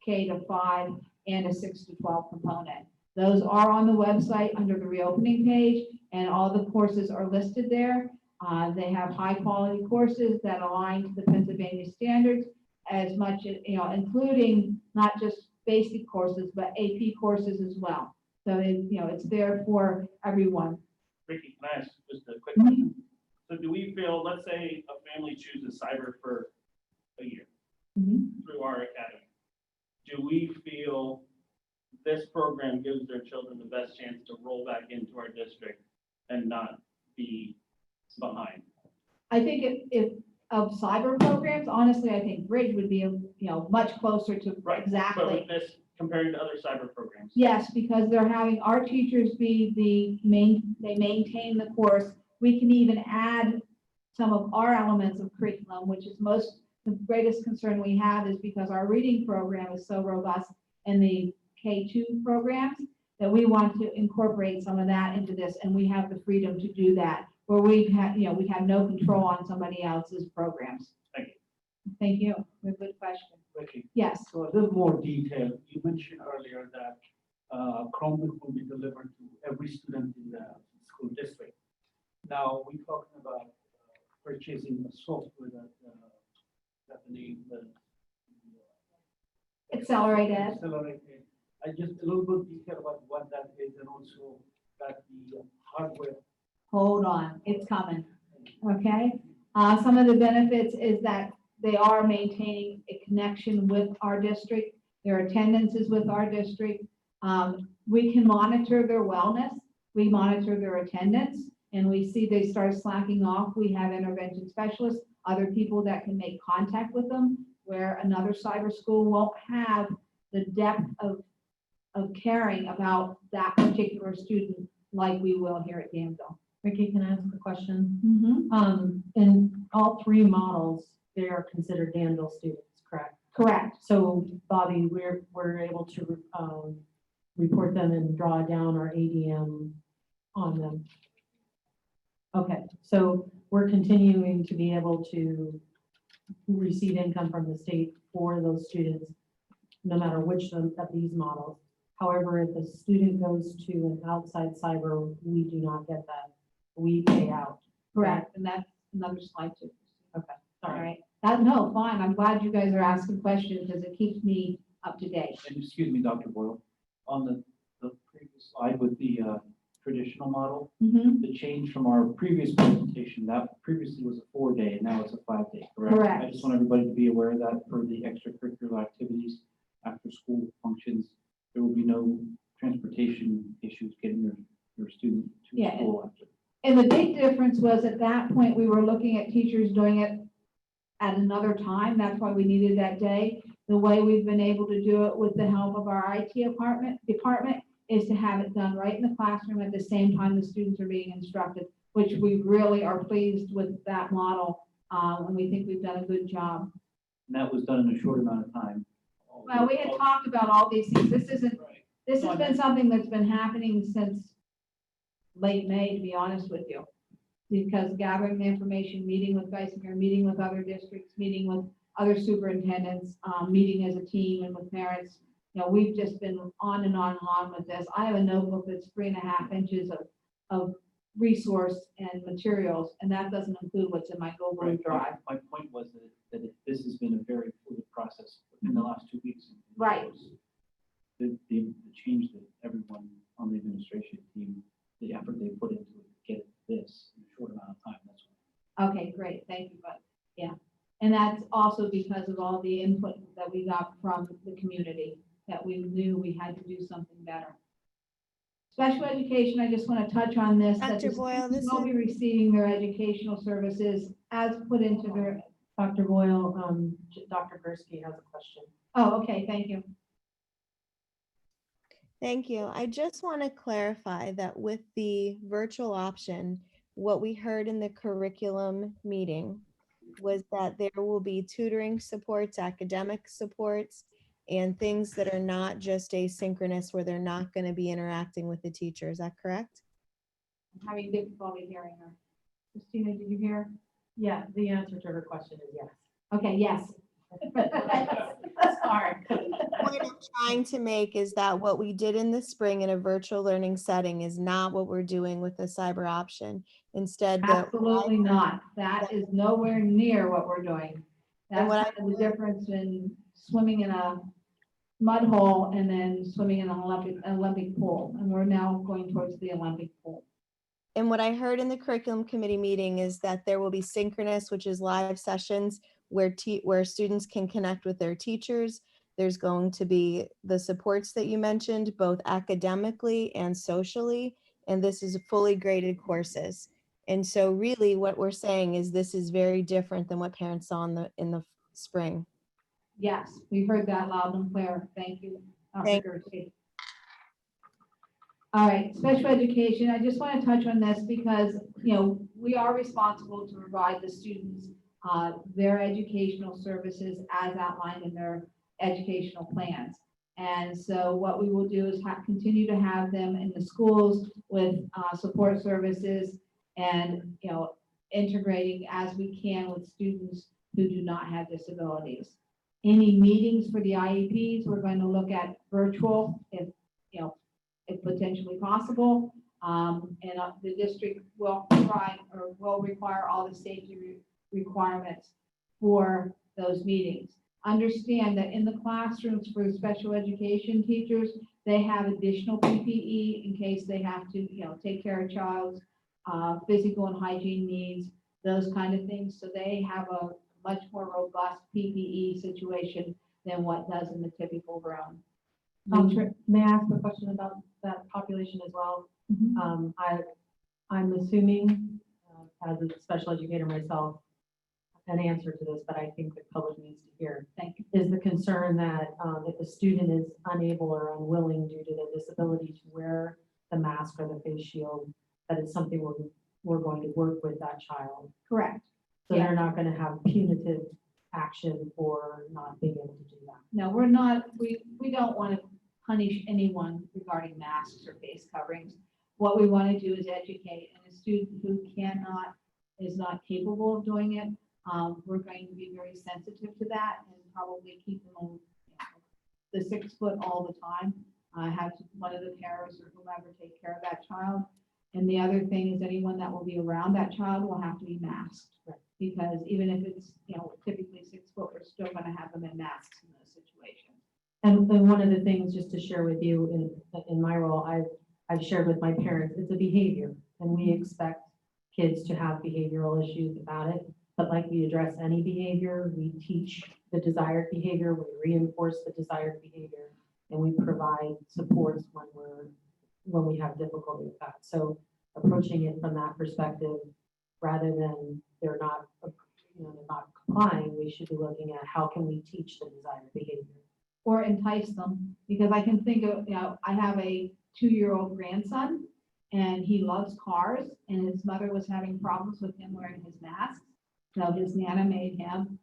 K to 5 and a 6 to 12 component. Those are on the website under the reopening page, and all the courses are listed there. They have high quality courses that align to the Pennsylvania standards, as much as, you know, including not just basic courses, but AP courses as well. So it's there for everyone. Ricky, can I ask just a quick question? So do we feel, let's say a family chooses cyber for a year through our academy. Do we feel this program gives their children the best chance to roll back into our district and not be behind? I think if of cyber programs, honestly, I think Bridge would be, much closer to exactly. But with this, comparing to other cyber programs? Yes, because they're having our teachers be they maintain the course. We can even add some of our elements of curriculum, which is the greatest concern we have is because our reading program is so robust in the K2 programs that we want to incorporate some of that into this, and we have the freedom to do that, where we have no control on somebody else's programs. Thank you. Thank you. Good question. Ricky. Yes. So a little more detail. You mentioned earlier that Chromebook will be delivered to every student in the school district. Now, we're talking about purchasing a software that the name Accelerate Ed. Accelerate Ed. I just a little bit detail about what that is, and also that the hardware. Hold on, it's coming. Okay. Some of the benefits is that they are maintaining a connection with our district. Their attendance is with our district. We can monitor their wellness. We monitor their attendance, and we see they start slacking off. We have intervention specialists, other people that can make contact with them, where another cyber school won't have the depth of caring about that particular student like we will here at Danville. Ricky, can I ask a question? In all three models, they are considered Danville students, correct? Correct. So Bobby, we're able to report them and draw down our ADM on them. Okay, so we're continuing to be able to receive income from the state for those students, no matter which of these models. However, if a student goes to an outside cyber, we do not get that. We pay out. Correct, and that's another slide too. Okay, All sorry. right. No, fine. I'm glad you guys are asking questions because it keeps me up to date. And excuse me, Dr. Boyle, on the previous slide with the traditional model, the change from our previous presentation, that previously was a 4-day, and now it's a 5-day, correct? Correct. I just want everybody to be aware of that for the extracurricular activities, after school functions. There will be no transportation issues getting your student to school after. And the big difference was at that point, we were looking at teachers doing it at another time. That's why we needed that day. The way we've been able to do it with the help of our IT department is to have it done right in the classroom at the same time the students are being instructed, which we really are pleased with that model. And we think we've done a good job. And that was done in a short amount of time. Well, we had talked about all these things. This isn't, This has been something that's been happening since late May, to be honest with you. Because gathering the information, meeting with Geisinger, meeting with other districts, meeting with other superintendents, meeting as a team and with parents. You know, we've just been on and on and on with this. I have a notebook that's 3.5 inches of resource and materials, and that doesn't include what's in my Google Right, Drive. my point was that this has been a very fluid process in the last 2 weeks. Right. The change that everyone on the administration team, the effort they put into it to get this in a short amount of time, that's what. Okay, great, thank you, but, yeah. And that's also because of all the input that we got from the community, that we knew we had to do something better. Special education, I just want to touch on this, that the Dr. Boyle, students this will is- be receiving their educational services as put into their, Dr. Boyle, Dr. Gursky has a question. oh, okay, thank you. Thank you. I just want to clarify that with the virtual option, what we heard in the curriculum meeting was that there will be tutoring supports, academic supports, and things that are not just asynchronous where they're not going to be interacting with the teacher. Is that correct? I'm having difficulty hearing her. Christina, did you hear? Yeah, the answer to her question is yes. Okay, yes. Sorry. The point I'm trying to make is that what we did in the spring in a virtual learning setting is not what we're doing with the cyber option. Instead, Absolutely not. That is nowhere near what we're doing. That's what kind of the difference in swimming in a mud hole and then swimming in an Olympic pool. And we're now going towards the Olympic pool. And what I heard in the curriculum committee meeting is that there will be synchronous, which is live sessions where students can connect with their teachers. There's going to be the supports that you mentioned, both academically and socially, and this is fully graded courses. And so really what we're saying is this is very different than what parents saw in the spring. Yes, we heard that loud and clear. Thank you, Dr. Gursky. All right, special education. I just want to touch on this because, you know, we are responsible to provide the students their educational services as outlined in their educational plans. And so what we will do is continue to have them in the schools with support services and, you know, integrating as we can with students who do not have disabilities. Any meetings for the IEPs, we're going to look at virtual if, you know, if potentially possible. The district will provide or will require all the safety requirements for those meetings. Understand that in the classrooms for the special education teachers, they have additional PPE in case they have to, you know, take care of a child's physical and hygiene needs, those kind of things. So they have a much more robust PPE situation than what does in the typical room. May I ask a question about that population as well? I'm assuming, as a special educator myself, an answer to this, but I think the public needs to hear. Thank you. Is the concern that if a student is unable or unwilling due to their disability to wear the mask or the face shield, that it's something we're going to work with that child? Correct. So Yeah. they're not going to have punitive action for not being able to do that. No, we're not, we don't want to punish anyone regarding masks or face coverings. What we want to do is educate, and a student who is not capable of doing it, we're going to be very sensitive to that and probably keep them on, you know, the 6 foot all the time. Have one of the parents or whomever take care of that child. And the other thing is anyone that will be around that child will have to be masked. Right. Because even if it's, you know, typically 6 foot, we're still going to have them in masks in those situations. And one of the things, just to share with you in my role, I've shared with my parents, it's a behavior, and we expect kids to have behavioral issues about it. But like we address any behavior, we teach the desired behavior, we reinforce the desired behavior, and we provide supports when we have difficulty with that. So approaching it from that perspective, rather than they're not complying, we should be looking at how can we teach the desired behavior. Or entice them, because I can think of, you know, I have a 2-year-old grandson and he loves cars, and his mother was having problems with him wearing his mask. So his Nana made him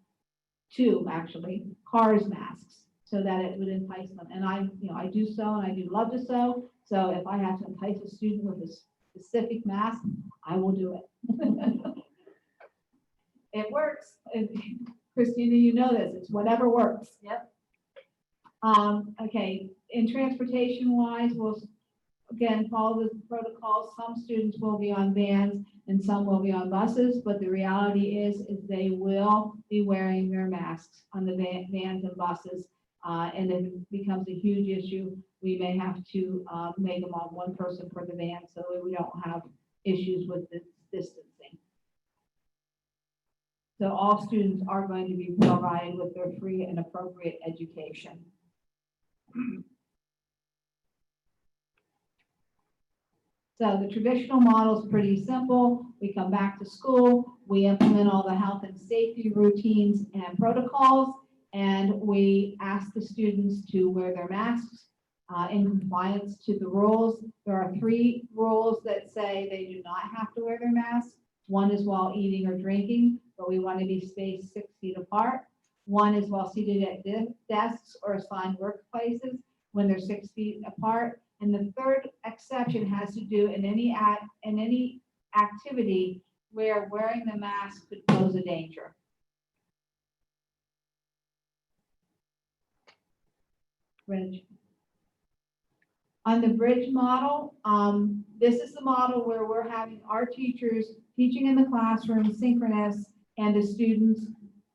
2 actually cars masks. so that it would entice them. And I do sew and I do love to sew. So if I have to entice a student with a specific mask, I will do it. It works. And Christina, you know this, it's whatever works. Yep. Okay, in transportation wise, we'll again follow the protocols. Some students will be on vans and some will be on buses, but the reality is they will be wearing their masks on the vans and buses. And if it becomes a huge issue, we may have to make them on one person for the van so that we don't have issues with the distancing. So all students are going to be provided with their free and appropriate education. So the traditional model is pretty simple. We come back to school, we implement all the health and safety routines and protocols, and we ask the students to wear their masks in compliance to the rules. There are 3 rules that say they do not have to wear their masks. One is while eating or drinking, but we want to be spaced 6 feet apart. One is while seated at desks or assigned workplaces when they're 6 feet apart. And the third exception has to do in any activity where wearing the mask could pose a danger. Bridge. On the bridge model, this is the model where we're having our teachers teaching in the classroom, synchronous, and the students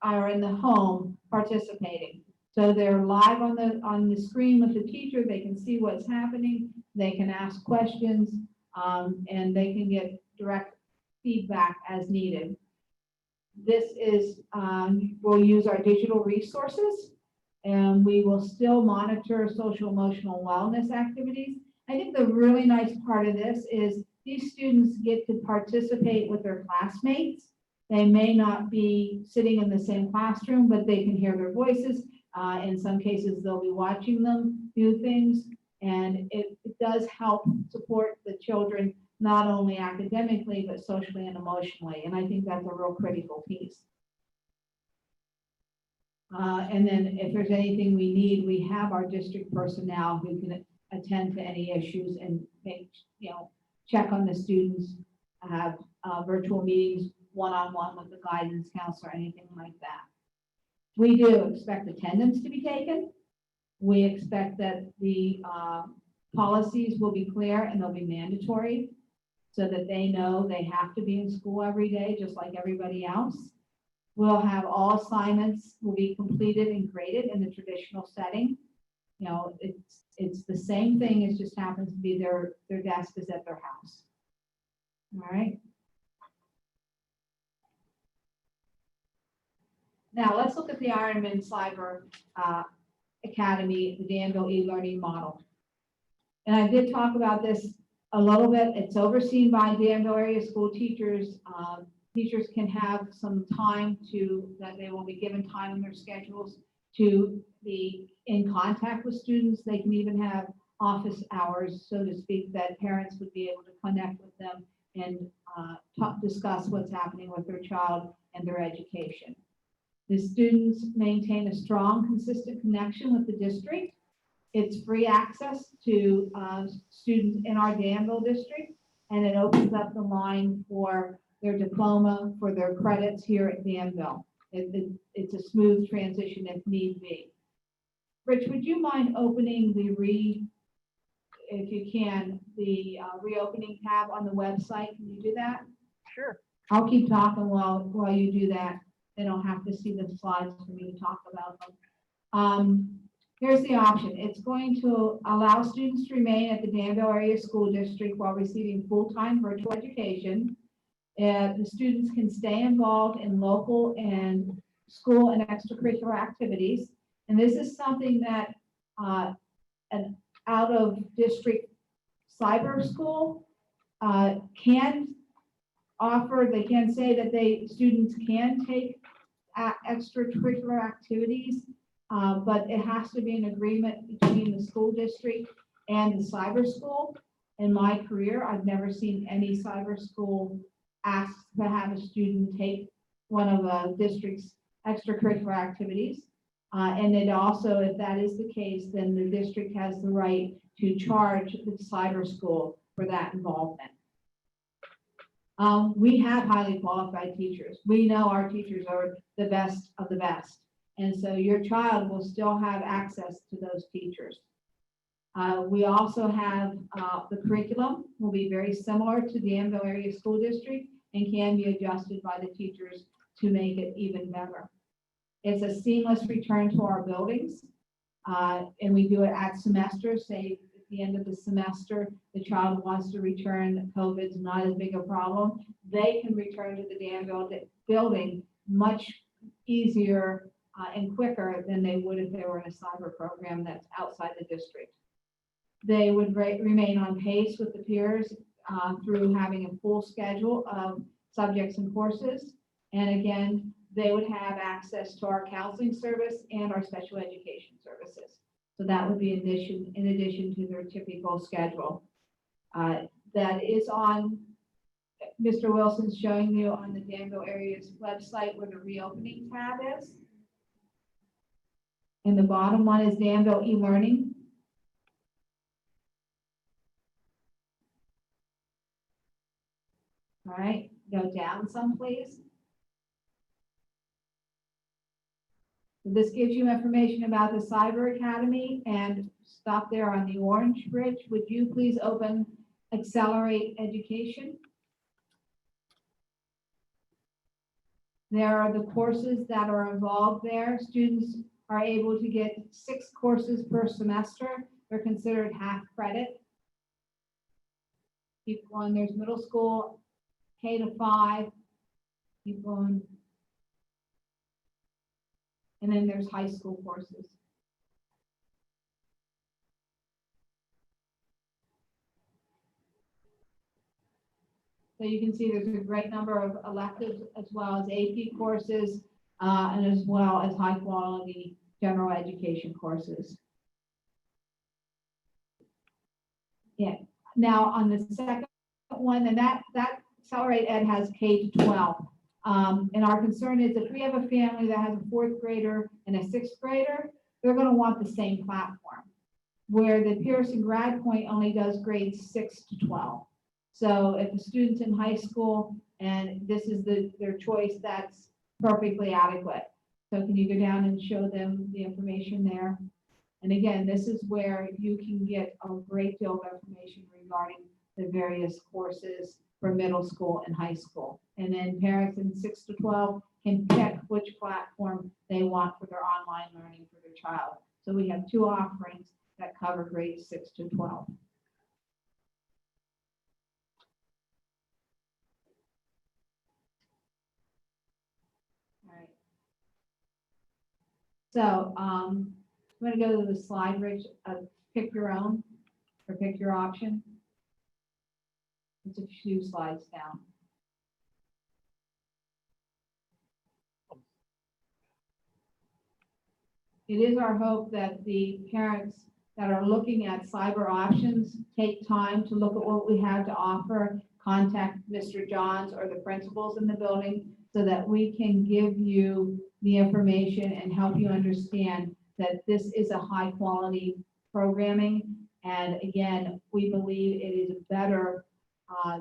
are in the home participating. So they're live on the screen with the teacher. They can see what's happening. They can ask questions, and they can get direct feedback as needed. This is, we'll use our digital resources, and we will still monitor social emotional wellness activities. I think the really nice part of this is these students get to participate with their classmates. They may not be sitting in the same classroom, but they can hear their voices. In some cases, they'll be watching them do things, and it does help support the children, not only academically, but socially and emotionally. And I think that's a real critical piece. And then if there's anything we need, we have our district personnel who can attend to any issues and make, check on the students, have virtual meetings, one-on-one with the guidance counselor, anything like that. We do expect attendance to be taken. We expect that the policies will be clear and they'll be mandatory so that they know they have to be in school every day, just like everybody else. We'll have all assignments will be completed and graded in the traditional setting. It's the same thing, it just happens to be their desk is at their house. All right. Now let's look at the Ironman Cyber Academy, the Danville e-learning model. And I did talk about this a little bit. It's overseen by Danville area school teachers. Teachers can have some time that they will be given time in their schedules to be in contact with students. They can even have office hours, so to speak, that parents would be able to connect with them and discuss what's happening with their child and their education. The students maintain a strong, consistent connection with the district. It's free access to students in our Danville district, and it opens up the line for their diploma, for their credits here at Danville. It's a smooth transition if need be. Rich, would you mind opening if you can, the reopening tab on the website? Can you do that? Sure. I'll keep talking while you do that. They don't have to see the slides for me to talk about them. Here's the option. It's going to allow students to remain at the Danville area school district while receiving full-time virtual education. The students can stay involved in local and school and extracurricular activities. And this is something that an out-of-district cyber school can offer. They can say that students can take extracurricular activities, but it has to be an agreement between the school district and the cyber school. In my career, I've never seen any cyber school ask to have a student take one of the district's extracurricular activities. And it also, if that is the case, then the district has the right to charge the cyber school for that involvement. We have highly qualified teachers. We know our teachers are the best of the best. And so your child will still have access to those teachers. We also have the curriculum will be very similar to the Danville Area School District and can be adjusted by the teachers to make it even better. It's a seamless return to our buildings. And we do it at semester, say at the end of the semester, the child wants to return, COVID's not as big a problem. They can return to the Danville building much easier and quicker than they would if they were in a cyber program that's outside the district. They would remain on pace with the peers through having a full schedule of subjects and courses. And again, they would have access to our counseling service and our special education services. So that would be in addition to their typical schedule. That is on, Mr. Wilson's showing you on the Danville Area's website where the reopening tab is. And the bottom one is Danville e-learning. All right, go down some, please. This gives you information about the Cyber Academy, and stop there on the orange bridge. Would you please open Accelerate Education? There are the courses that are involved there. Students are able to get 6 courses per semester. They're considered half credit. Keep going, there's middle school, K to 5, keep going. And then there's high school courses. So you can see there's a great number of electives as well as AP courses and as well as high quality general education courses. Yeah. Now on the second one, and that Accelerate Ed has K to 12. And our concern is if we have a family that has a 4th grader and a 6th grader, they're going to want the same platform, where the Pearson Grad Point only does grades 6 to 12. So if a student's in high school and this is their choice, that's perfectly adequate. So can you go down and show them the information there? And again, this is where you can get a great deal of information regarding the various courses for middle school and high school. And then parents in 6 to 12 can pick which platform they want for their online learning for their child. So we have 2 offerings that cover grades 6 to 12. All right. So I'm going to go to the slide, Rich, pick your own or pick your option. It's a few slides down. It is our hope that the parents that are looking at cyber options take time to look at what we have to offer, contact Mr. Johns or the principals in the building so that we can give you the information and help you understand that this is a high quality programming. And again, we believe it is better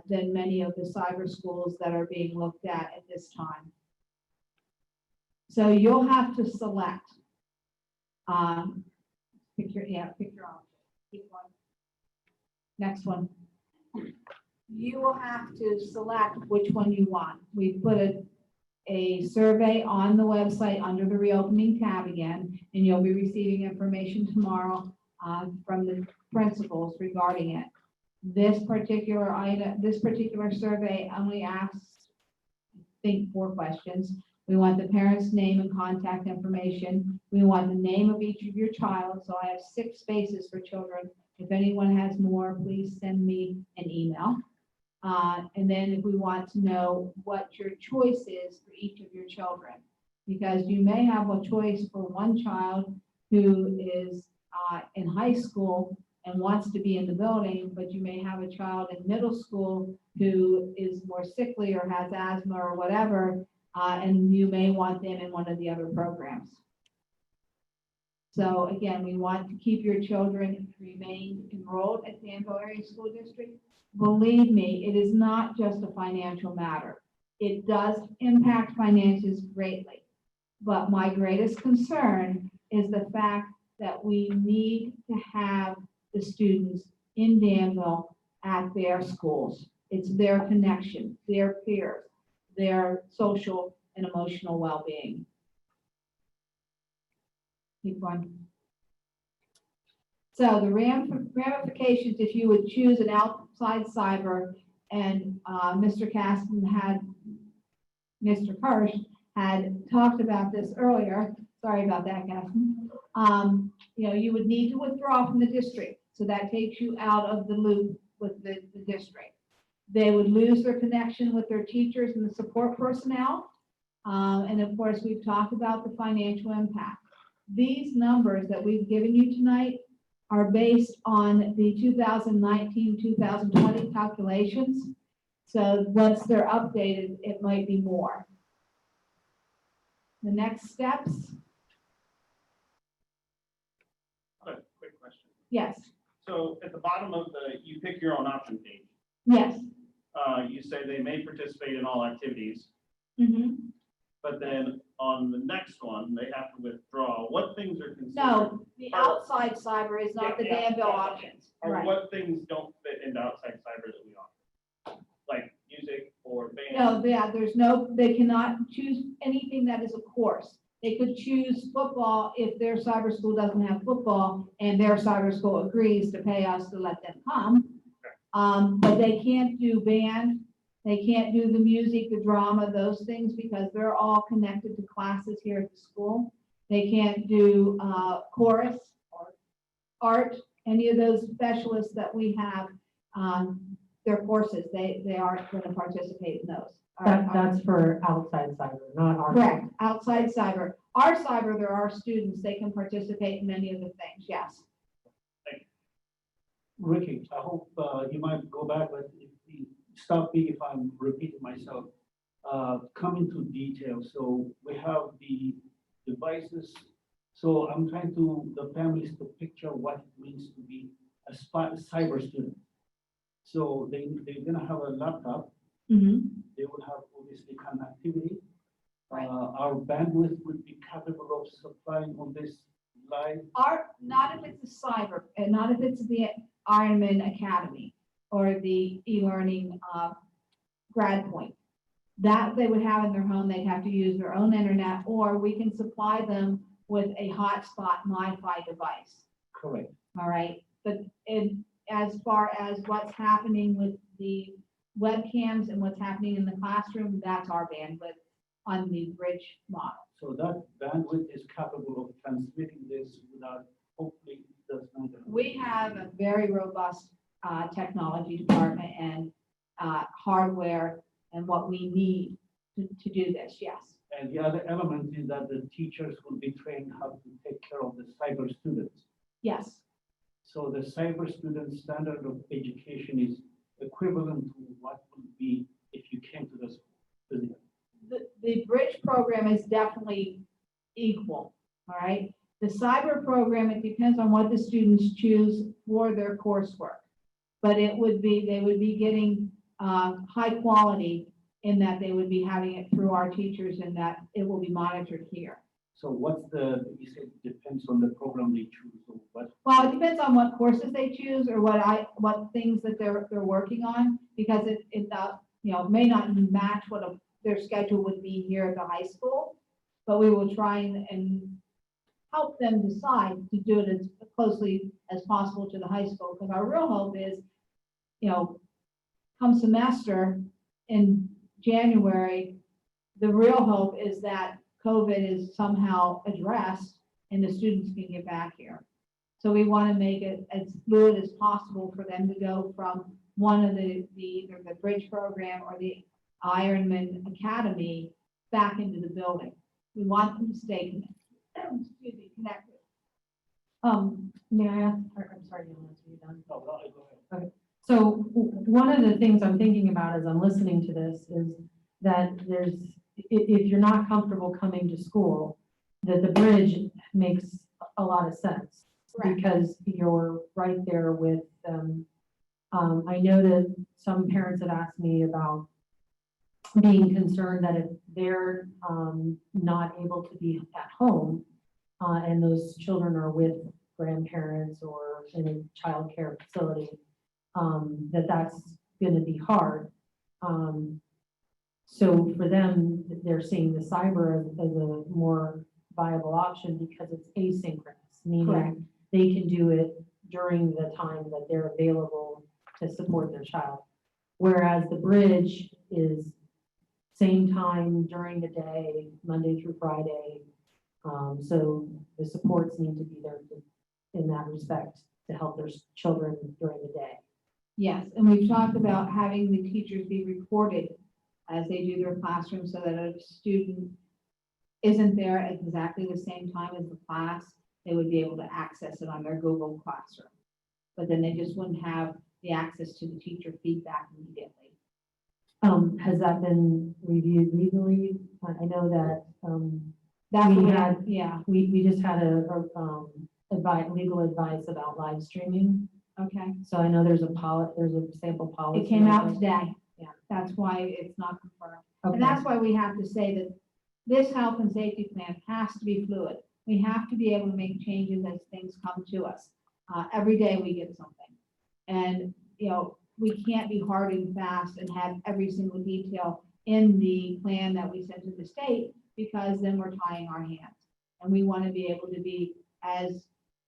than many of the cyber schools that are being looked at this time. So you'll have to select. Pick your option. Keep going. Next one. You will have to select which one you want. We put a survey on the website under the reopening tab again, and you'll be receiving information tomorrow from the principals regarding it. This particular item, this particular survey only asks, I think, 4 questions. We want the parent's name and contact information. We want the name of each of your child. So I have 6 spaces for children. If anyone has more, please send me an email. And then if we want to know what your choice is for each of your children, because you may have a choice for one child who is in high school and wants to be in the building, but you may have a child in middle school who is more sickly or has asthma or whatever, and you may want them in one of the other programs. So again, we want to keep your children remain enrolled at Danville Area School District. Believe me, it is not just a financial matter. It does impact finances greatly. But my greatest concern is the fact that we need to have the students in Danville at their schools. It's their connection, their peers, their social and emotional well-being. Keep going. So the ramifications, if you would choose an outside cyber, and Mr. Caston had, Mr. Kirsch had talked about this earlier. Sorry about that, Caston. You know, you would need to withdraw from the district. So that takes you out of the loop with the district. They would lose their connection with their teachers and the support personnel. And of course, we've talked about the financial impact. These numbers that we've given you tonight are based on the 2019-2020 calculations. So once they're updated, it might be more. The next steps. A quick question. Yes. So at the bottom of you pick your own option page. Yes. You say they may participate in all activities, Mm-hmm. but then on the next one, they have to withdraw. What things are considered? No, the outside cyber is not the Danville options. Or Right. what things don't fit into outside cyber that we offer? Like music or band? No, yeah, there's no, they cannot choose anything that is a course. They could choose football if their cyber school doesn't have football and their cyber school agrees to pay us to let them come. But they can't do band, they can't do the music, the drama, those things, because they're all connected to classes here at the school. They can't do chorus, art, any of those specialists that we have, their courses, they aren't going to participate in those. That's for outside cyber, not our. Correct, outside cyber. Our cyber, there are students, they can participate in many of the things, yes. Ricky, I hope you might go back, but stop me if I'm repeating myself. Come into detail. So we have the devices. So I'm trying to the families to picture what it means to be a cyber student. So they're gonna have a laptop. Mm-hmm. They will have obviously connectivity. Our bandwidth would be capable of supplying on this live. Not if it's a cyber, and not if it's the Ironman Academy or the e-learning grad point. That they would have in their home, they'd have to use their own internet, or we can supply them with a hotspot MiFi device. Correct. All right, but as far as what's happening with the webcams and what's happening in the classroom, that's our bandwidth on the bridge model. So that bandwidth is capable of transmitting this without, hopefully, it does not. We have a very robust technology department and hardware and what we need to do this, yes. And the other element is that the teachers will be trained how to take care of the cyber students. Yes. So the cyber student standard of education is equivalent to what would be if you came to the school. The bridge program is definitely equal, all right? The cyber program, it depends on what the students choose for their coursework. But they would be getting high quality in that they would be having it through our teachers and that it will be monitored here. So what's you said depends on the program they choose or what? Well, it depends on what courses they choose or what things that they're working on, because it may not match what their schedule would be here at the high school, but we will try and help them decide to do it as closely as possible to the high school, because our real hope is, come semester in January, the real hope is that COVID is somehow addressed and the students can get back here. So we want to make it as fluid as possible for them to go from one of either the bridge program or the Ironman Academy back into the building. We want them to stay connected. May I ask, I'm sorry, you're done. Okay. So one of the things I'm thinking about as I'm listening to this is that if you're not comfortable coming to school, that the bridge makes a lot of sense. Correct. Because you're right there with them. I know that some parents have asked me about being concerned that if they're not able to be at home, and those children are with grandparents or in a childcare facility, that's gonna be hard. So for them, they're seeing the cyber as a more viable option because it's asynchronous, meaning Correct. they can do it during the time that they're available to support their child. Whereas the bridge is same time during the day, Monday through Friday. So the supports need to be there in that respect to help their children during the day. Yes, and we've talked about having the teachers be recorded as they do their classroom so that a student isn't there at exactly the same time as the class, they would be able to access it on their Google Classroom. But then they just wouldn't have the access to the teacher feedback immediately. Has that been reviewed legally? I know that, That's we what we had, had, yeah, we just had legal advice about live streaming. okay. So I know there's a sample policy. It came out out there. today. Yeah. That's why it's not confirmed. Okay. And that's why we have to say that this health and safety plan has to be fluid. We have to be able to make changes as things come to us. Every day we get something. And, you know, we can't be hard and fast and have every single detail in the plan that we send to the state, because then we're tying our hands. And we want to be able to be as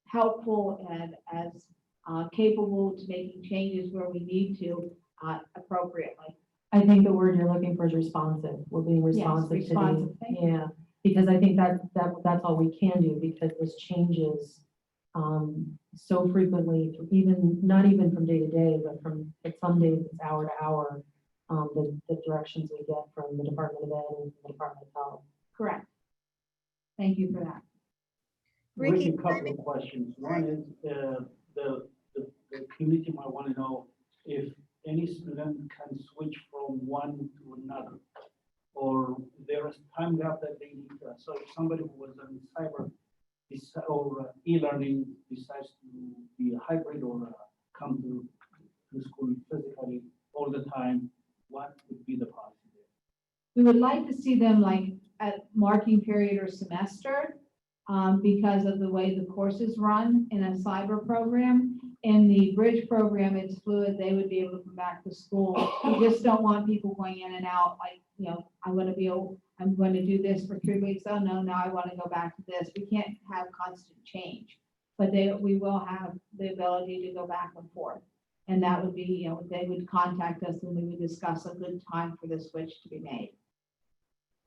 helpful and as capable to making changes where we need to appropriately. I think the word you're looking for is responsive. We're being Yes, responsive to responsive, the, thank you. yeah, because I think that's all we can do, because this changes so frequently, not even from day to day, but at some days it's hour to hour, the directions we get from the Department of Ed and the Department of Health. Correct. Thank you for that. Ricky, A couple of questions. One is, the community might want to know if any student can switch from one to another, or there is time gap that they need. So if somebody who was on cyber or e-learning decides to be a hybrid or come to school physically all the time, what would be the policy there? We would like to see them like at marking period or semester, because of the way the courses run in a cyber program. In the bridge program, it's fluid. They would be able to come back to school. We just don't want people going in and out like, you know, I'm going to do this for 3 weeks. Oh, no, now I want to go back to this. We can't have constant change, but we will have the ability to go back and forth. And that would be, you know, they would contact us and we would discuss a good time for the switch to be made.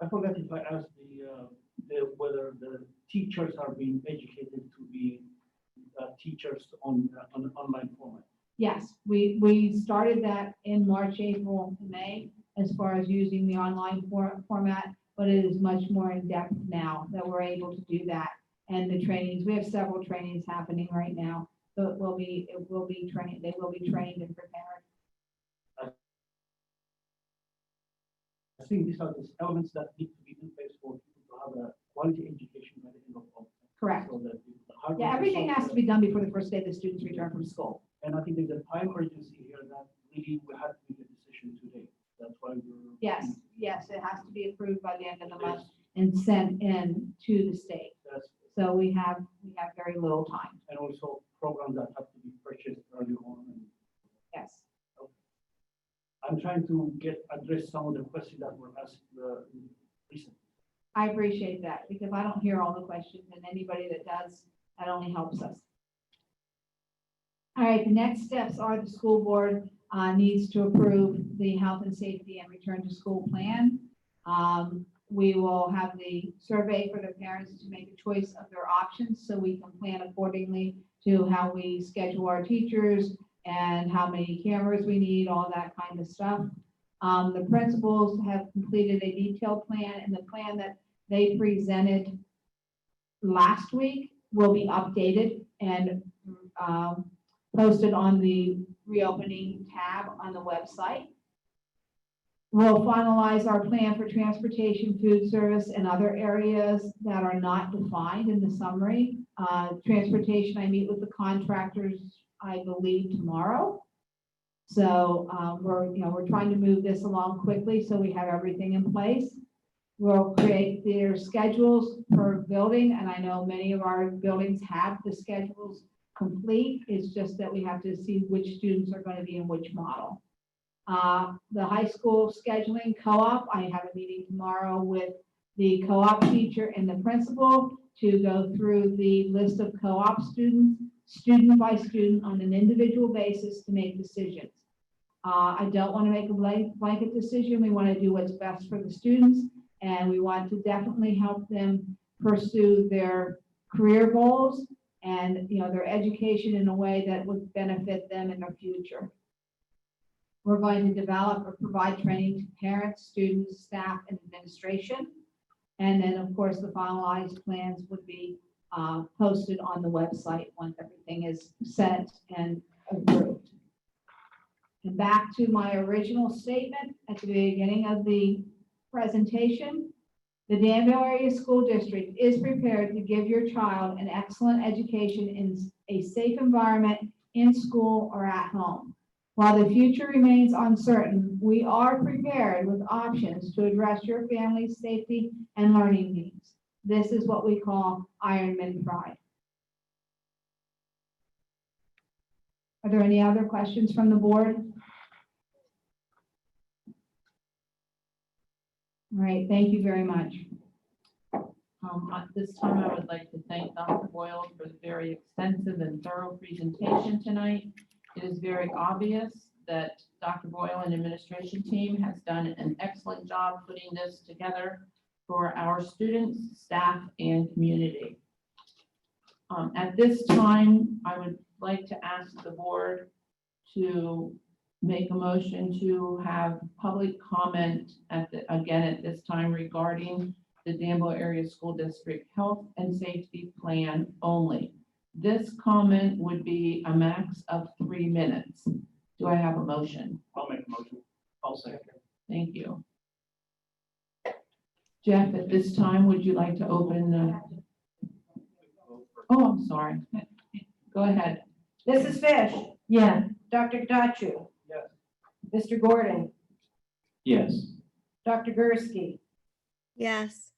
I forgot if I asked whether the teachers are being educated to be teachers on an online format. Yes, we started that in March, April, May, as far as using the online format, but it is much more in depth now that we're able to do that. And the trainings, we have several trainings happening right now, so they will be trained and prepared. I think these are the elements that need to be in place for people to have a quality education by the end of all. Correct. So that the hardware Yeah, is everything has software. to be done before the first day the students return from school. And I think there's a time urgency here that really we have to make a decision today. That's why we're. Yes, it has to be approved by the end of the month and sent in to the state. That's, So we have very little time. and also programs that have to be purchased early on. And Yes. I'm trying to address some of the questions that were asked recently. I appreciate that because I don't hear all the questions, and anybody that does, that only helps us. All right, the next steps are the school board needs to approve the health and safety and return to school plan. We will have the survey for the parents to make a choice of their options so we can plan accordingly to how we schedule our teachers and how many cameras we need, all that kind of stuff. The principals have completed a detailed plan, and the plan that they presented last week will be updated and posted on the reopening tab on the website. We'll finalize our plan for transportation, food service, and other areas that are not defined in the summary Transportation, I meet with the contractors, I believe, tomorrow. So we're trying to move this along quickly so we have everything in place. We'll create their schedules per building, and I know many of our buildings have the schedules complete. It's just that we have to see which students are going to be in which model. The high school scheduling co-op, I have a meeting tomorrow with the co-op teacher and the principal to go through the list of co-op students, student by student on an individual basis to make decisions. I don't want to make a blanket decision. We want to do what's best for the students, and we want to definitely help them pursue their career goals and their education in a way that would benefit them in their future. We're going to develop or provide training to parents, students, staff, and administration. And then, of course, the finalized plans would be posted on the website once everything is set and approved. And back to my original statement at the beginning of the presentation, the Danville Area School District is prepared to give your child an excellent education in a safe environment in school or at home. While the future remains uncertain, we are prepared with options to address your family's safety and learning needs. This is what we call Ironman Pride. Are there any other questions from the board? All right, thank you very much. At this time, I would like to thank Dr. Boyle for the very extensive and thorough presentation tonight. It is very obvious that Dr. Boyle and administration team has done an excellent job putting this together for our students, staff, and community. At this time, I would like to ask the board to make a motion to have public comment again at this time regarding the Danville Area School District Health and Safety Plan only. This comment would be a max of 3 minutes. Do I have a motion? I'll make a motion. I'll second. Thank you. Jeff, at this time, would you like to open the? Oh, I'm sorry. Go ahead. Mrs. Fish, Yeah. Dr. Gdachu, Yes. Mr. Gordon, Yes. Dr. Gursky, Yes.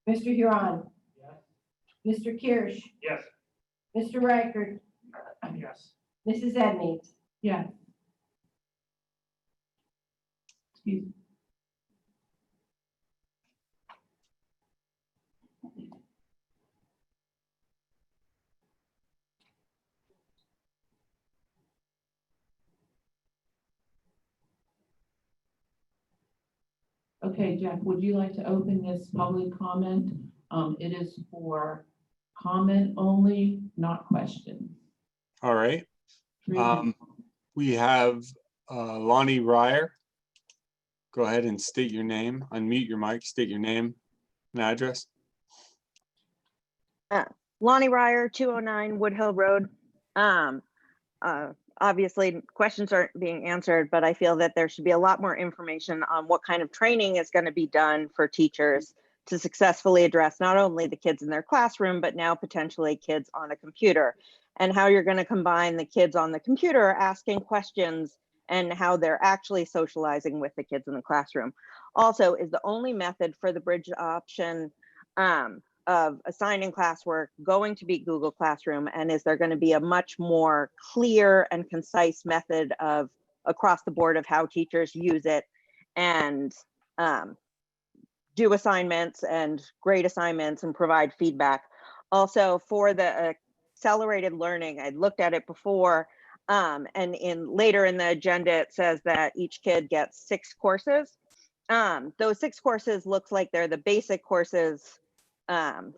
Mr. Huron, Yes. Mr. Kirsch, Yes. Mr. Reichert, Yes. Mrs. Edmeades. Yeah. Excuse me. Okay, Jeff, would you like to open this public comment? It is for comment only, not questions. All right. We have Lonnie Ryer. Go ahead and state your name, unmute your mic, state your name and address. Lonnie Ryer, 209 Woodhill Road. Obviously, questions aren't being answered, but I feel that there should be a lot more information on what kind of training is going to be done for teachers to successfully address not only the kids in their classroom, but now potentially kids on a computer, and how you're going to combine the kids on the computer asking questions and how they're actually socializing with the kids in the classroom. Also, is the only method for the bridge option of assigning classwork going to be Google Classroom, and is there going to be a much more clear and concise method of across the board of how teachers use it and do assignments and grade assignments and provide feedback? Also, for the accelerated learning, I looked at it before, and later in the agenda it says that each kid gets 6 courses. Those 6 courses looks like they're the basic courses,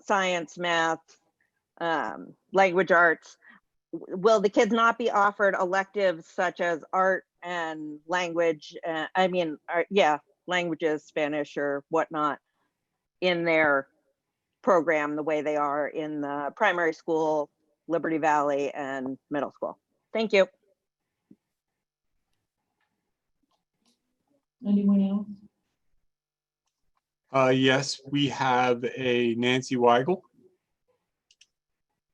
science, math, language arts. Will the kids not be offered electives such as art and language? Languages, Spanish or whatnot, in their program the way they are in the primary school, Liberty Valley, and middle school? Thank you. Anyone else? Yes, we have a Nancy Weigel.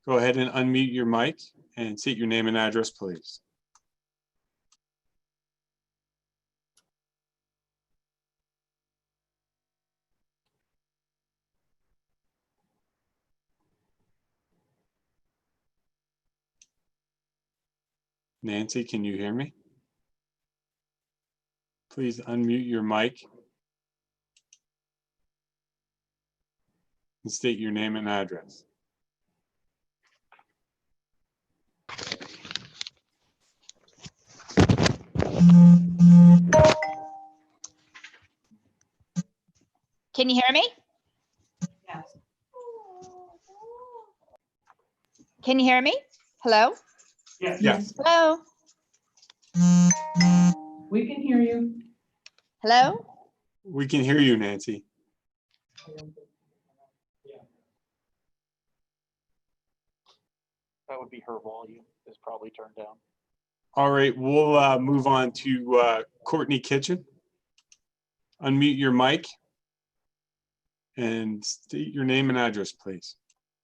Go ahead and unmute your mic and state your name and address, please. Nancy, can you hear me? Please unmute your mic and state your name and address. Can you hear me? Yes. Can you hear me? Hello? Yes. Hello? We can hear you. Hello? We can hear you, Nancy. That would be her volume is probably turned down. All right, we'll move on to Courtney Kitchen. Unmute your mic and state your name and address, please.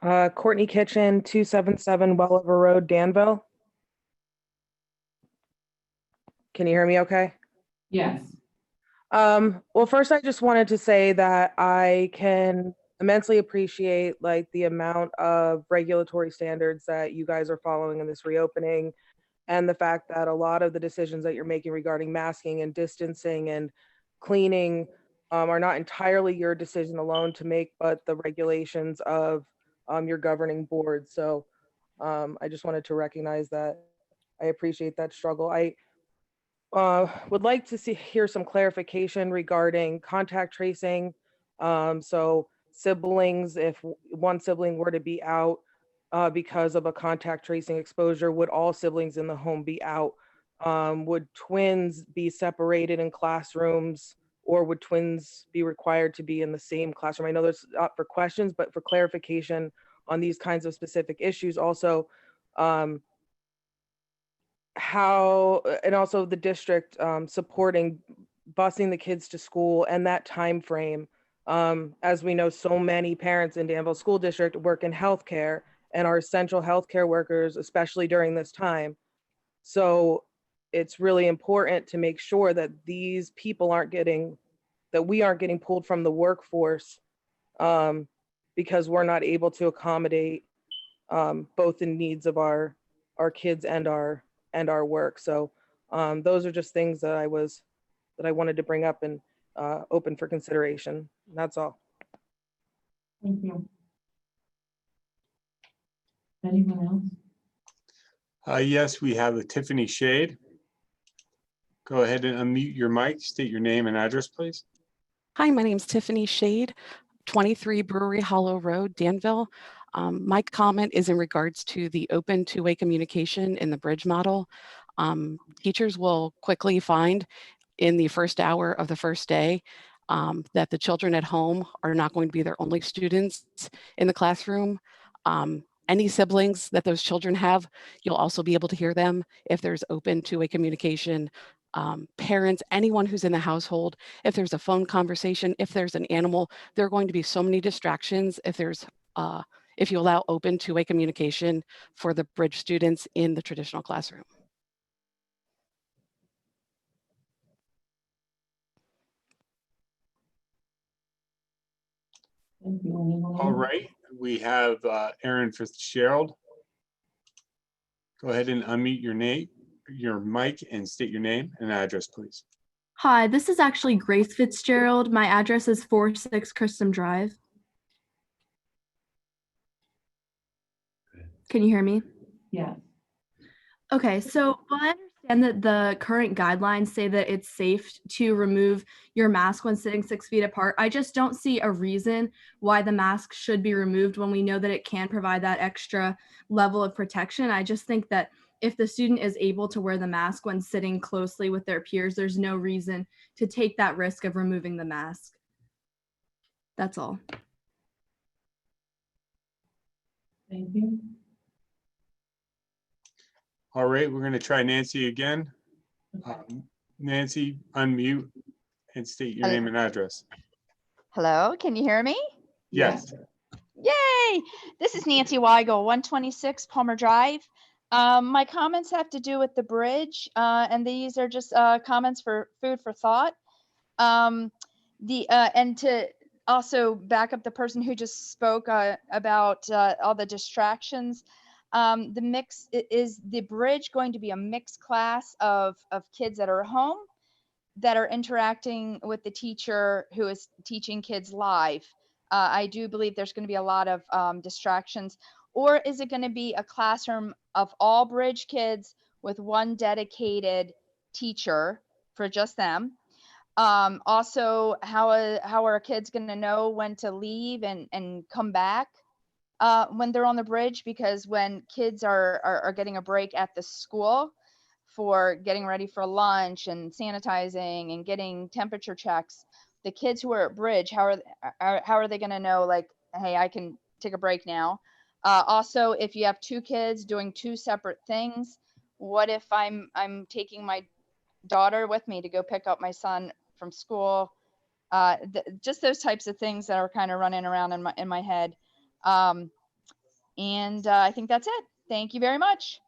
Courtney Kitchen, 277 Welliver Road, Danville. Can you hear me okay? Yes. Well, first, I just wanted to say that I can immensely appreciate like the amount of regulatory standards that you guys are following in this reopening, and the fact that a lot of the decisions that you're making regarding masking and distancing and cleaning are not entirely your decision alone to make, but the regulations of your governing board. So I just wanted to recognize that. I appreciate that struggle. I would like to hear some clarification regarding contact tracing. So siblings, if one sibling were to be out because of a contact tracing exposure, would all siblings in the home be out? Would twins be separated in classrooms, or would twins be required to be in the same classroom? I know there's not for questions, but for clarification on these kinds of specific issues. Also, how, and also the district supporting busing the kids to school and that time frame. As we know, so many parents in Danville School District work in healthcare and are essential healthcare workers, especially during this time. So it's really important to make sure that these people we aren't getting pulled from the workforce because we're not able to accommodate both the needs of our kids and our work. So those are just things that I wanted to bring up and open for consideration. That's all. Thank you. Anyone else? Yes, we have a Tiffany Shade. Go ahead and unmute your mic, state your name and address, please. Hi, my name's Tiffany Shade, 23 Brewery Hollow Road, Danville. My comment is in regards to the open two-way communication in the bridge model. Teachers will quickly find in the first hour of the first day that the children at home are not going to be their only students in the classroom. Any siblings that those children have, you'll also be able to hear them if there's open two-way communication. Parents, anyone who's in the household, if there's a phone conversation, if there's an animal, there are going to be so many distractions if you allow open two-way communication for the bridge students in the traditional classroom. Thank you. Anyone else? All right, we have Aaron Fitzgerald. Go ahead and unmute your mic and state your name and address, please. Hi, this is actually Grace Fitzgerald. My address is 46 Christum Drive. Can you hear me? Yeah. Okay, so I understand that the current guidelines say that it's safe to remove your mask when sitting 6 feet apart. I just don't see a reason why the mask should be removed when we know that it can provide that extra level of protection. I just think that if the student is able to wear the mask when sitting closely with their peers, there's no reason to take that risk of removing the mask. That's all. Thank you. All right, we're going to try Nancy again. Nancy, unmute and state your name and address. Hello, can you hear me? Yes. Yay! This is Nancy Weigel, 126 Palmer Drive. My comments have to do with the bridge, and these are just comments for food for thought. And to also back up the person who just spoke about all the distractions. The mix is the bridge going to be a mixed class of kids that are home that are interacting with the teacher who is teaching kids live. I do believe there's going to be a lot of distractions. Or is it going to be a classroom of all bridge kids with one dedicated teacher for just them? Also, how are kids going to know when to leave and come back when they're on the bridge? Because when kids are getting a break at the school for getting ready for lunch and sanitizing and getting temperature checks, the kids who are at bridge, how are they going to know, like, hey, I can take a break now? Also, if you have two kids doing two separate things, what if I'm taking my daughter with me to go pick up my son from school? Just those types of things that are kind of running around in my head. And I think that's it. Thank you very much.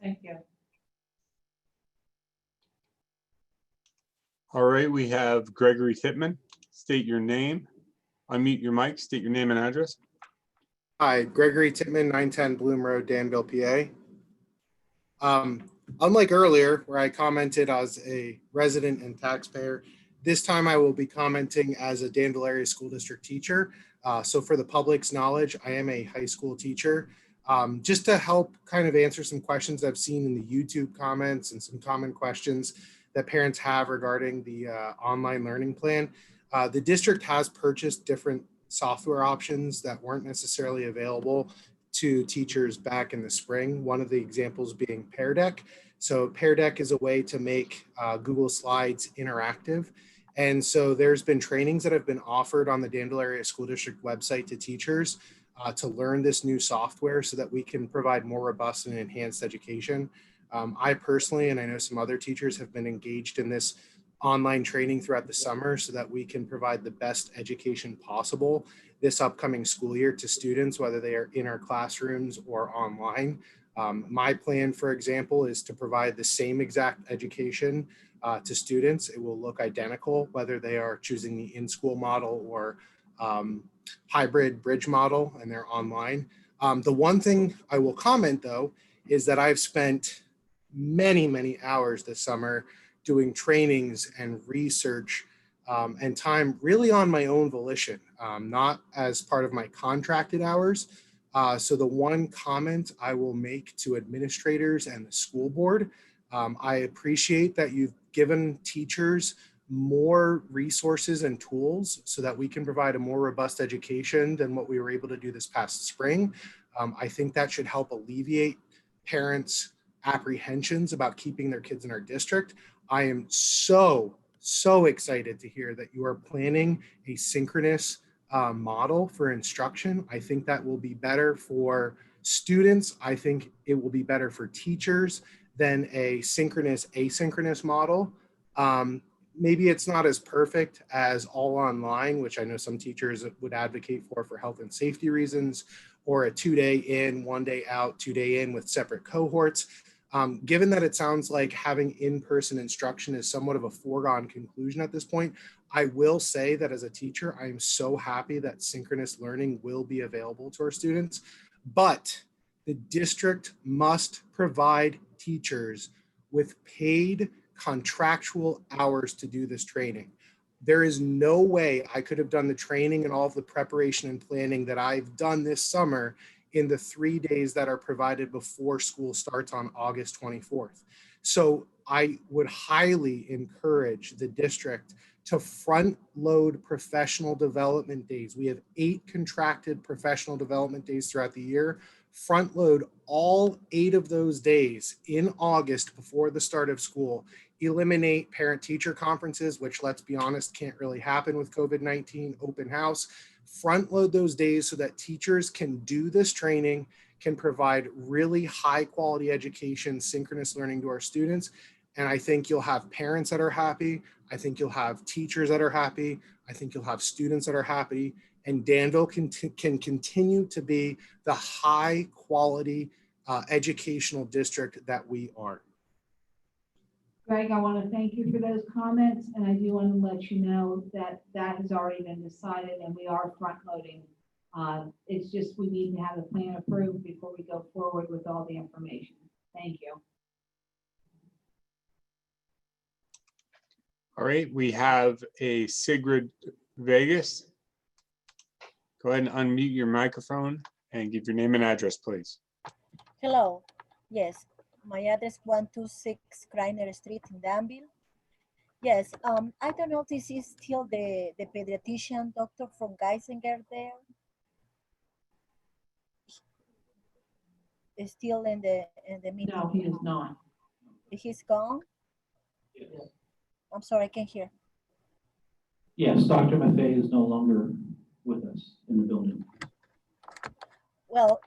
Thank you. All right, we have Gregory Tippman. State your name, unmute your mic, state your name and address. Hi, Gregory Tippman, 910 Bloom Road, Danville, PA. Unlike earlier, where I commented as a resident and taxpayer, this time I will be commenting as a Danville Area School District teacher. So for the public's knowledge, I am a high school teacher. Just to help kind of answer some questions I've seen in the YouTube comments and some common questions that parents have regarding the online learning plan. The district has purchased different software options that weren't necessarily available to teachers back in the spring. One of the examples being Pear Deck. So Pear Deck is a way to make Google Slides interactive. And so there's been trainings that have been offered on the Danville Area School District website to teachers to learn this new software so that we can provide more robust and enhanced education. I personally, and I know some other teachers, have been engaged in this online training throughout the summer so that we can provide the best education possible this upcoming school year to students, whether they are in our classrooms or online. My plan, for example, is to provide the same exact education to students. It will look identical, whether they are choosing the in-school model or hybrid bridge model and they're online. The one thing I will comment, though, is that I've spent many hours this summer doing trainings and research and time really on my own volition, not as part of my contracted hours. So the one comment I will make to administrators and the school board, I appreciate that you've given teachers more resources and tools so that we can provide a more robust education than what we were able to do this past spring. I think that should help alleviate parents' apprehensions about keeping their kids in our district. I am so excited to hear that you are planning a synchronous model for instruction. I think that will be better for students. I think it will be better for teachers than a synchronous asynchronous model. Maybe it's not as perfect as all online, which I know some teachers would advocate for health and safety reasons, or a 2-day in, 1 day out, 2-day in with separate cohorts. Given that it sounds like having in-person instruction is somewhat of a foregone conclusion at this point, I will say that as a teacher, I am so happy that synchronous learning will be available to our students, but the district must provide teachers with paid contractual hours to do this training. There is no way I could have done the training and all of the preparation and planning that I've done this summer in the 3 days that are provided before school starts on August 24th. So I would highly encourage the district to front load professional development days. We have 8 contracted professional development days throughout the year. Front load all 8 of those days in August before the start of school. Eliminate parent-teacher conferences, which, let's be honest, can't really happen with COVID-19, open house. Front load those days so that teachers can do this training, can provide really high quality education, synchronous learning to our students. And I think you'll have parents that are happy. I think you'll have teachers that are happy. I think you'll have students that are happy. and Danville can continue to be the high quality educational district that we are. Greg, I want to thank you for those comments, and I do want to let you know that that has already been decided and we are front loading. It's just we need to have the plan approved before we go forward with all the information. Thank you. All right, we have a Sigrid Vegas. Go ahead and unmute your microphone and give your name and address, please. Hello. Yes, my address 126 Kreiner Street in Danville. Yes, I don't know if this is still the pediatrician doctor from Geisinger there. Is still in the meeting? No, he is not. He's gone? Yes. I'm sorry, I can't hear. Yes, Dr. Maffei is no longer with us in the building. Well,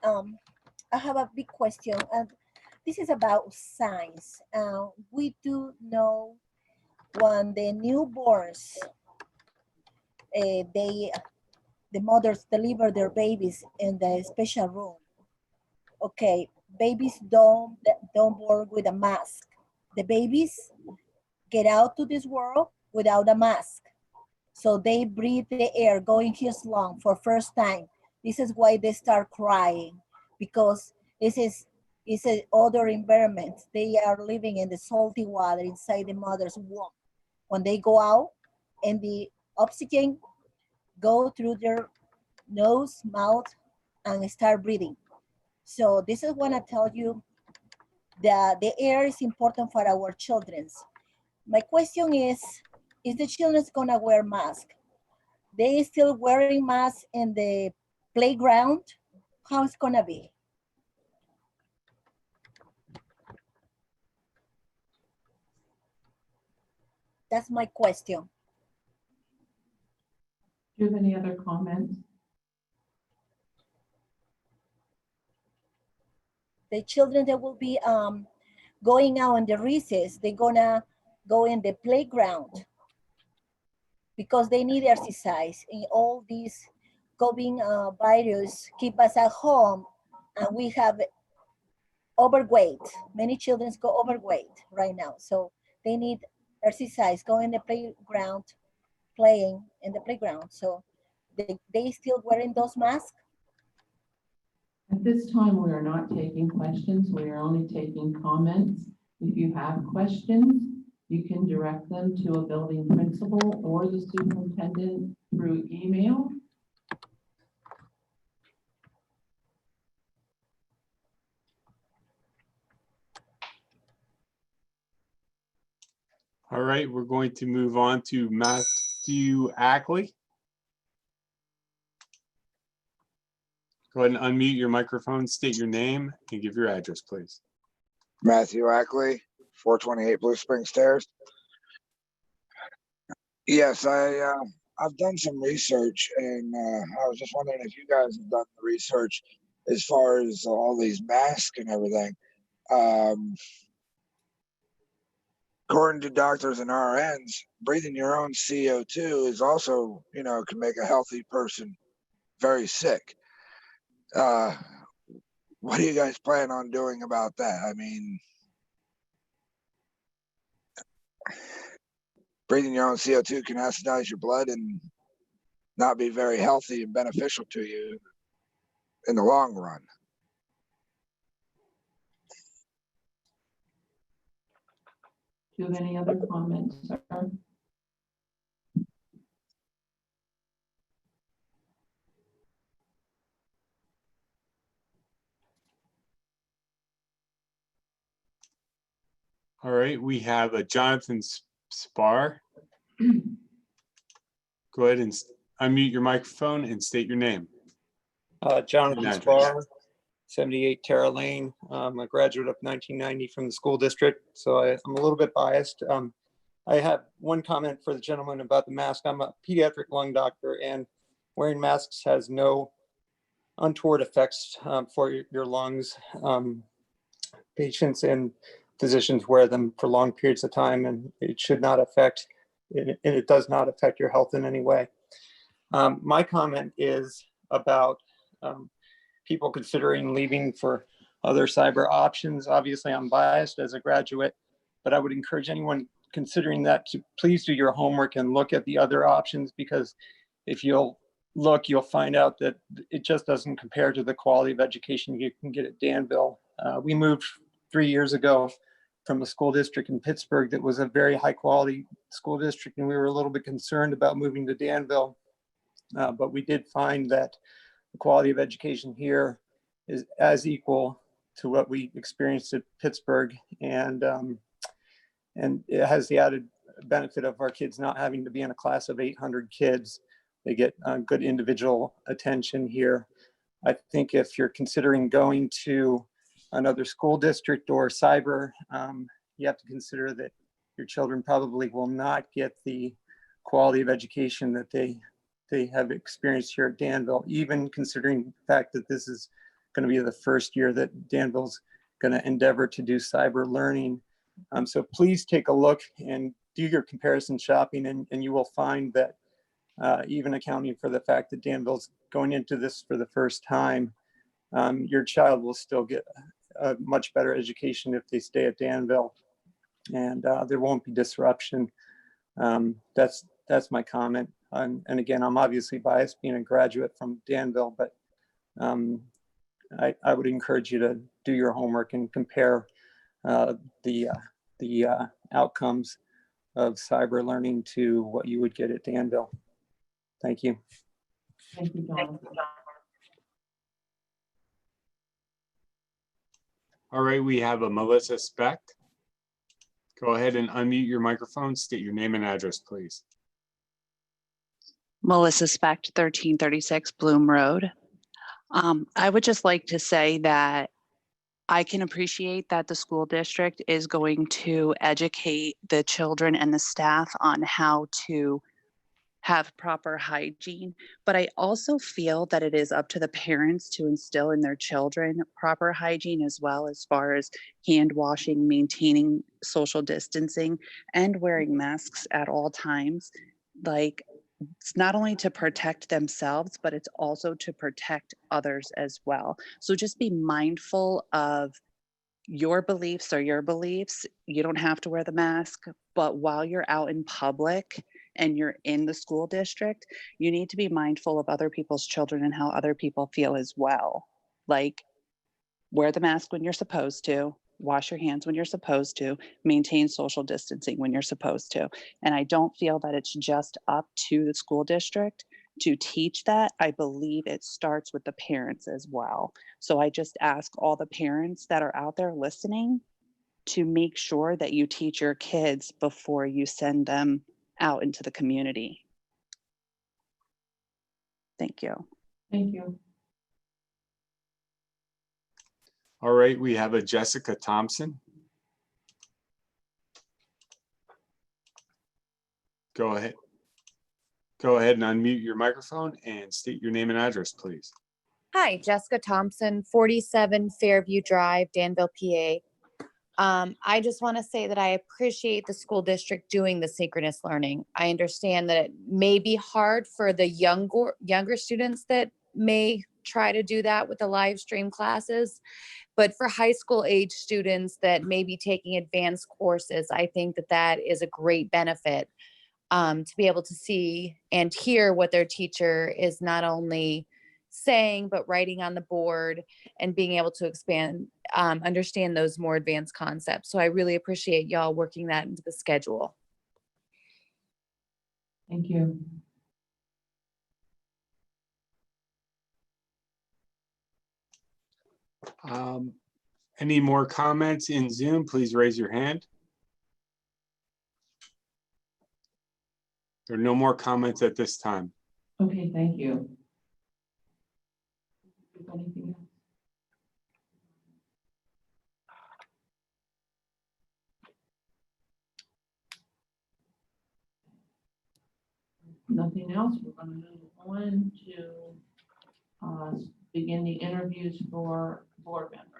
I have a big question, and this is about science. We do know when the newborns, the mothers deliver their babies in the special room. Okay, babies don't work with a mask. The babies get out to this world without a mask. So they breathe the air going his lung for first time. This is why they start crying, because this is an other environment. They are living in the salty water inside the mother's womb. When they go out and the oxygen go through their nose, mouth, and start breathing. So this is what I tell you, that the air is important for our children. My question is the children gonna wear masks? They still wearing masks in the playground? How it's gonna be? That's my question. Do you have any other comments? The children that will be going out in the recess, they're gonna go in the playground because they need exercise. And all these COVID virus keep us at home, and we have overweight. Many children go overweight right now, so they need exercise, go in the playground, playing in the playground. So they still wearing those masks? At this time, we are not taking questions. We are only taking comments. If you have questions, you can direct them to a building principal or the superintendent through email. All right, we're going to move on to Matthew Ackley. Go ahead and unmute your microphone, state your name, and give your address, please. Matthew Ackley, 428 Blue Spring Stairs. Yes, I've done some research, and I was just wondering if you guys have done the research as far as all these masks and everything. According to doctors and RNs, breathing your own CO2 is also, can make a healthy person very sick. What do you guys plan on doing about that? I mean, breathing your own CO2 can acidize your blood and not be very healthy and beneficial to you in the long run. Do you have any other comments, sir? All right, we have a Jonathan Spar. Go ahead and unmute your microphone and state your name. Jonathan And Spar, 78 Terra Lane. I'm a graduate of 1990 from the school district, so I'm a little bit biased. I have one comment for the gentleman about the mask. I'm a pediatric lung doctor, and wearing masks has no untoward effects for your lungs. Patients and physicians wear them for long periods of time, and it should not affect, and it does not affect your health in any way. My comment is about people considering leaving for other cyber options. Obviously, I'm biased as a graduate, but I would encourage anyone considering that to please do your homework and look at the other options, because if you'll look, you'll find out that it just doesn't compare to the quality of education you can get at Danville. We moved 3 years ago from a school district in Pittsburgh that was a very high quality school district, and we were a little bit concerned about moving to Danville. But we did find that the quality of education here is as equal to what we experienced at Pittsburgh, and it has the added benefit of our kids not having to be in a class of 800 kids. They get good individual attention here. I think if you're considering going to another school district or cyber, you have to consider that your children probably will not get the quality of education that they have experienced here at Danville, even considering the fact that this is going to be the first year that Danville's going to endeavor to do cyber learning. So please take a look and do your comparison shopping, and you will find that even accounting for the fact that Danville's going into this for the first time, your child will still get a much better education if they stay at Danville, and there won't be disruption. That's my comment. And again, I'm obviously biased being a graduate from Danville, but I would encourage you to do your homework and compare the outcomes of cyber learning to what you would get at Danville. Thank you. Thank you, John. All right, we have a Melissa Speck. Go ahead and unmute your microphone, state your name and address, please. Melissa Specht, 1336 Bloom Road. I would just like to say that I can appreciate that the school district is going to educate the children and the staff on how to have proper hygiene, but I also feel that it is up to the parents to instill in their children proper hygiene as well, as far as hand washing, maintaining social distancing, and wearing masks at all times. Like, it's not only to protect themselves, but it's also to protect others as well. So just be mindful of your beliefs are your beliefs. You don't have to wear the mask, but while you're out in public and you're in the school district, you need to be mindful of other people's children and how other people feel as well. Like, wear the mask when you're supposed to, wash your hands when you're supposed to, maintain social distancing when you're supposed to. And I don't feel that it's just up to the school district to teach that. I believe it starts with the parents as well. So I just ask all the parents that are out there listening to make sure that you teach your kids before you send them out into the community. Thank you. Thank you. All right, we have a Jessica Thompson. Go ahead. Go ahead and unmute your microphone and state your name and address, please. Hi, Jessica Thompson, 47 Fairview Drive, Danville, PA. I just want to say that I appreciate the school district doing the synchronous learning. I understand that it may be hard for the younger students that may try to do that with the live stream classes, but for high school age students that may be taking advanced courses, I think that that is a great benefit, to be able to see and hear what their teacher is not only saying, but writing on the board and being able to understand those more advanced concepts. So I really appreciate y'all working that into the schedule. Thank you. Any more comments in Zoom? Please raise your hand. There are no more comments at this time. Okay, thank you. Anything else? Nothing else. We're going to move on to begin the interviews for board members.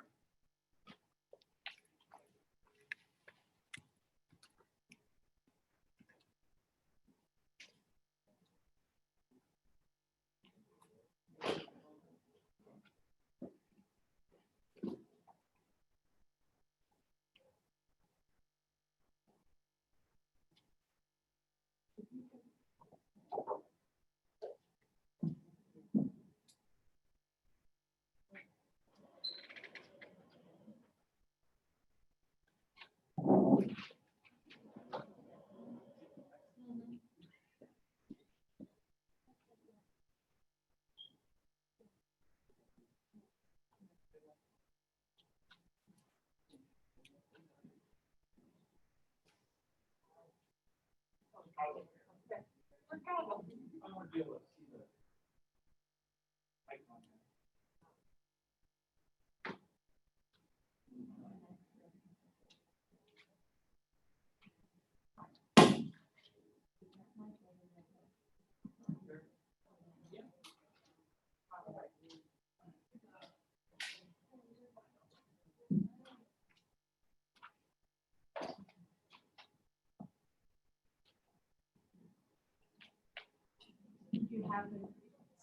You have a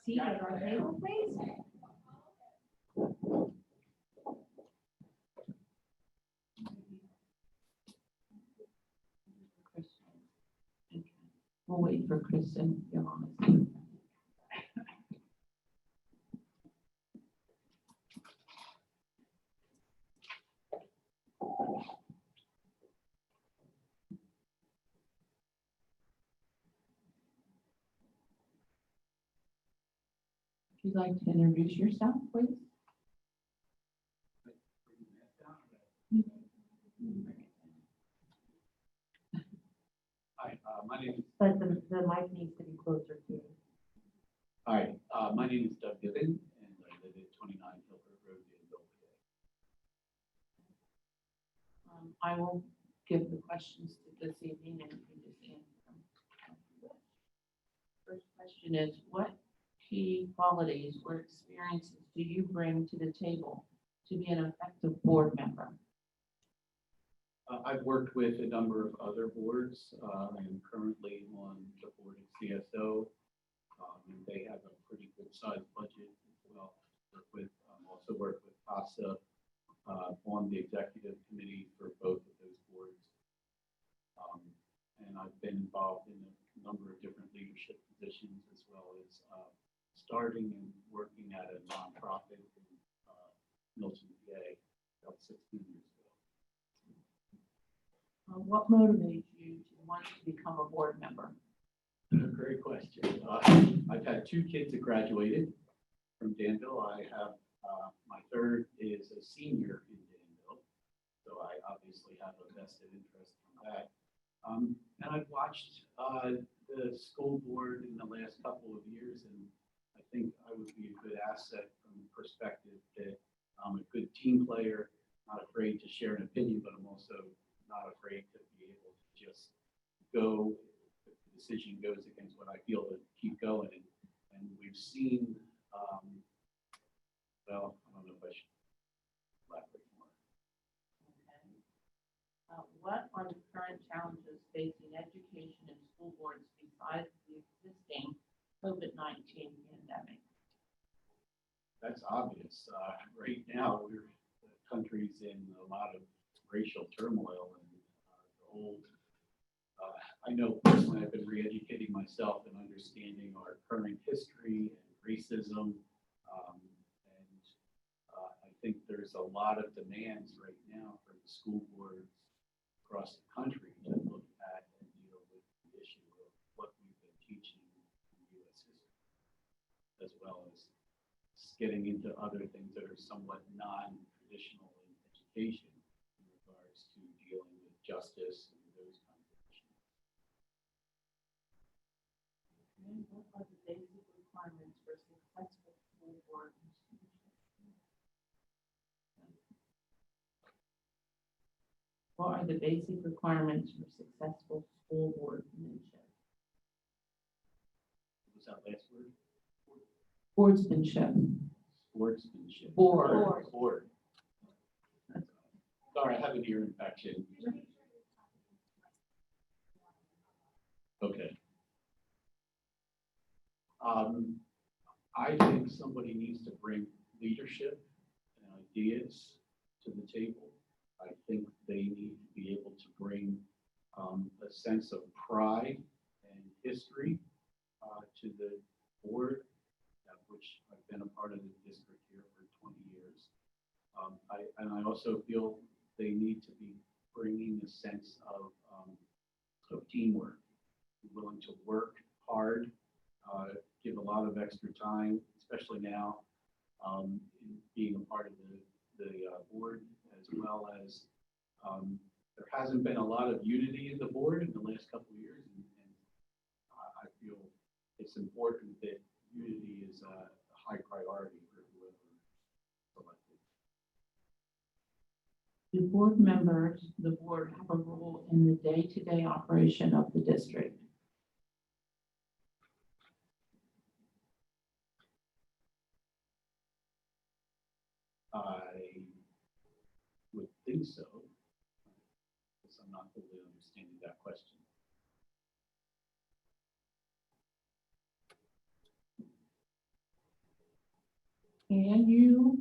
seat at our table, please. We'll wait for Kristen, if you're honest. Would you like to introduce yourself, please? Hi, my name is. But the mic needs to be closer to you. Hi, my name is Doug Gibbon, and I live at 29 Hilbert Road in Philadelphia. I will give the questions to this evening and you can just answer them. First question is, what key qualities or experiences do you bring to the table to be an effective board member? I've worked with a number of other boards. I am currently on the board at CSO. And they have a pretty good sized budget as well. Also work with CASA on the executive committee for both of those boards. And I've been involved in a number of different leadership positions as well as starting and working at a nonprofit in Milton, PA, about 16 years ago. What motivates you to want to become a board member? Great question. I've had 2 kids that graduated from Danville. I have my third is a senior in Danville, so I obviously have a vested interest in that. And I've watched the school board in the last couple of years, and I think I would be a good asset from the perspective that I'm a good team player, not afraid to share an opinion, but I'm also not afraid to be able to just go if the decision goes against what I feel to keep going. And we've seen, well, I don't know if I should elaborate more. What are the current challenges facing education and school boards besides the existing COVID-19 pandemic? That's obvious. Right now, the country's in a lot of racial turmoil, and I know personally I've been re-educating myself and understanding our current history and racism. I think there's a lot of demands right now from the school boards across the country to look at and deal with the issue of what we've been teaching in U.S. history, as well as getting into other things that are somewhat non-traditional in education in regards to dealing with justice and those kinds of issues. And what are the basic requirements for successful school board institutions? What are the basic requirements for successful school board membership? What was that last word? Boardsmanship. Sportsmanship. Board. Board. Sorry, I have an ear infection. Okay. I think somebody needs to bring leadership and ideas to the table. I think they need to be able to bring a sense of pride and history to the board, which I've been a part of the district here for 20 years. I also feel they need to be bringing a sense of teamwork, willing to work hard, give a lot of extra time, especially now, in being a part of the board, as well as there hasn't been a lot of unity in the board in the last couple of years, and I feel it's important that unity is a high priority for whoever selected. Do board members, the board, have a role in the day-to-day operation of the district? I would think so, because I'm not fully understanding that question. Can you,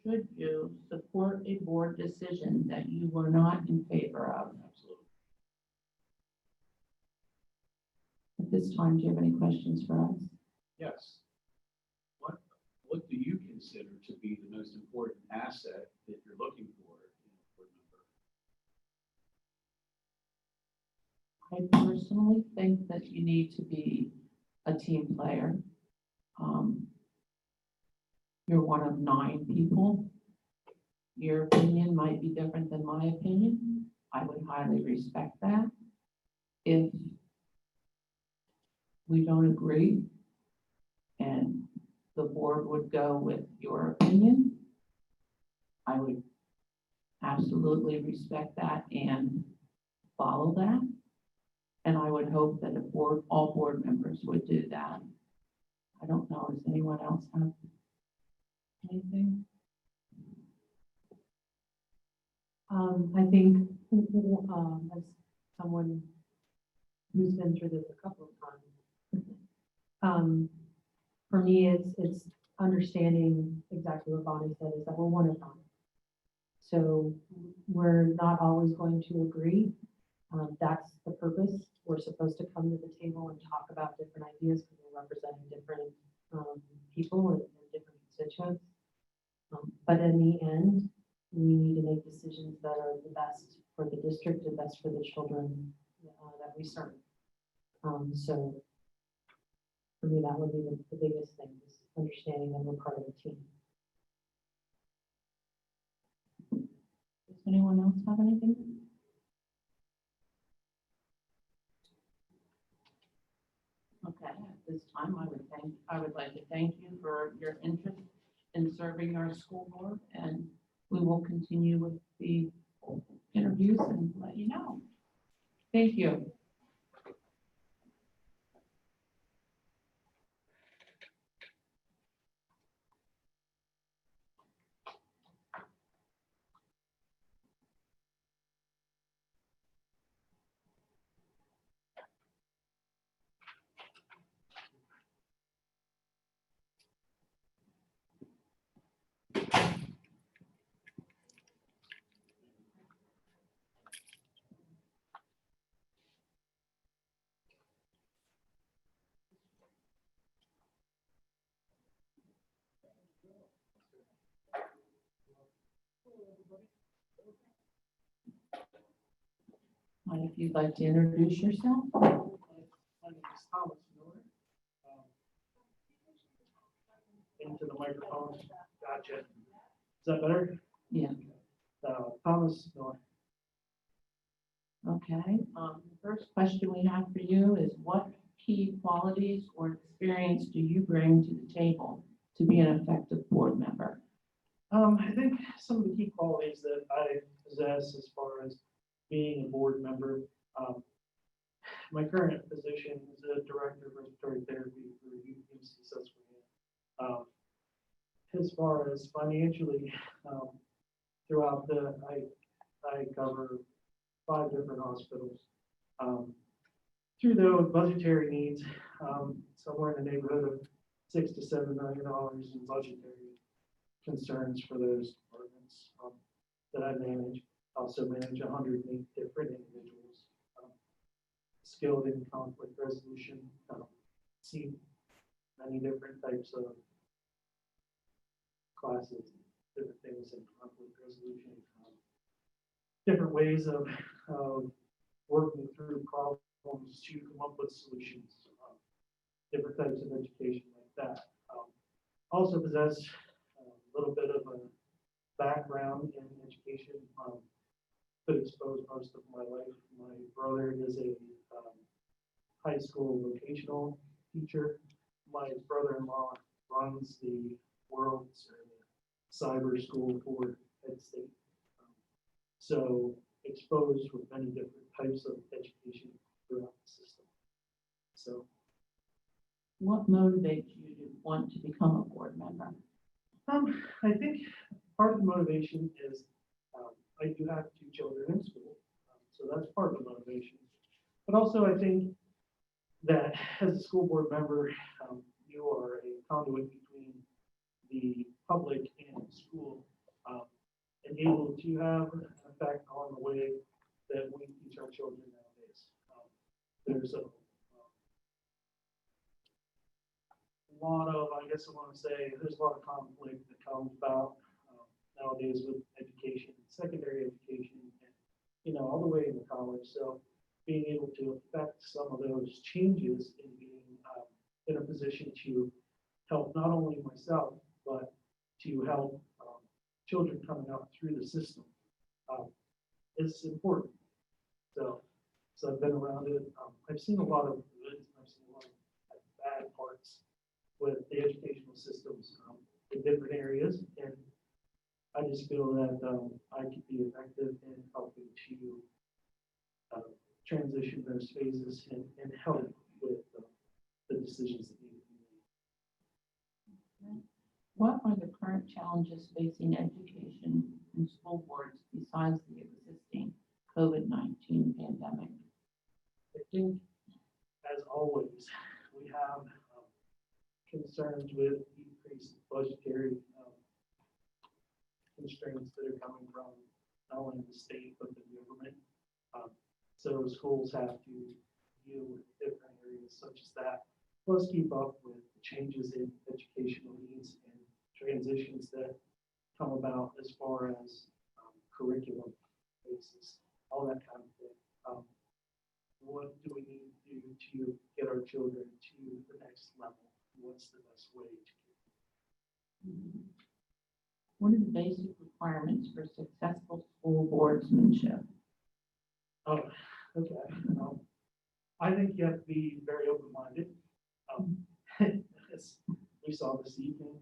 should you support a board decision that you were not in favor of? Absolutely. At this time, do you have any questions for us? Yes. What do you consider to be the most important asset that you're looking for in a board member? I personally think that you need to be a team player. You're one of 9 people. Your opinion might be different than my opinion. I would highly respect that. If we don't agree and the board would go with your opinion, I would absolutely respect that and follow that. And I would hope that all board members would do that. I don't know, does anyone else have anything? I think, as someone who's been through this a couple of times, for me, it's understanding exactly what Bonnie said, is that we're one of 9. So we're not always going to agree. That's the purpose. We're supposed to come to the table and talk about different ideas because we're representing different people and different constituents. But in the end, we need to make decisions that are the best for the district and best for the children that we serve. So for me, that would be the biggest thing, is understanding that we're part of a team. Does anyone else have anything? Okay, at this time, I would like to thank you for your interest in serving our school board, and we will continue with the interviews and let you know. Thank you. If you'd like to introduce yourself. My name is Thomas Miller. Into the microphone. Gotcha. Is that better? Yeah. Thomas Miller. Okay. The first question we have for you is, what key qualities or experience do you bring to the table to be an effective board member? I think some of the key qualities that I possess as far as being a board member, my current position is a director of respiratory therapy for UMC Susquehanna. As far as financially, throughout I cover 5 different hospitals. Through those budgetary needs, somewhere in the neighborhood of $6 to $7 million in budgetary concerns for those departments that I manage. Also manage 108 different individuals, skilled in conflict resolution, see many different types of classes, different things in conflict resolution, different ways of working through problems to come up with solutions, different types of education like that. Also possess a little bit of a background in education. Been exposed most of my life. My brother is a high school vocational teacher. My brother-in-law runs the World's Cyber School for Ed State. So exposed with many different types of education throughout the system. So What motivates you to want to become a board member? I think part of the motivation is I do have 2 children in school, so that's part of the motivation. But also I think that as a school board member, you are a conduit between the public and the school, and able to have an effect on the way that we teach our children nowadays. There's a lot of, I guess I want to say, there's a lot of conflict that comes about nowadays with education, secondary education, and all the way into college. So being able to affect some of those changes and being in a position to help not only myself, but to help children coming up through the system is important. So I've been around it. I've seen a lot of good, I've seen a lot of bad parts with the educational systems in different areas, and I just feel that I could be effective in helping to transition those phases and help with the decisions that need to be made. What are the current challenges facing education and school boards besides the existing COVID-19 pandemic? I think, as always, we have concerns with decreased budgetary constraints that are coming from not only the state but the government. So schools have to deal with different areas such as that, plus keep up with the changes in educational needs and transitions that come about as far as curriculum basis, all that kind of thing. What do we need to do to get our children to the next level? What's the best way to get them? What are the basic requirements for successful school boardsmanship? Oh, okay. I think you have to be very open-minded. As we saw this evening,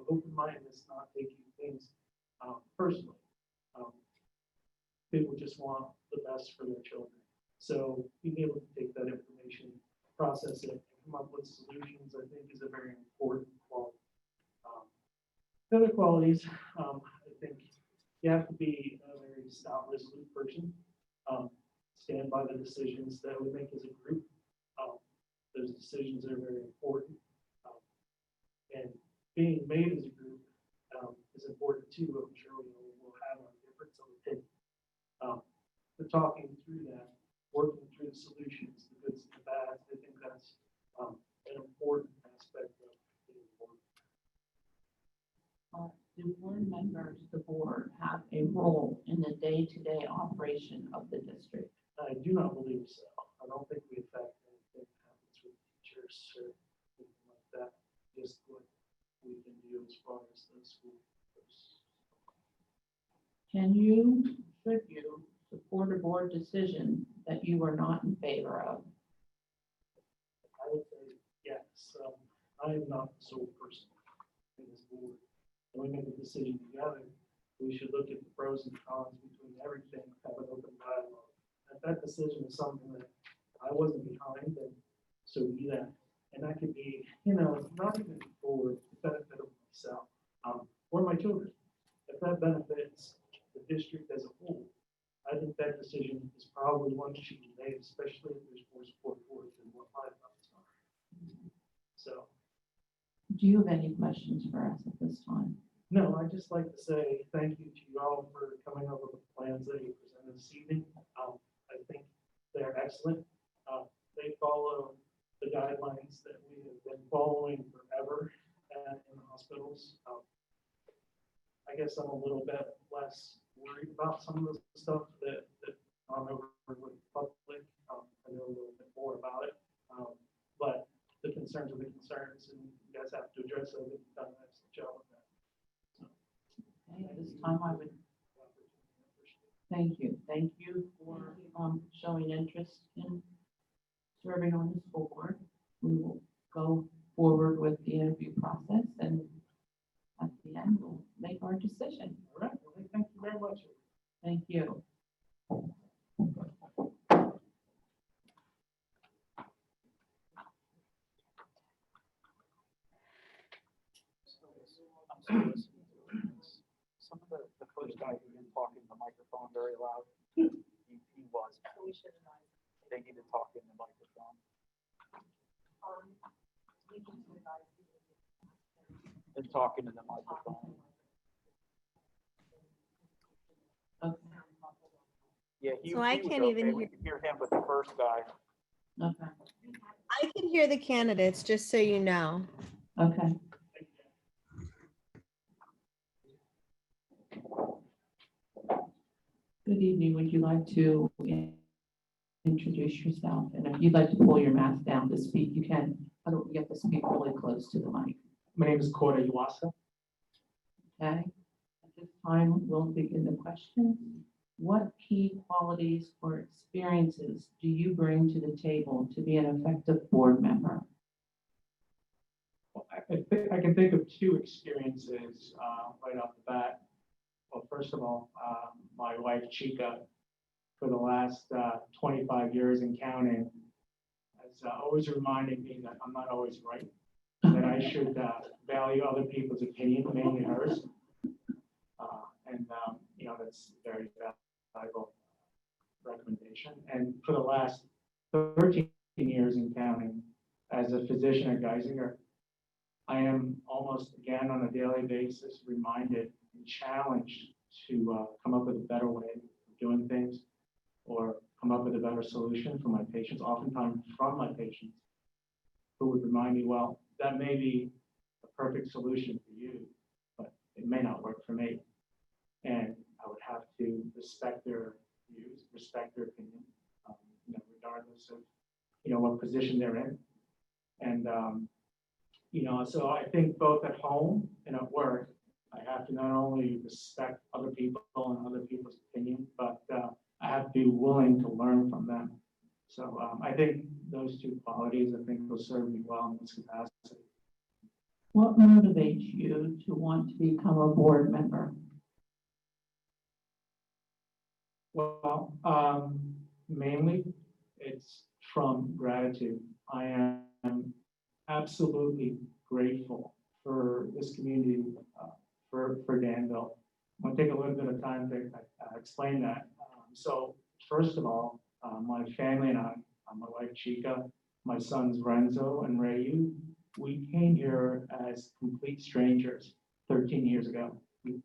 open-mindedness, not taking things personally. People just want the best for their children. So being able to take that information, process it, and come up with solutions, I think is a very important quality. The other qualities, I think you have to be a very stout, resolute person. Stand by the decisions that we make as a group. Those decisions are very important. And being made as a group is important too. I'm sure we'll have a difference of opinion. But talking through that, working through the solutions, the goods and the bads, I think that's an important aspect of being board. Do board members, the board, have a role in the day-to-day operation of the district? I do not believe so. I don't think we affect anything that happens with teachers or anything like that. Just what we can do as far as the school goes. Can you, should you, support a board decision that you are not in favor of? I would say yes. I am not the sole person in this board. When we make a decision together, we should look at the pros and cons between everything, have an open dialogue. If that decision is something that I wasn't behind, then so be that. And that could be, not even for the benefit of myself or my children. If that benefits the district as a whole, I think that decision is probably one that should be made, especially if there's more support for it than what my thoughts are. So. Do you have any questions for us at this time? No, I'd just like to say thank you to you all for coming up with the plans that you presented this evening. I think they're excellent. They follow the guidelines that we have been following forever in the hospitals. I guess I'm a little bit less worried about some of the stuff that I'm over with the public. I know a little bit more about it, but the concerns are the concerns, and you guys have to address them. You've done an excellent job with that. Okay, at this time, I would thank you. Thank you for showing interest in serving on the school board. We will go forward with the interview process, and at the end, we'll make our decision. All right, well, thank you very much. Thank you. Some of the first guy who didn't talk in the microphone very loud, he was. They need to talk in the microphone. And talking in the microphone. Yeah, So I was can't okay. even We hear. could hear him, but the first guy. Okay. I can hear the candidates, just so you know. Okay. Good evening. Would you like to introduce yourself? And if you'd like to pull your mask down to speak, you can. You have to speak really close to the mic. My name is Kora Iwasa. Okay. At this time, we'll begin the questions. What key qualities or experiences do you bring to the table to be an effective board member? Well, I can think of two experiences right off the bat. Well, first of all, my wife Chica, for the last 25 years and counting, has always reminded me that I'm not always right, that I should value other people's opinion, mainly hers. You know, that's very valuable recommendation. And for the last 13 years and counting, as a physician at Geisinger, I am almost again on a daily basis reminded and challenged to come up with a better way of doing things or come up with a better solution for my patients, oftentimes from my patients, who would remind me, well, that may be a perfect solution for you, but it may not work for me. And I would have to respect their views, respect their opinion, you know, regardless of, you know, what position they're in. And, you know, so I think both at home and at work, I have to not only respect other people and other people's opinion, but I have to be willing to learn from them. So I think those two qualities, I think, will serve me well in this capacity. What motivates you to want to become a board member? Well, mainly it's from gratitude. I am absolutely grateful for this community, for Danville. I'm going to take a little bit of time to explain that. So first of all, my family and I, my wife Chica, my sons Renzo and Rayu, we came here as complete strangers 13 years ago,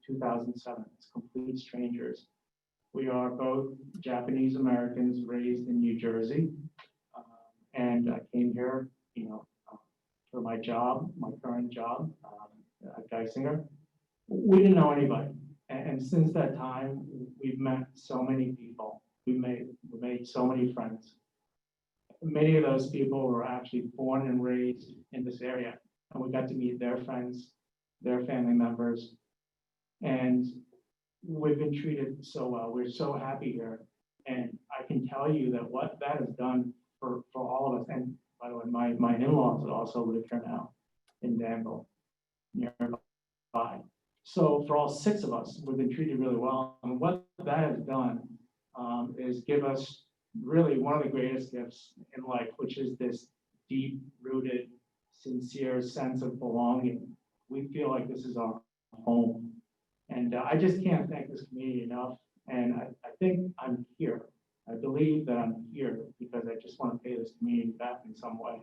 2007, as complete strangers. We are both Japanese Americans raised in New Jersey. And I came here, you know, for my job, my current job at Geisinger. We didn't know anybody. And since that time, we've met so many people. We made so many friends. Many of those people were actually born and raised in this area. And we got to meet their friends, their family members. And we've been treated so well. We're so happy here. And I can tell you that what that has done for all of us, and by the way, my in-laws also live here now in Danville, nearby. So for all six of us, we've been treated really well. And what that has done is give us really one of the greatest gifts in life, which is this deep-rooted, sincere sense of belonging. We feel like this is our home. And I just can't thank this community enough. And I think I'm here. I believe that I'm here because I just want to pay this community back in some way.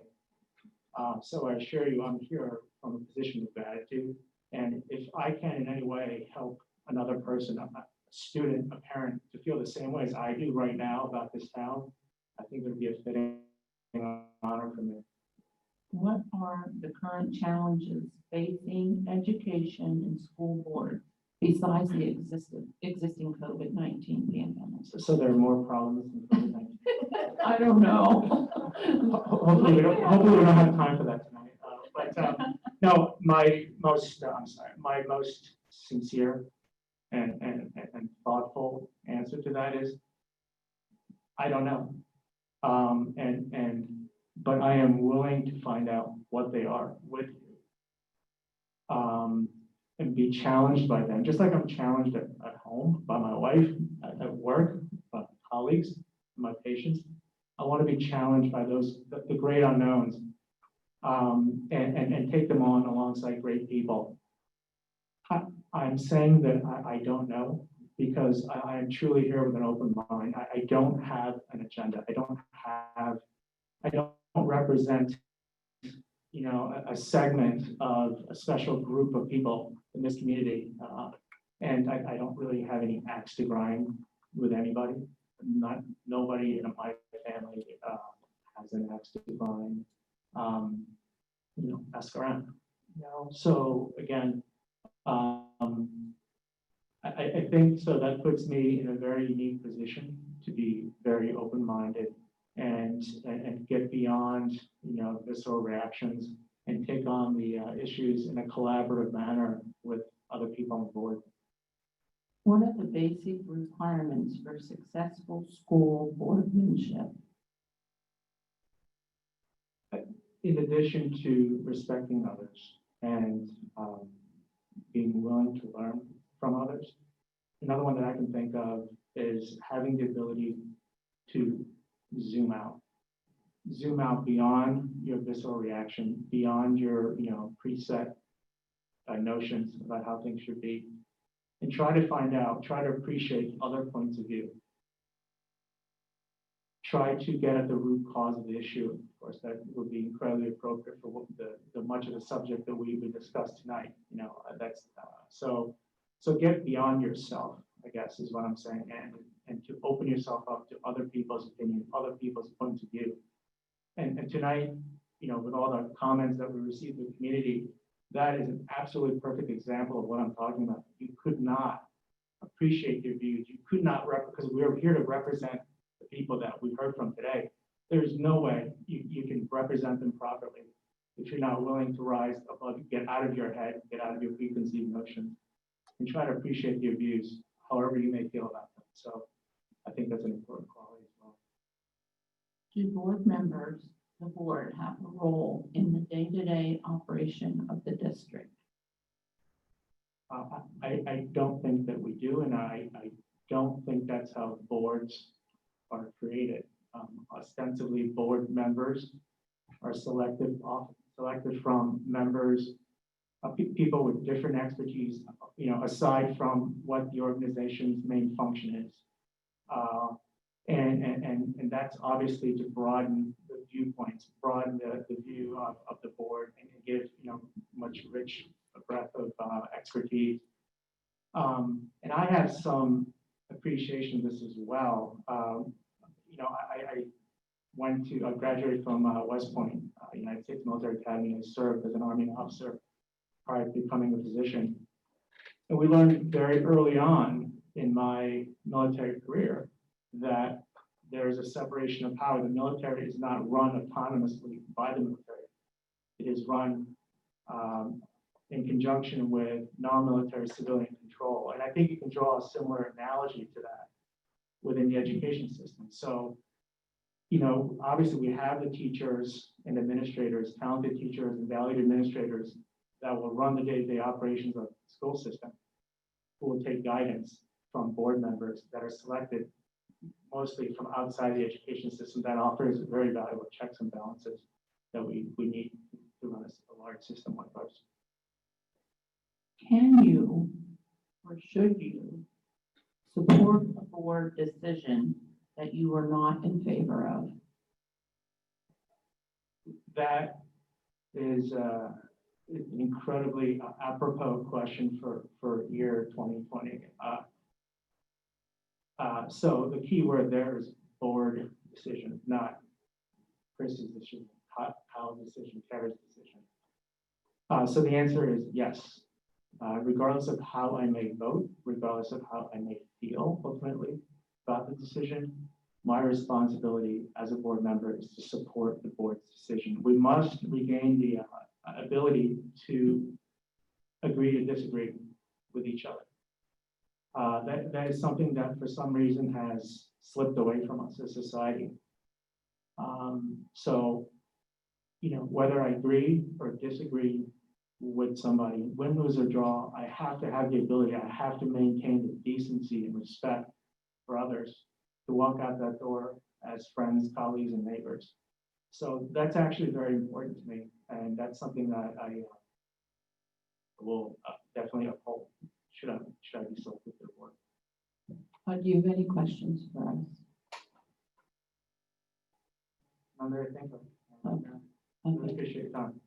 So I assure you, I'm here from a position of gratitude. And if I can in any way help another person, a student, a parent, to feel the same way as I do right now about this town, I think it would be a fitting honor for me. What are the current challenges facing education and school board besides the existing COVID-19 pandemic? So there are more problems than COVID-19. I don't know. Hopefully we don't have time for that tonight. No, my most sincere and thoughtful answer to that is, I don't know. And but I am willing to find out what they are with you. And be challenged by them, just like I'm challenged at home by my wife, at work, by my colleagues, my patients. I want to be challenged by those, the great unknowns, and take them on alongside great people. I'm saying that I don't know because I am truly here with an open mind. I don't have an agenda. I don't represent, you know, a segment of a special group of people in this community. And I don't really have any axe to grind with anybody. Nobody in my family has an axe to grind. You know, ask around. You know, so again, I think so that puts me in a very unique position to be very open-minded and get beyond, you know, visceral reactions and take on the issues in a collaborative manner with other people on board. What are the basic requirements for successful school boardmanship? In addition to respecting others and being willing to learn from others, another one that I can think of is having the ability to zoom out beyond your visceral reaction, beyond your, you know, preset notions about how things should be, and try to appreciate other points of view. Try to get at the root cause of the issue. Of course, that would be incredibly appropriate for what the much of the subject that we would discuss tonight. You know, that's so get beyond yourself, I guess, is what I'm saying, and to open yourself up to other people's opinion, other people's points of view. And tonight, you know, with all the comments that we received in the community, that is an absolutely perfect example of what I'm talking about. You could not appreciate your views. You could not, because we are here to represent the people that we heard from today. There's no way you can represent them properly if you're not willing to rise above, get out of your head, get out of your preconceived notions, and try to appreciate your views, however you may feel about them. So I think that's an important quality as well. Do board members, the board, have a role in the day-to-day operation of the district? I don't think that we do, and I don't think that's how boards are created. Ostensibly, board members are selected from members, people with different expertise, you know, aside from what the organization's main function is. And that's obviously to broaden the viewpoints, broaden the view of the board, and give, you know, much rich breadth of expertise. And I have some appreciation of this as well. You know, I graduated from West Point, United States Military Academy, and served as an Army officer prior to becoming a physician. And we learned very early on in my military career that there is a separation of power. The military is not run autonomously by the military. It is run in conjunction with non-military civilian control. And I think you can draw a similar analogy to that within the education system. So, you know, obviously we have the teachers and administrators, talented teachers and valued administrators that will run the day-to-day operations of the school system, who will take guidance from board members that are selected mostly from outside the education system. That offers very valuable checks and balances that we need to run a large system like ours. Can you, or should you, support a board decision that you are not in favor of? That is an incredibly apropos question for year 2020. So the key word there is board decision, not Chris's decision, Kyle's decision, Kevin's decision. So the answer is yes. Regardless of how I may vote, regardless of how I may feel ultimately about the decision, my responsibility as a board member is to support the board's decision. We must regain the ability to agree to disagree with each other. That is something that for some reason has slipped away from us as society. So whether I agree or disagree with somebody, win, lose, or draw, I have to have the ability, I have to maintain the decency and respect for others to walk out that door as friends, colleagues, and neighbors. So that's actually very important to me, and that's something that I will definitely uphold. Should I be selected for the board? Do you have any questions for us? I'm very thankful. Okay. Really appreciate your time.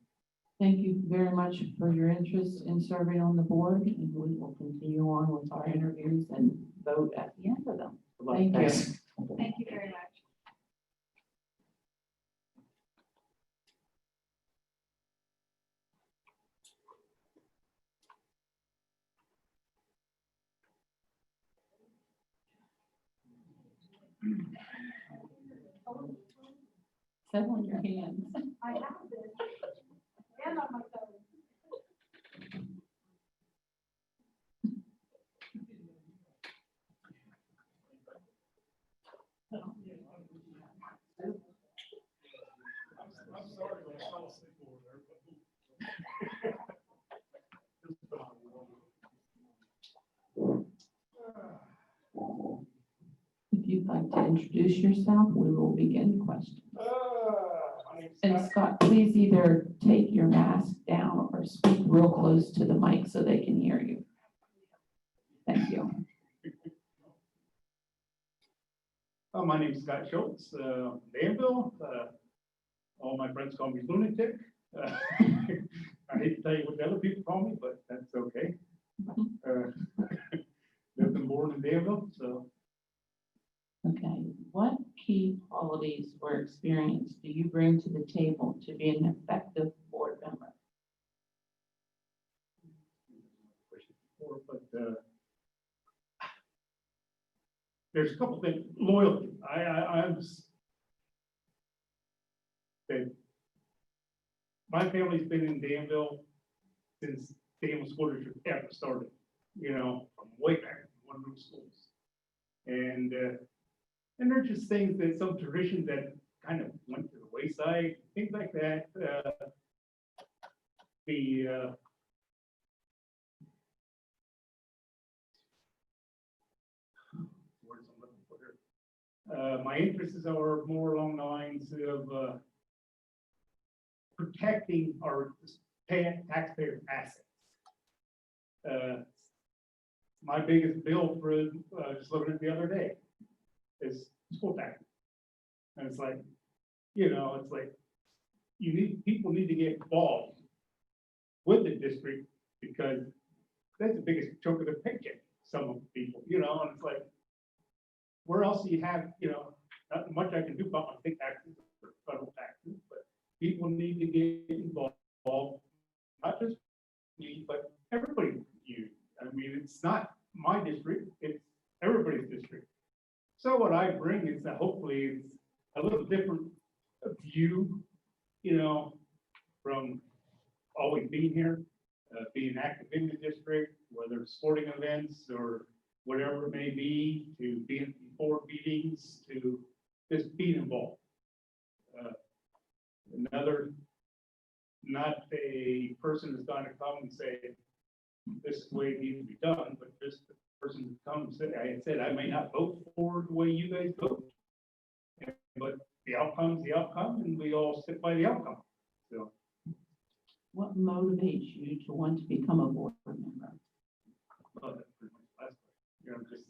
Thank you very much for your interest in serving on the board, and we will continue on with our interviews and vote at the end of them. Thank you. Thanks. Thank you very much. Settle on your hands. I have this. And on my toes. If you'd like to introduce yourself, we will begin questions. And Scott, please either take your mask down or speak real close to the mic so they can hear you. Thank you. My name is Scott Schultz, Danville. All my friends call me lunatic. I hate to tell you what the other people call me, but that's okay. Lived and born in Danville, so. Okay, what key qualities or experience do you bring to the table to be an effective board member? But there's a couple things. Loyalty. I'm that my family's been in Danville since Danville School District ever started. From way back in one room schools, and there's just things that some traditions that kind of went to the wayside, things like that. Words I'm looking for here. My interests are more along the lines of protecting our taxpayer assets. My biggest bill for just looking at the other day is school tax. And it's like, people need to get involved with the district because that's the biggest chunk of the paycheck, some of the people, and it's like, where else do you have, not much I can do about my state taxes or federal taxes, but people need to get involved, not just me, but everybody. It's not my district, it's everybody's district. So what I bring is that hopefully it's a little different view, from always being here, being active in the district, whether it's sporting events or whatever it may be, to being before meetings, to just being involved. Not a person is going to come and say, this is the way it needs to be done, but just the person who comes, I may not vote for the way you guys vote, but the outcome's the outcome, and we all sit by the outcome. So, What motivates you to want to become a board member? Just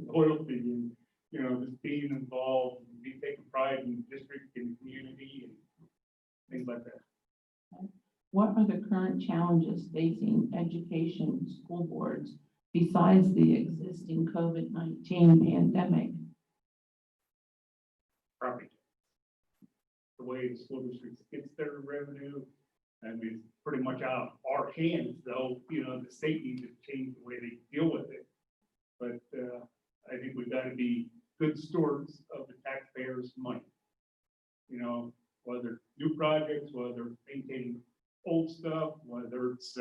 loyalty and, just being involved, and taking pride in the district and community and things like that. What are the current challenges facing education school boards besides the existing COVID-19 pandemic? Property. The way the school district gets their revenue, it's pretty much out of our hands, though, the state needs to change the way they deal with it. But I think we've got to be good stewards of the taxpayers' money. Whether new projects, whether maintaining old stuff, whether it's,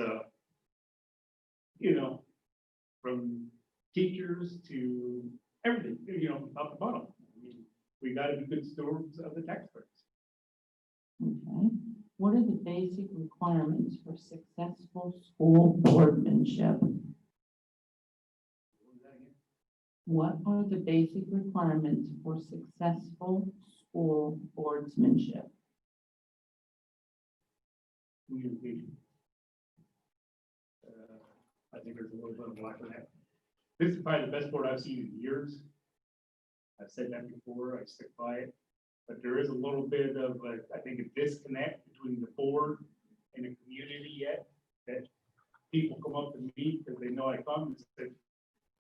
from teachers to everything, top to bottom. We got to be good stewards of the taxpayers. Okay. What are the basic requirements for successful school boardmanship? What are the basic requirements for successful school boardsmanship? Communication. I think there's a little bit of lack of that. This is probably the best board I've seen in years. I've said that before, I stick by it. But there is a little bit of, I think, a disconnect between the board and the community yet, that people come up to me because they know I come and say,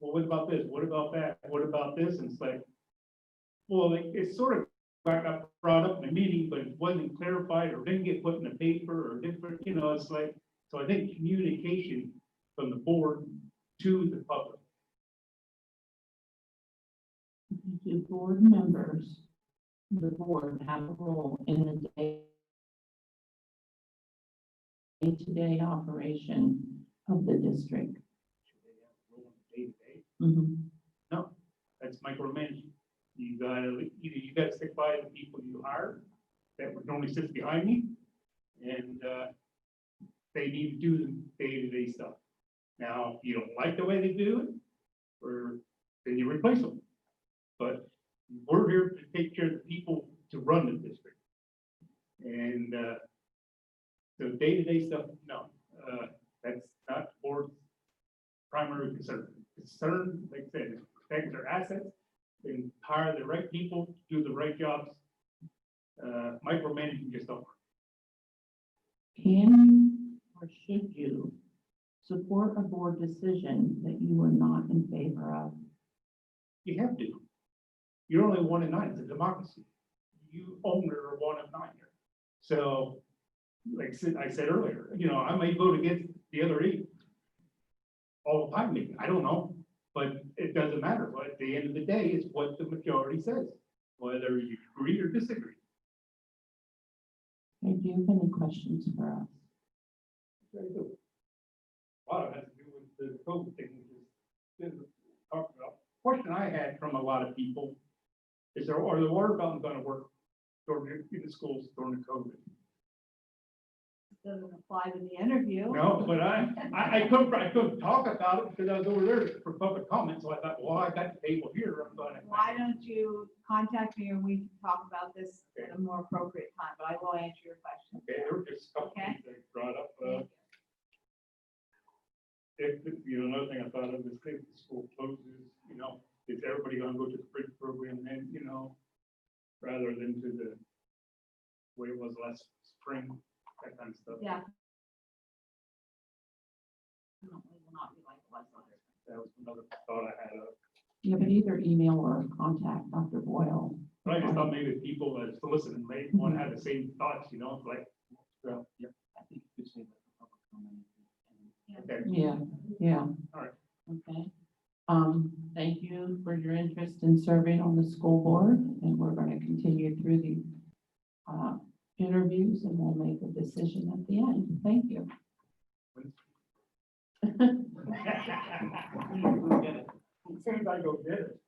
well, what about this? What about that? What about this? And it's like, well, it's sort of got brought up in the meeting, but it wasn't clarified or didn't get put in the paper or different, you know, it's like, so I think communication from the board to the public. Do board members, the board, have a role in the day-to-day operation of the district? Mhm. No, that's micromanaging. You gotta, either you gotta stick by the people you hire that would normally sit behind me, and they need to do the day-to-day stuff. Now, if you don't like the way they do it, or then you replace them. But we're here to take care of the people to run the district. And the day-to-day stuff, no, that's not the board's primary concern. Concern, like I said, is protect their assets and hire the right people to do the right jobs. Micromanaging just don't work. Can you or should you support a board decision that you are not in favor of? You have to. You're only 1 in 9. It's a democracy. You only are 1 of 9 here. So, like I said earlier, you know, I may vote against the other 8 all the time, maybe. I don't know, but it doesn't matter. But at the end of the day, it's what the majority says, whether you agree or disagree. Okay, do you have any questions for us? Very good. A lot of it has to do with the COVID thing, which is talked about. Question I had from a lot of people is, are the water fountains going to work during in the schools during the COVID? Doesn't apply to the interview. No, but I couldn't talk about it because I was over there for public comment. So I thought, well, I got the table here. I'm going to. Why don't you contact me and we can talk about this at a more appropriate time, but I will answer your question. Okay, there were just a couple things they brought up. If, you know, another thing I thought of is if the school closes, you know, is everybody gonna go to the bridge program then, you know, rather than to the way it was last spring, that kind of stuff. Yeah. It will not be like it was last year. That was another thought I had. You can either email or contact Dr. Boyle. But I just thought maybe people that solicited may want to have the same thoughts, you know, like, well, yeah. I think you could say that the public comment. Okay. Yeah. All right. Okay. Thank you for your interest in serving on the school board, and we're going to continue through the interviews, and we'll make a decision at the end. Thank you. As soon as I go get it.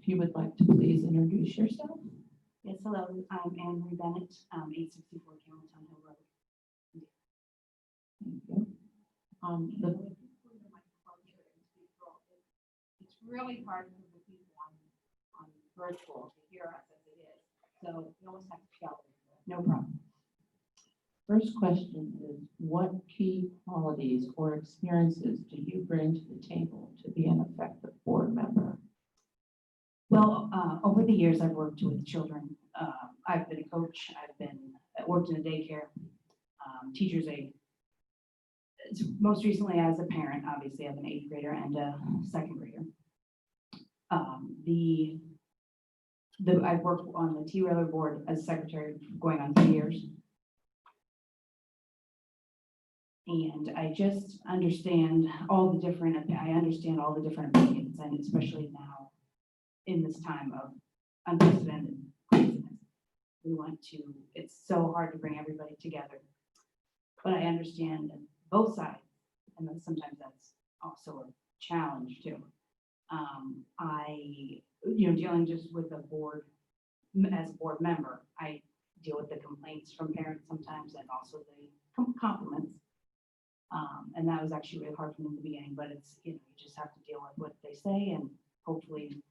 If you would like to please introduce yourself. Yes, hello, I'm Anne Marie Bennett, 864 Cameltown Hill Road. Thank you. It's really hard for the people on virtual to hear us as it is, so you almost have to shout. No problem. First question is, what key qualities or experiences do you bring to the table to be an effective board member? Well, over the years, I've worked with children. I've been a coach. Worked in a daycare, teacher's aide. Most recently as a parent, obviously I have an 8th grader and a 2nd grader. I've worked on the T-Railer board as secretary going on 3 years. And I just understand all the different opinions, and especially now in this time of unprecedented craziness. It's so hard to bring everybody together. But I understand both sides, and then sometimes that's also a challenge too. Dealing just with a board, as a board member, I deal with the complaints from parents sometimes and also the compliments. And that was actually really hard for me in the beginning, but it's, you just have to deal with what they say, and hopefully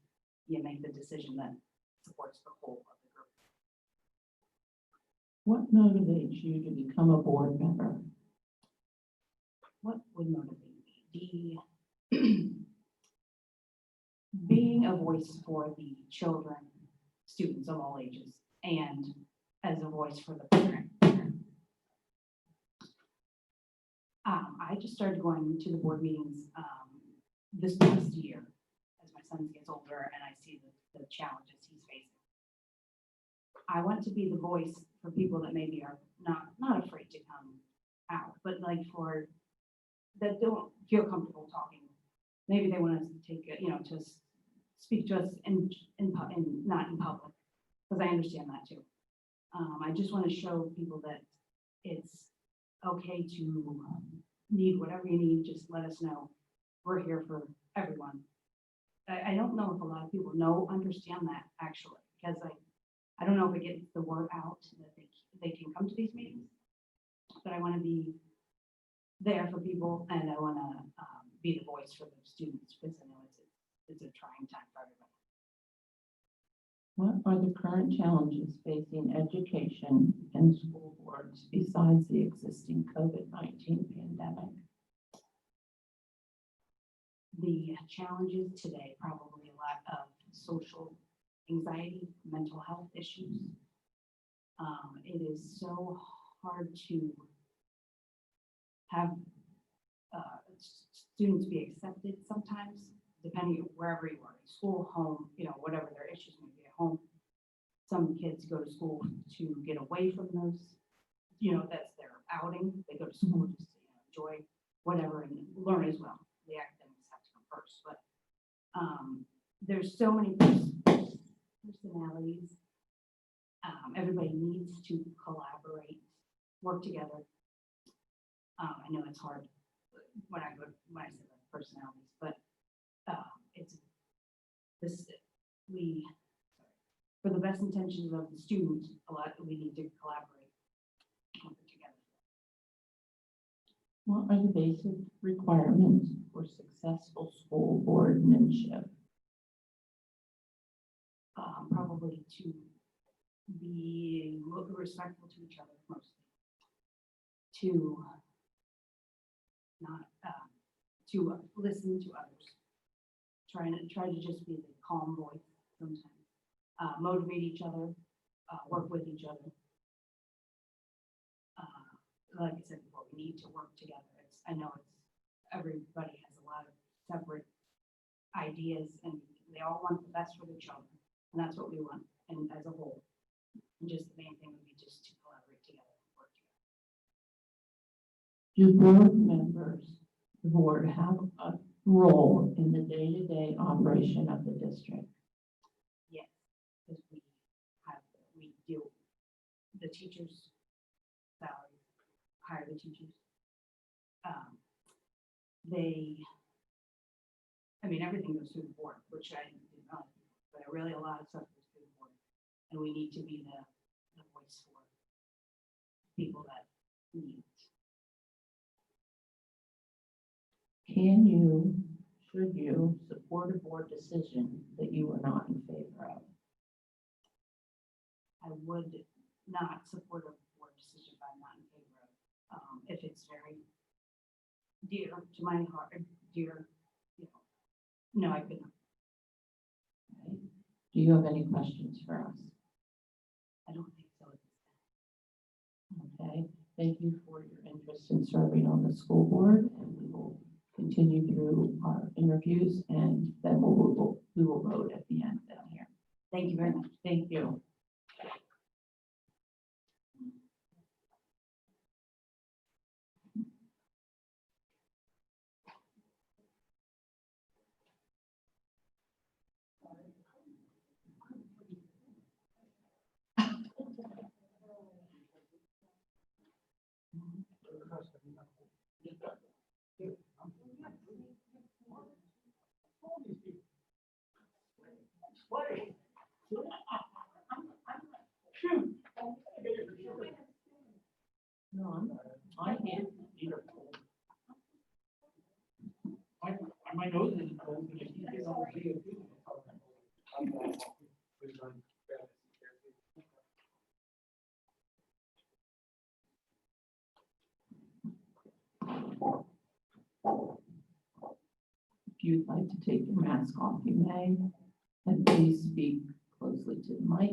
you make the decision that supports the whole of the group. What motivates you to become a board member? What would motivate me? Being a voice for the children, students of all ages, and as a voice for the parent. I just started going to the board meetings this past year as my son gets older and I see the challenges he's facing. I want to be the voice for people that maybe are not afraid to come out, but that don't feel comfortable talking. Maybe they want to take it, to speak to us not in public, because I understand that too. I just want to show people that it's okay to need whatever you need. Just let us know. We're here for everyone. I don't know if a lot of people understand that actually, because I don't know if it gets the word out that they can come to these meetings, but I want to be there for people, and I want to be the voice for the students, because I know it's a trying time for everybody. What are the current challenges facing education and school boards besides the existing COVID-19 pandemic? The challenges today, probably a lot of social anxiety, mental health issues. It is so hard to have students be accepted sometimes, depending on wherever you are, school, home, whatever their issues may be at home. Some kids go to school to get away from those, that's their outing. They go to school just to enjoy whatever and learn as well. The academics have to come first, but there's so many personalities. Everybody needs to collaborate, work together. I know it's hard when I say the personalities, but for the best intentions of the student, we need to collaborate together. What are the basic requirements for successful school boardmanship? Probably to be respectful to each other mostly. To not to listen to others. Try to just be the calm voice sometimes. Motivate each other, work with each other. Like I said before, we need to work together. I know everybody has a lot of separate ideas, and they all want the best for their children, and that's what we want. And as a whole, and just the main thing would be just to collaborate together and work together. Do board members, the board, have a role in the day-to-day operation of the district? Yes, because we deal the teachers' salaries, hire the teachers. Everything goes through the board, which I didn't know, but really a lot of stuff goes through the board, and we need to be the voice for people that need it. Should you support a board decision that you are not in favor of? I would not support a board decision if I'm not in favor of. If it's very dear to my heart, no, I could not. Okay. Do you have any questions for us? I don't think so. Okay, thank you for your interest in serving on the school board, and we will continue through our interviews, and then we will vote at the end down here. Thank you very much. Thank you. No, I'm not. I can't either. My nose is cold. And if you get all If you'd like to take your mask off, you may, and please speak closely to the mic.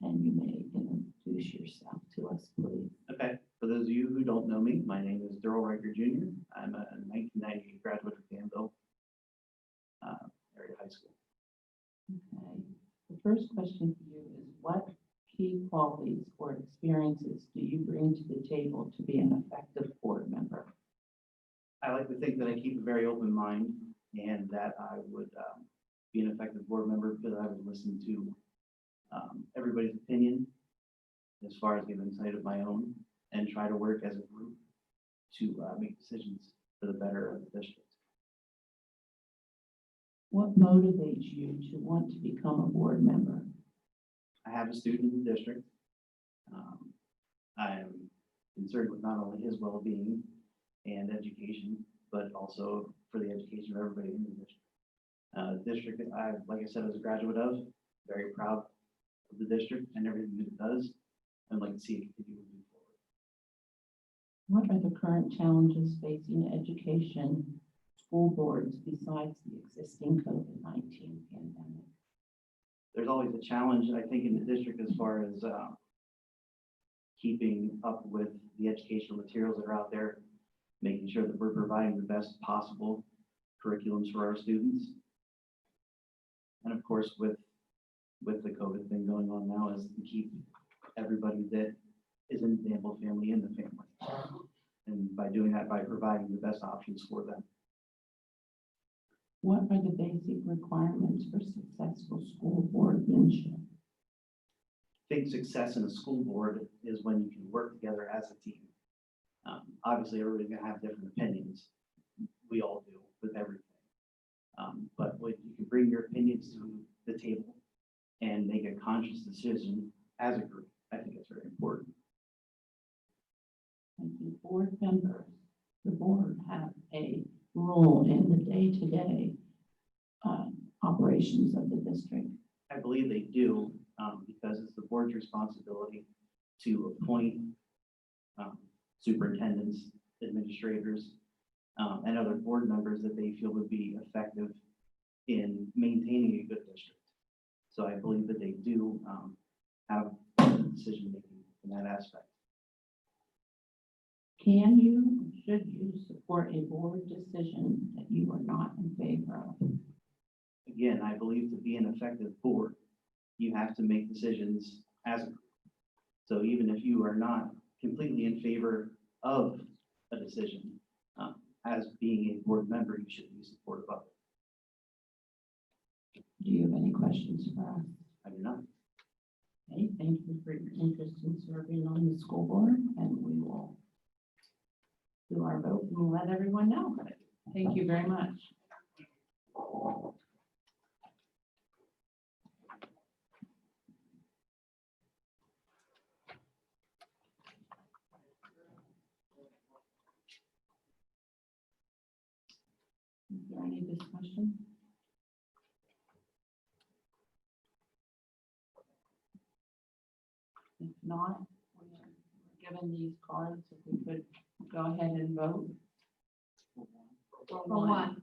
And you may introduce yourself to us, please. Okay, for those of you who don't know me, my name is Darrell Riker Jr. I'm a 1998 graduate of Danville area high school. Okay. The first question for you is, what key qualities or experiences do you bring to the table to be an effective board member? I like to think that I keep a very open mind and that I would be an effective board member because I would listen to everybody's opinion as far as give insight of my own and try to work as a group to make decisions for the better of the district. What motivates you to want to become a board member? I have a student in the district. I am concerned with not only his well-being and education, but also for the education of everybody in the district. District, like I said, I was a graduate of, very proud of the district and everything that it does. I'd like to see it continue moving forward. What are the current challenges facing education school boards besides the existing COVID-19 pandemic? There's always a challenge, I think, in the district as far as keeping up with the educational materials that are out there, making sure that we're providing the best possible curriculums for our students. And of course, with the COVID thing going on now, is to keep everybody that is in the Danville family in the family. And by doing that, by providing the best options for them. What are the basic requirements for successful school boardmanship? I think success in a school board is when you can work together as a team. Obviously, everybody's gonna have different opinions. We all do with everything. But when you can bring your opinions to the table and make a conscious decision as a group, I think it's very important. Thank you. Board members, the board have a role in the day-to-day operations of the district. I believe they do, because it's the board's responsibility to appoint superintendents, administrators, and other board members that they feel would be effective in maintaining a good district. So I believe that they do have decision making in that aspect. Can you, should you support a board decision that you are not in favor of? Again, I believe to be an effective board, you have to make decisions as a group. So even if you are not completely in favor of a decision, as being a board member, you should be supportive of it. Do you have any questions for us? I do not. Okay, thank you for your interest in serving on the school board, and we will do our vote and let everyone know. Thank you very much. Is there any discussion? If not, we're given these cards, if we could go ahead and vote. For one.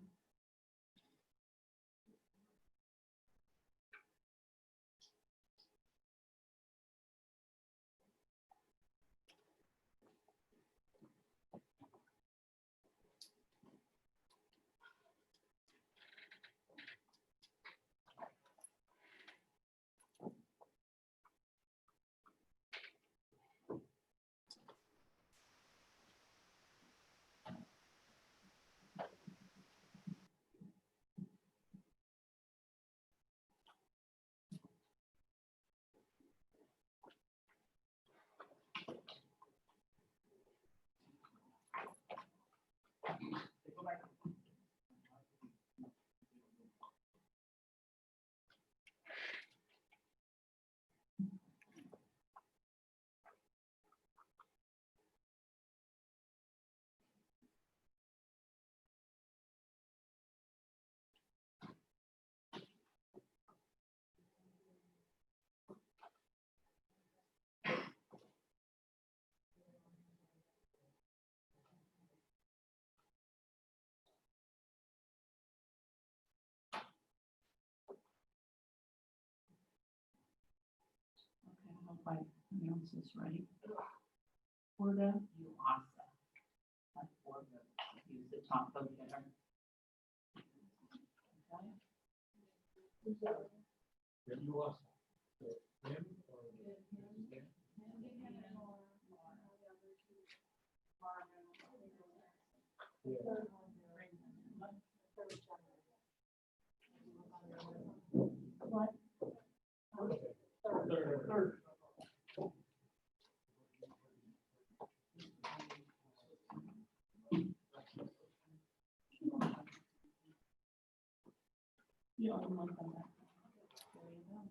if I pronounce this right. Corda Uasa. That's four votes. He's the top vote getter. What? Third. Yeah, I'm on that. There you go.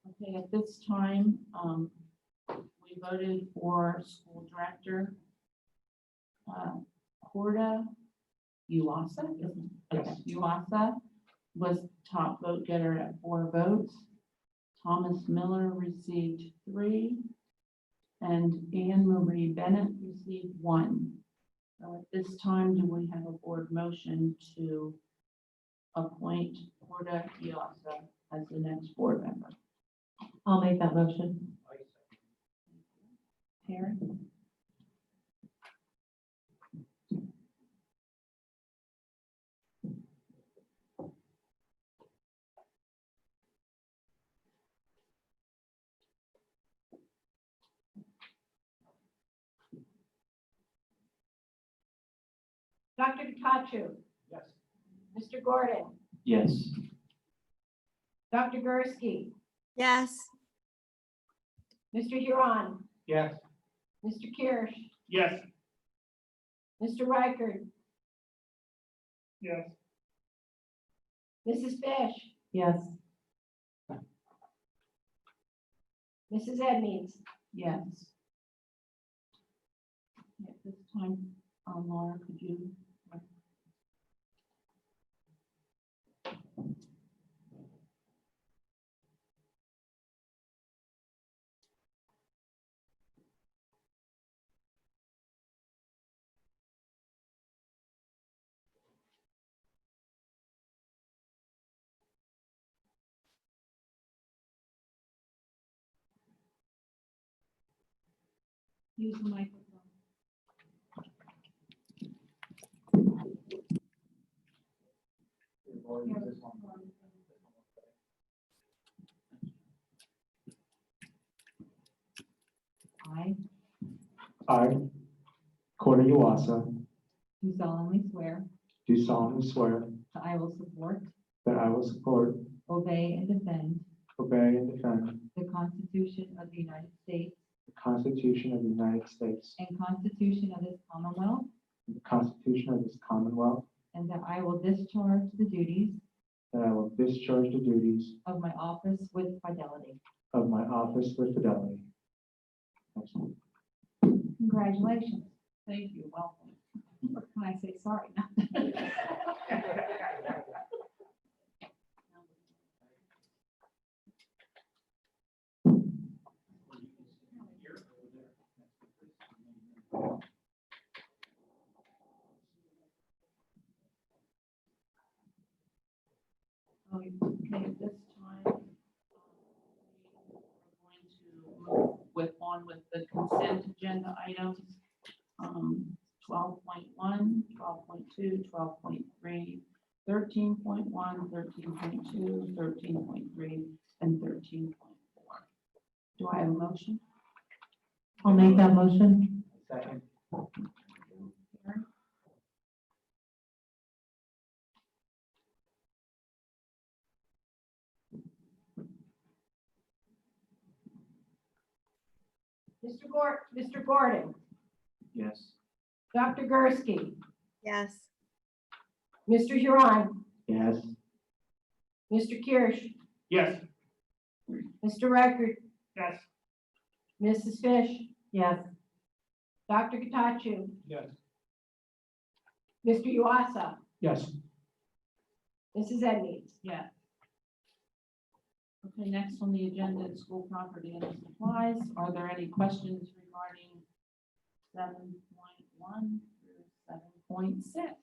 Okay, at this time, we voted for school director, Corda Uasa, isn't it? Okay, Uasa was top vote getter at 4 votes. Thomas Miller received 3, and Anne Marie Bennett received 1. So at this time, do we have a board motion to appoint Corda Uasa as the next board member? I'll make that motion. Karen? Dr. Pikachu, Yes. Mr. Gordon, Yes. Dr. Gursky, Yes. Mr. Huron, Yes. Mr. Kirsch, Yes. Mr. Reichard, Yes. Mrs. Fish, Yes. Mrs. Edmeades. Yes. At this time, Laura, could you? Use the microphone. I, Corda Uasa, Do solemnly swear do solemnly swear that I will support, that I will support, obey, and defend obey, and defend the Constitution of the United States the Constitution of the United States and Constitution of this Commonwealth, and the Constitution of this Commonwealth, and that I will discharge the duties that I will discharge the duties of my office with fidelity. of my office with fidelity. Excellent. Congratulations. Thank you, welcome. Or can I say sorry? Okay, at this time, we are going to move with the consent agenda items. 12.1, 12.2, 12.3, 13.1, 13.2, 13.3, and 13.4. Do I have a motion? I'll make that motion. Second. Karen? Mr. Gordon, Yes. Dr. Gursky, Yes. Mr. Huron, Yes. Mr. Kirsch, Yes. Mr. Reichert, Yes. Mrs. Fish. Yes. Dr. Katachu, Yes. Mr. Yuasa, Yes. Mrs. Edmonds. Yes. Okay, next on the agenda is school property and supplies. Are there any questions regarding 7.1 through 7.6?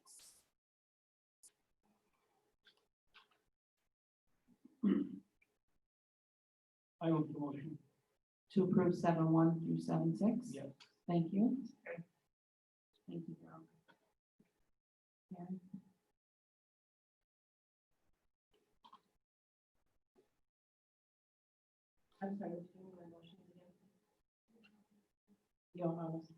I move the motion. To approve 7.1 through 7.6? Yes. Thank you. Thank you, Carol. Karen? I'm sorry, what's the motion again? Johannes.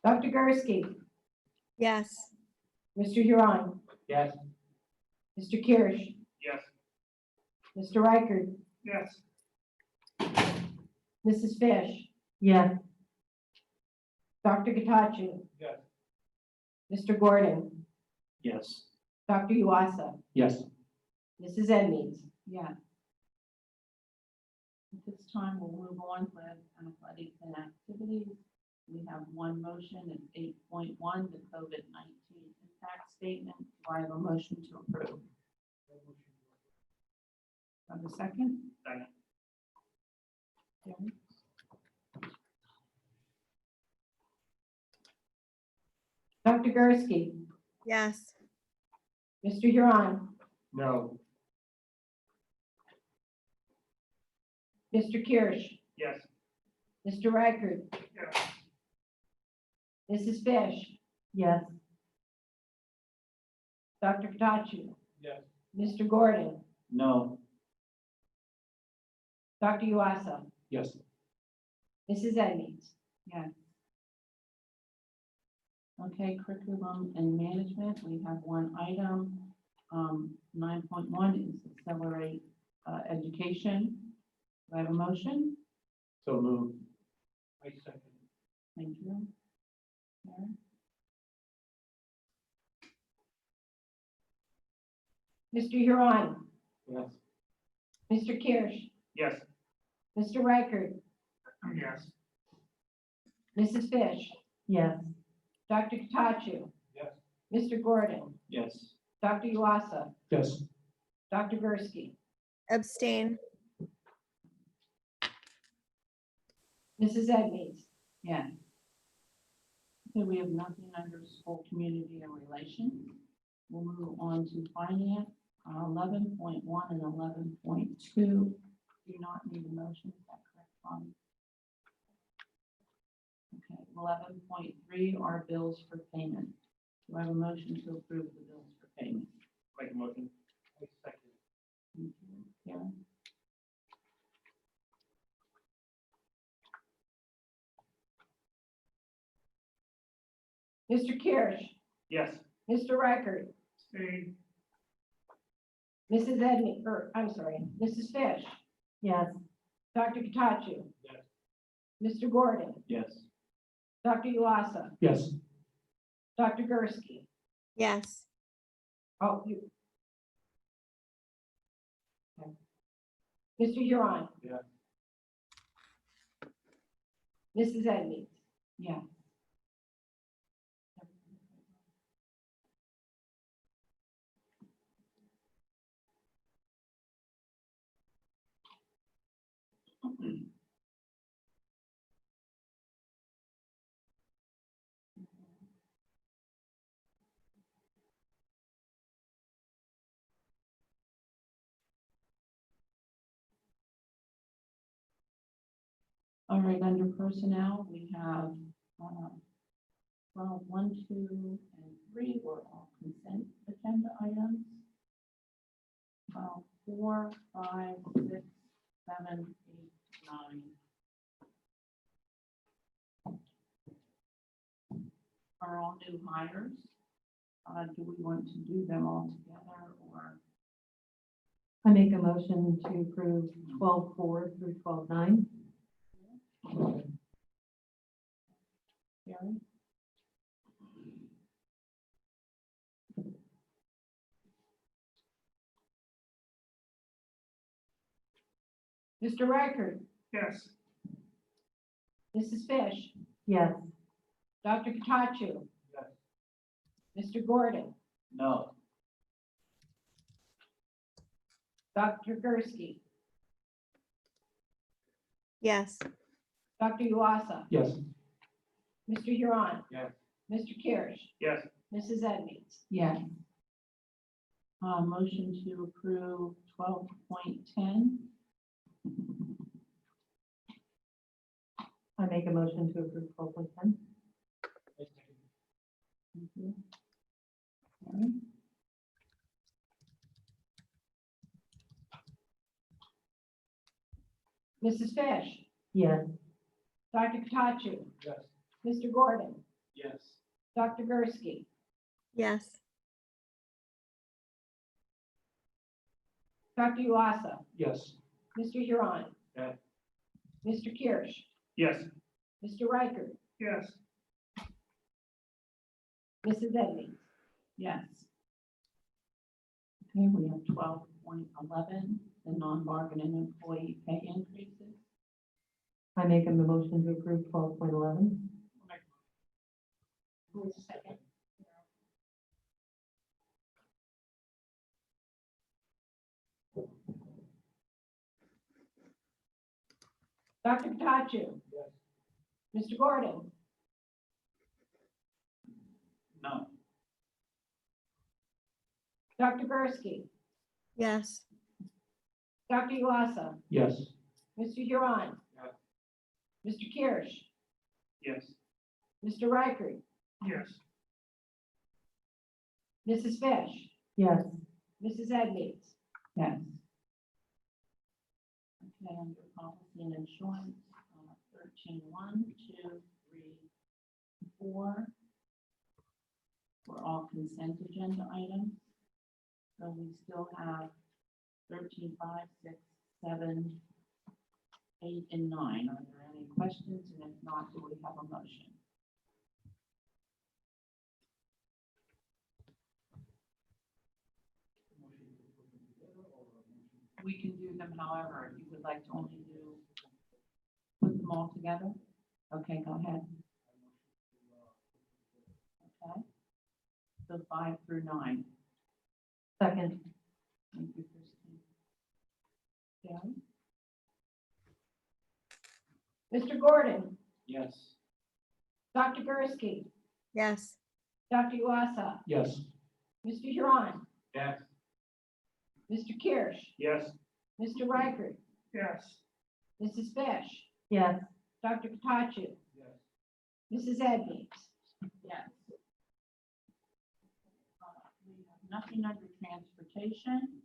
Dr. Gursky, Yes. Mr. Huron, Yes. Mr. Kirsch, Yes. Mr. Reichert, Yes. Mrs. Fish. Yes. Dr. Katachu, Yes. Mr. Gordon, Yes. Dr. Yuasa, Yes. Mrs. Edmonds. Yeah. At this time, we'll move on to athletics and activities. We have one motion, it's 8.1, the COVID-19 impact statement. Do I have a motion to approve? Have a second? Second. Jerry? Dr. Gursky, Yes. Mr. Huron, No. Mr. Kirsch, Yes. Mr. Reichert, Yes. Mrs. Fish. Yes. Dr. Katachu, Yes. Mr. Gordon, No. Dr. Yuasa, Yes. Mrs. Edmonds. Yes. Okay, curriculum and management, we have one item. 9.1 is accelerate education. Do I have a motion? So moved. I second. Thank you. Karen? Mr. Huron, Yes. Mr. Kirsch, Yes. Mr. Reichert, Yes. Mrs. Fish. Yes. Dr. Katachu, Yes. Mr. Gordon, Yes. Dr. Yuasa, Yes. Dr. Gursky, Abstain. Mrs. Edmonds. Yes. Okay, we have nothing under school, community, and relations. We'll move on to finance, 11.1 and 11.2. Do not need a motion, is that correct, Bonnie? Okay, 11.3 are bills for payment. Do I have a motion to approve the bills for payment? Make a motion. I second. Thank you. Karen? Mr. Kirsch, Yes. Mr. Reichert, Stay. Mrs. Edmonds, or, I'm sorry, Mrs. Fish. Yes. Dr. Katachu. Yes. Mr. Gordon, Yes. Dr. Yuasa, Yes. Dr. Gursky. Yes. Oh, you. Okay. Mr. Huron, Yes. Mrs. Edmonds. Yeah. All right, under personnel, we have, well, 1, 2, and 3 were all consent agenda items. 4, 5, 6, 7, 8, 9. Are all new hires. Do we want to do them all together or? I make a motion to approve 12.4 through 12.9. Gary? Mr. Reichert, Yes. Mrs. Fish, Yes. Dr. Katachu, Yes. Mr. Gordon, No. Dr. Gursky, Yes. Dr. Uasa, Yes. Mr. Huron, Yes. Mr. Kirsch, Yes. Mrs. Edmonds. Yes. Motion to approve 12.10. I make a motion to approve 12.10. Thank you. Gary? Mrs. Fish, Yes. Dr. Katachu, Yes. Mr. Gordon, Yes. Dr. Gursky, Yes. Dr. Uasa, Yes. Mr. Huron, Yes. Mr. Kirsch, Yes. Mr. Reichert, Yes. Mrs. Edmonds. Yes. Okay, we have 12.11, the non-bargaining employee pay increases. I make a motion to approve 12.11. Who's second? Dr. Katachu, Yes. Mr. Gordon, No. Dr. Gursky, Yes. Dr. Uasa, Yes. Mr. Huron, Yes. Mr. Kirsch, Yes. Mr. Reichert, Yes. Mrs. Fish, Yes. Mrs. Edmonds. Yes. Okay, under policy and insurance, 13.1, 2, 3, 4. We're all consent agenda items. So we still have 13.5, 6, 7, 8, and 9. Are there any questions? And if not, do we have a motion? We can do them however, if you would like to only put them all together. Okay, go ahead. Okay. So 5 through 9. Second. Thank you, Christine. Gary? Mr. Gordon, Yes. Dr. Gursky, Yes. Dr. Uasa, Yes. Mr. Huron, Yes. Mr. Kirsch, Yes. Mr. Reichert, Yes. Mrs. Fish, Yes. Dr. Katachu, Yes. Mrs. Edmonds. Yes. We have nothing under transportation.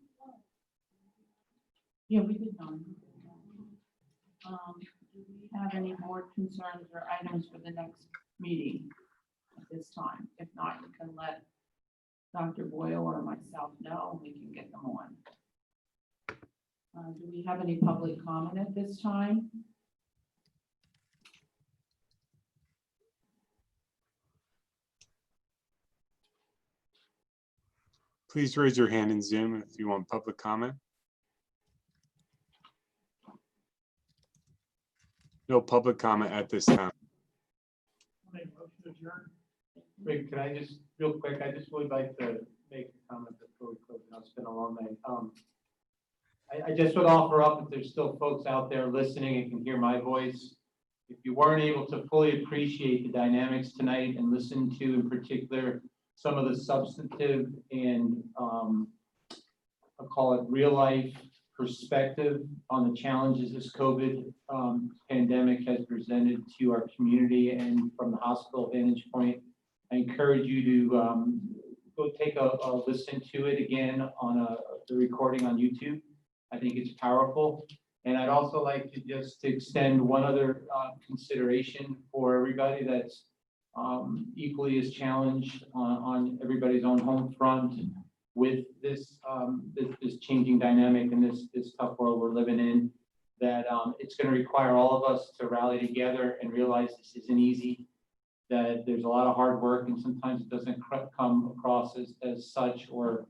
Yeah, we did none. Do we have any board concerns or items for the next meeting at this time? If not, you can let Dr. Boyle or myself know, and we can get them on. Do we have any public comment at this time? Please raise your hand in Zoom if you want public comment. No public comment at this time. Wait, can I just, real quick, I just would like to make a comment before we close. It's been a long night. I just would offer up, if there's still folks out there listening and can hear my voice, if you weren't able to fully appreciate the dynamics tonight and listen to, in particular, some of the substantive and I'll call it real life perspective on the challenges this COVID pandemic has presented to our community and from the hospital vantage point. I encourage you to go take a listen to it again on the recording on YouTube. I think it's powerful. And I'd also like to just extend one other consideration for everybody that's equally as challenged on everybody's own home front with this this changing dynamic and this tough world we're living in, that it's going to require all of us to rally together and realize this isn't easy, that there's a lot of hard work and sometimes it doesn't come across as such, or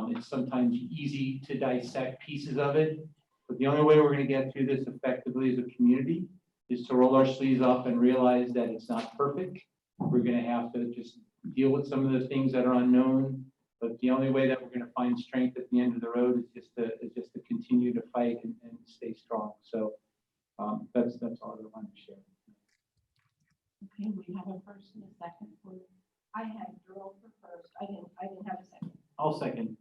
it's sometimes easy to dissect pieces of it. But the only way we're going to get through this effectively as a community is to roll our sleeves up and realize that it's not perfect. We're going to have to just deal with some of the things that are unknown. But the only way that we're going to find strength at the end of the road is just to continue to fight and stay strong. So that's all I wanted to share. Okay, we have a first and a second for. I had Drew for first. I didn't have a second. I'll second.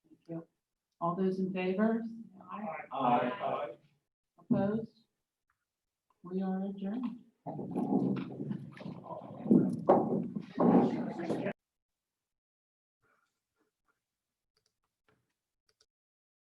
Thank you. All those in favor? Aye. Opposed? We are adjourned.